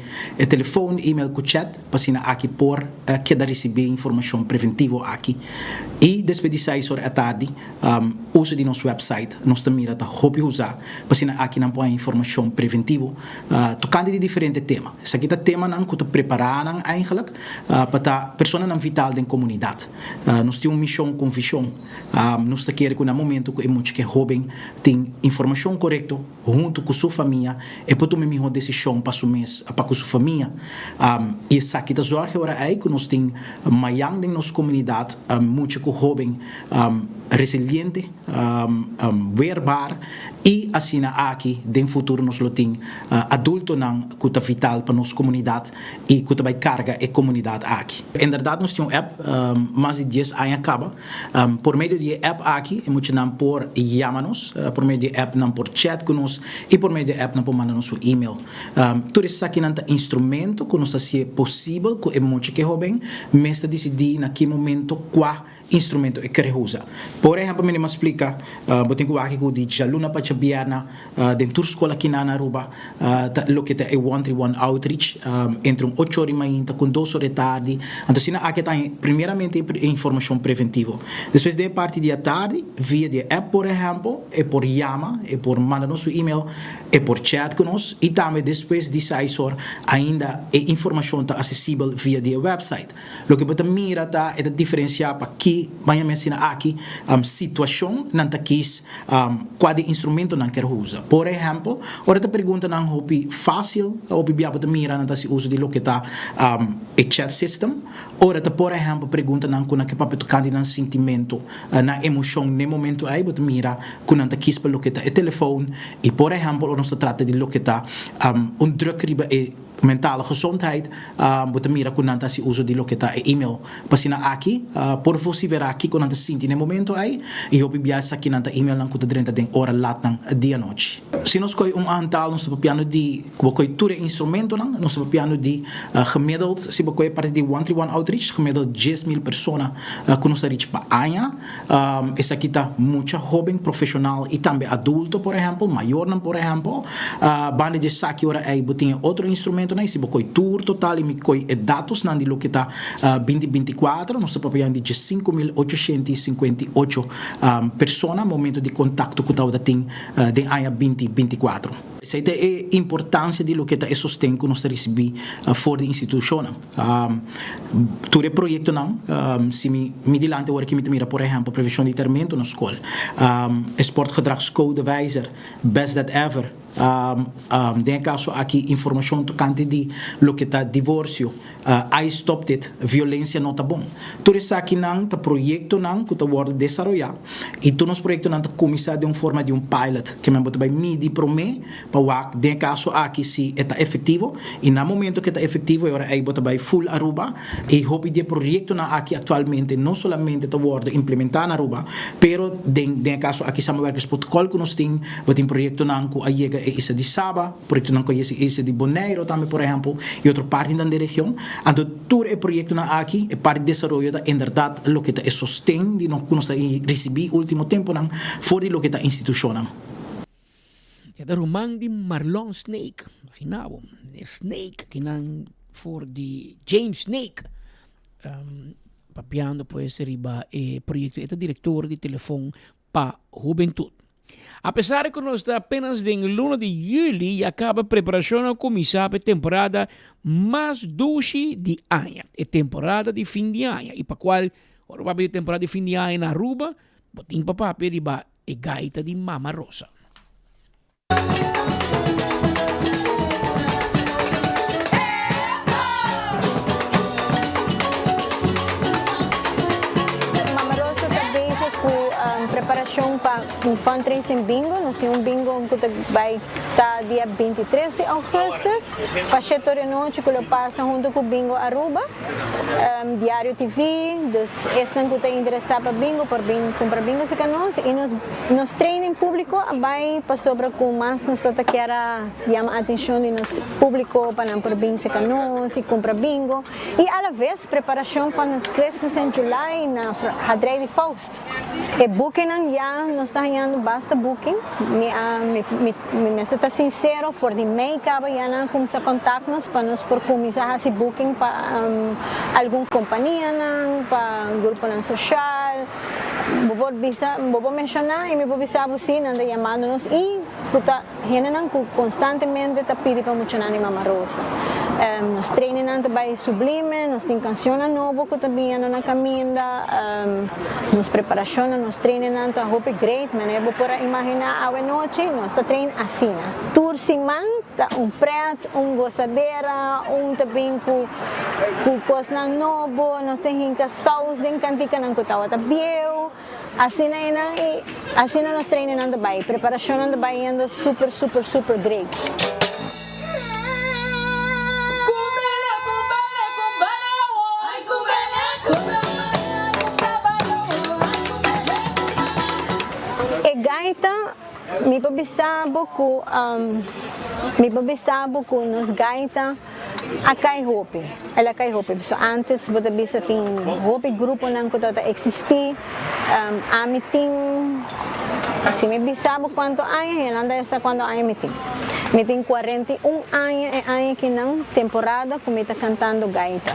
telefone, e-mail, com chat, para aqui por que dá receber informação preventiva aqui. E depois de 6 horas da tarde, uso de nosso website, nós também está hobby usar, para aqui não põe informação preventiva, tocando de diferentes temas. Esse aqui é o tema que está preparando eigenlijk, para a pessoa não vital da comunidade. Nós temos uma missão com visão, nós queremos que no momento que é muito que jovem tem informação correta, junto com sua família, e para tomar uma decisão para sua sua família. E isso aqui está zorga agora aí que nós temos maior em nossa comunidade, muito que jovem resiliente, weerbaar e assim aqui no futuro nós temos adulto que está vital para nossa comunidade e que vai carga a comunidade aqui. Em verdade nós temos app mais de 10 anos acaba por meio de app aqui é muito não por chama-nos, por meio de app não por chat com nós e por meio de app não por mandar nosso e-mail. Tudo isso aqui não é instrumento que nós se é possível que é muito que jovem mas decidir naquele momento qual instrumento é que usa. Por exemplo, me explica, eu tenho aqui que de aluna para Chabiana, dentro da escola aqui na Aruba, o que é one-to-one outreach, entre 8 horas e meia com 2 horas de tarde. Então, aqui está primeiramente informação preventiva. Depois da parte da tarde, via de app, por exemplo, é por chama, é por mandar nosso e-mail, é por chat com nós, e também depois de 6 horas, ainda a informação está acessível via de website. O que você mira é diferenciar para que vai me ensinar aqui situação não tá quis qual instrumento não quer usar. Por exemplo, ora te pergunta não hobby fácil ou bibia para mirar não tá se uso de lo que tá chat system. Ora te por exemplo pergunta não com que papel tocando não sentimento na emoção no momento aí bota mira com não tá quis para lo que tá telefone e por exemplo nós trata de lo que tá druk riba mentale gezondheid, buta mira kunanta si uso di lo que ta email pasina aqui, por você ver aqui kunanta sinti no momento aí, e hopi biasa kinanta email lang kuta drenta den hora lat nang dia noite. Se nós coi aantal nos papiano di coi ture instrumento nang nos papiano di gemiddeld, se coi parte di 131 outreach gemiddeld 10,000 persona kunos reach pa anya, essa aqui tá muita jovem profissional e também adulto, por exemplo, maior não, por exemplo, banda de saque ora aí botinha outro instrumento né, se coi tour total e me coi dados nan di lo que tá 2024, nós papiano di 5.858 persona momento di contatto que tava tem de anya 2024. Essa é a importância de lo que é sustento que nós recebemos fora da instituição. Todo o projeto não, se me dilante agora que me mira, por exemplo, prevenção de intermento na escola, sportgedragscode wijzer, best that ever. Den caso aqui informação tocante de lo que está divórcio, I stopped it, violência não tá bom. Tudo isso aqui não tá projeto não que tá word desenvolver e tu nos projeto não tá começar de uma forma de um pilot que me botar vai medir para mim para den caso aqui se está efetivo e no momento que está efetivo agora aí botar vai full Aruba e hope de projeto na aqui atualmente não somente tá word implementar na Aruba, pero den caso aqui sama workers protocol que nós tem botar projeto não que aí esse de Saba, projeto não conhece esse de Bonaire também, por exemplo, e outra parte da região. Então, todo o projeto aqui é parte de desenvolvimento da verdade, o que é sustento de nós receber último tempo não fora do que é institucional. É da romang de Marlon Snake, imaginavo, Snake que não for de James Snake, papiando pues riba projeto é diretor de telefone para juventude. Apesar de que nós está apenas em luna de julho e acaba a preparação a começar para a temporada mais doce de ano, a temporada de fim de ano. E para qual, agora vai ter temporada de fim de ano na Aruba, botem para papel e a gaita de Mama Rosa. Preparação para um fundraising bingo. Nós temos um bingo que vai estar dia 23 de agosto. Para 7 horas da noite, que passa junto com o bingo Aruba. Diário TV, estão que estão interessados para bingo, para comprar bingo se nós. E nos treinamos público, vai para sobre com mais nós está que era chama a atenção de nosso público para não por bingo se nós e comprar bingo. E à vez preparação para o Christmas em julho na Hadrei de Faust. E booking já nós está ganhando basta booking. Me está sincero, for de make-up já não começa a contar-nos para nós por começar a fazer booking para alguma companhia, para um grupo social. Vou mencionar e me vou avisar você, anda chamando-nos e constantemente está pedindo para mencionar a Mama Rosa. Nós treinamos também sublime, nós temos canções novas que também andam na caminha, nos preparação, nós treinamos a roupa great, mas eu vou imaginar a noite, nós está treinando assim, tour simão, preto, gozadeira, também com coisas novas, nós temos sauce, cantica não que estava biel. Assim nós treinamos também, preparação também indo super great. Gaita, me babisabo com nos gaita a cai hope. Ela cai hope. So antes você bisa tem hope grupo nang kota existir. A meeting se me bisabo quanto anos, anda essa quanto anos meeting. Meeting 41 anos que não temporada como está cantando gaita.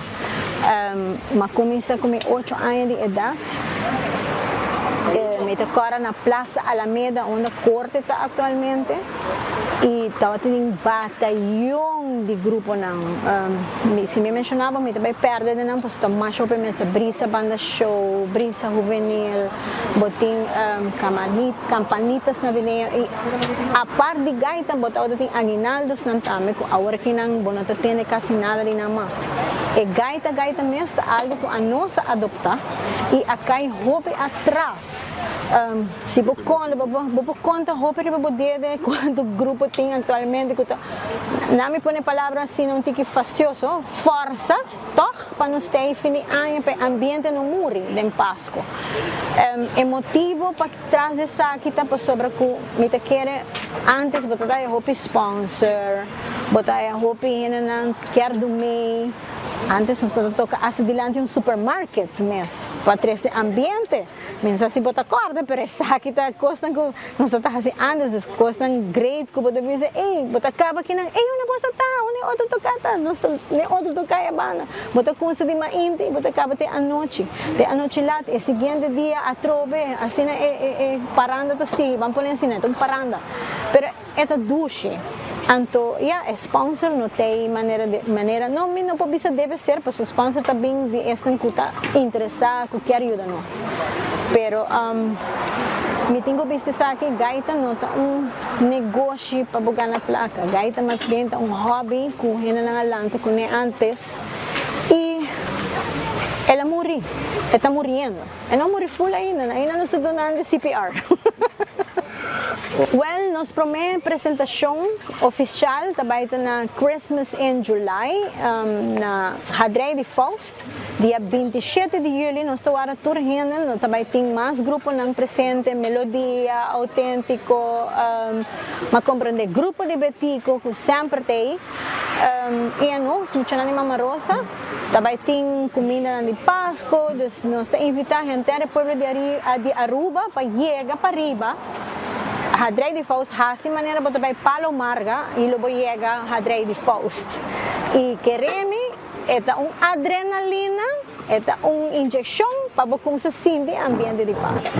Mas começa com 8 anos de idade. Me tocou na Plaza Alameda, onde a corte está atualmente. E estava tendo um batalhão de grupo. Se me mencionava, me também perde, não, porque está mais show, Brisa Banda Show, Brisa Juvenil, botem campanitas na avenida. E a parte de gaita, botava tem aguinaldos na tame, a hora que não tem quase nada de nada mais. E gaita mesmo, algo que a nossa adopta, e a cai roupa atrás. Se você conta roupa, você pode ver quanto grupo grupo tem actualmente, não me põe palavra assim, não tem que fastioso, força, toch, para nos ter fim de ano, para ambiente no muri, de Páscoa. Emotivo para trazer essa aqui, para sobre que me te quer antes, botar a roupa sponsor, botar a roupa não quer dormir. Antes nós toca adiante supermarket mesmo, para trazer ambiente. Menos assim bota corda, mas essa aqui tá custam que nós tá assim antes custam great que bota dizer, bota acaba que não, uma bolsa tá, uma outro tocata, nós nem outro tocar a banda. Bota coisa de mainte, bota acaba até a noite lá, e seguinte dia a trove, assim paranda tá assim, vamos pôr assim, então paranda. Pero esta duche. Então, sponsor não tem maneira, não pode deve ser, porque o sponsor também está interessado, que quer ajudar nós. Pero, me tenho visto que gaita não é negócio para bugar na placa, gaita mais bem é hobby, que não alanta, que nem antes, e ela morre, está morrendo, e não morre full ainda não estou dando CPR. Well, nos primeira apresentação oficial também na Christmas in July, na Hadrey de Faust, dia 27 de julho, nós estamos a tour nós também tem mais grupo não presente, melodia, autêntico, mas compreender grupo de betico que sempre tem, e nós, muito Mama Rosa, também tem comida de Páscoa, nós invitamos a gente do povo de Aruba para chegar para arriba. Hadrey de Faust, assim maneira botar by Palomarga e logo chega Hadrey de Faust. E queremos é adrenalina, é injeção para como se sente o ambiente de Páscoa.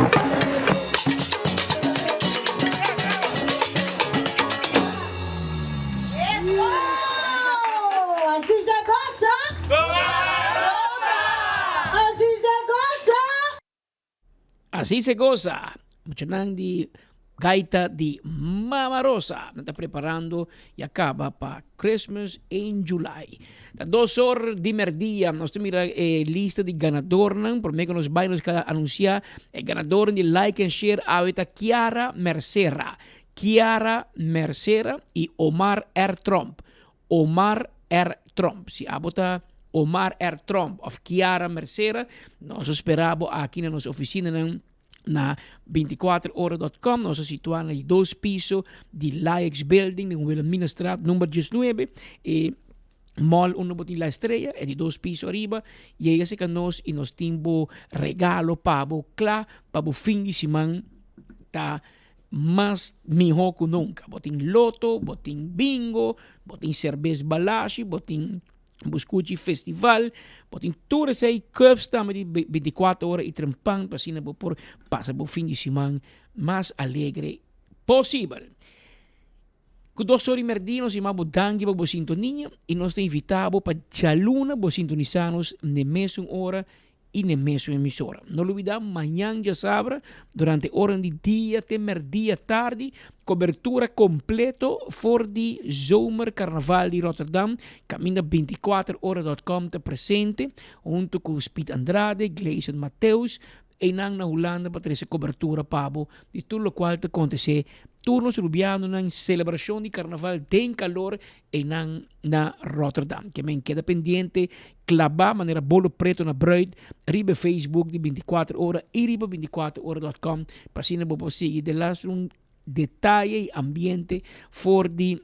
Assim se goza! Assim se goza! Así se goza. Mucho de gaita de Mama Rosa. Está preparando y acaba para Christmas in July. Da 2 horas de merdia, nós temos lista de ganador, por meio que nos vai nos anunciar el ganador de like and share ahorita Kiara Mercera y Omar R. Trump. Omar R. Trump. Si abota Omar R. Trump of Kiara Mercera, nós esperamos aqui na nossa oficina na 24horas.com. Nós situamos em 2 pisos de Laix Building, em Wilhelmina Straat, número 19. Mall 1 botin La Estrella, é de 2 pisos arriba. E aí se nós e nós temos regalo para o fim de semana, tá mais melhor que nunca. Botin loto, botin bingo, botin cerveja balashi, botin Buscuchi Festival, botin todas aí cups também de 24 horas e trempang para assim por passar o fim de semana mais alegre possível. Com 2 horas e meia nós chamamos dangue para a sintonia e nós te invitamos para jaluna para sintonizarnos na mesma hora e na mesma emissora. Não olvidamos, amanhã já sabe, durante hora de dia até meio-dia tarde, cobertura completa for de Zomer Carnaval de Rotterdam. Caminha 24horas.com te presente, junto com Speed Andrade, Gleison Mateus, e na Holanda para ter essa cobertura pabo de tudo o qual te acontece. Turnos rubiano na celebração de carnaval tem calor e na Rotterdam. Que me queda pendiente, clavar maneira bolo preto na bread, riba Facebook de 24 horas e riba 24horas.com para assim não vou seguir de lá um detalhe e ambiente for de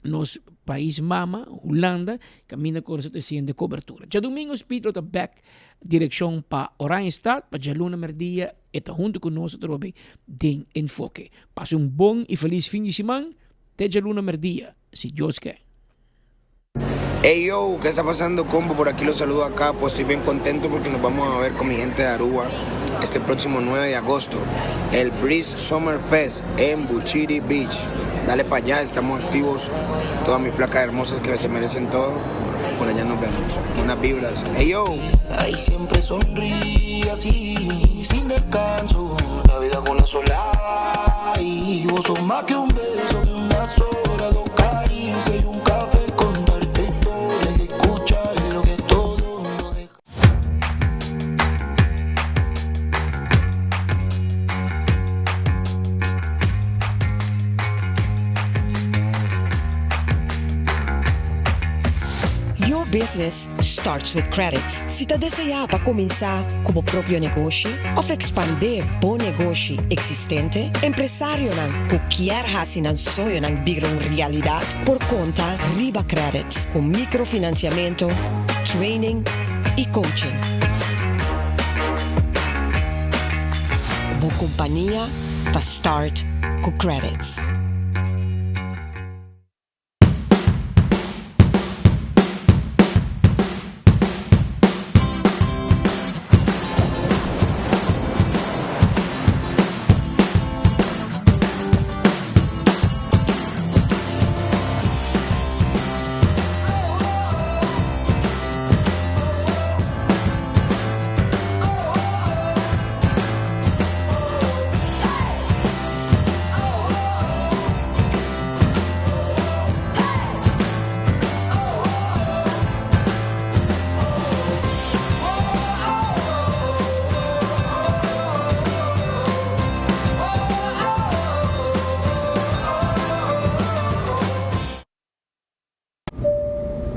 nos país mama, Holanda, camina com essa de cobertura. Já domingo, Pedro está back direção para Oranjestad, para a luna merdia, e está junto com nós também de enfoque. Passe bom e feliz fim de semana, até a luna merdia, si Dios quer. Hey yo, ¿qué está pasando, combo? Por aquí los saludo acá, pues estoy bien contento porque nos vamos a ver con mi gente de Aruba este próximo 9 de agosto, el Breeze Summer Fest en Buchiri Beach. Dale para allá, estamos activos, todas mis flacas hermosas que se merecen todo, por allá nos vemos, unas vibras. Hey yo. Ahí siempre sonríe así, sin descanso, la vida con la sola, y vos sos más que un beso, que una sola, 2 caricias y un café. business starts with credit. Si ta desea pa comienzar como propio negocio o expandir bom negocio existente, empresario nan cualquier hasi nan sonho nan bigron realidad por conta Riba Credit con microfinanciamiento, training y coaching. Bo compañía ta start con credits.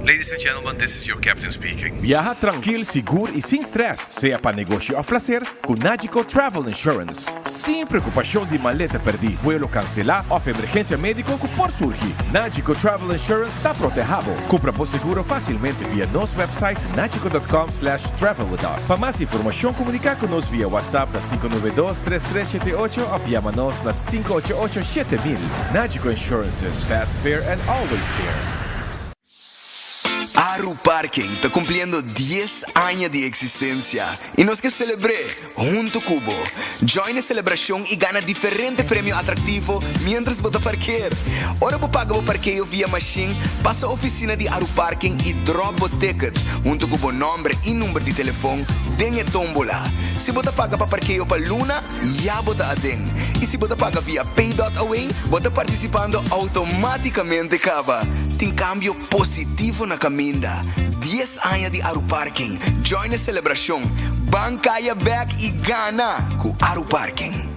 Ladies and gentlemen, this is your captain speaking. Viaja tranquilo, seguro e sem stress, seja para negócio ou placer, com Nagico Travel Insurance. Sem preocupação de maleta perdida, vuelo cancelar ou emergência médica que por surgir. Nagico Travel Insurance está protegido. Compra por seguro facilmente via nosso website nagico.com/travel with us. Para mais informação, comunicar conosco via WhatsApp na 592-3378 ou via-nos na 588-7000. Nagico Insurances, fast, fair and always there. Aru Parking está cumpliendo 10 años de existencia y nos que celebre junto Cubo. Join la celebración y gana diferentes premios atractivos mientras vota parquear. Ahora vos paga vos parqueo vía machine, pasa a oficina de Aru Parking y drop vos ticket junto con vos nombre y número de teléfono, dengue tómbola. Si vos paga para parqueo para Luna, ya vota a den. Y si vos paga vía Pay.away, vos participando automáticamente cava. Tem cambio positivo na caminda. 10 anos de Aru Parking. Join a celebração. Bancaya back e gana com Aru Parking.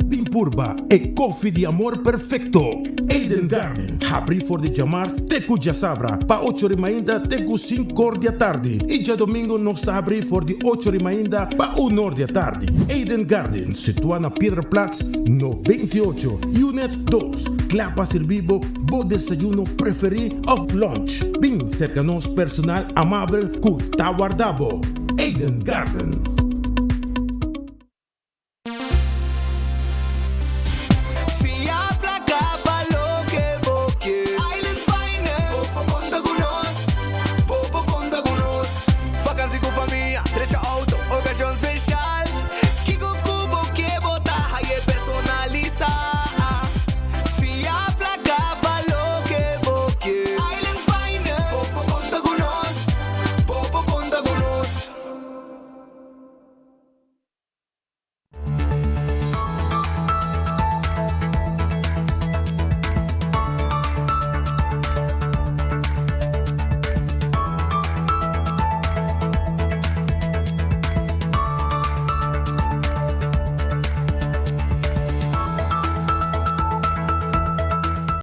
Pimpurba e coffee de amor perfecto. Eden Garden. Abri for de chamars teku já sabra. Pa 8h ainda teku 5h da tarde. E já domingo nós está abrir for de 8h ainda pa 1h da tarde. Eden Garden, situado na Piedraplatz, no 28, Unit 2. Clapa servibo, bo desayuno preferido of lunch. Bem cerca nos personal amável que tá guardado. Eden Garden.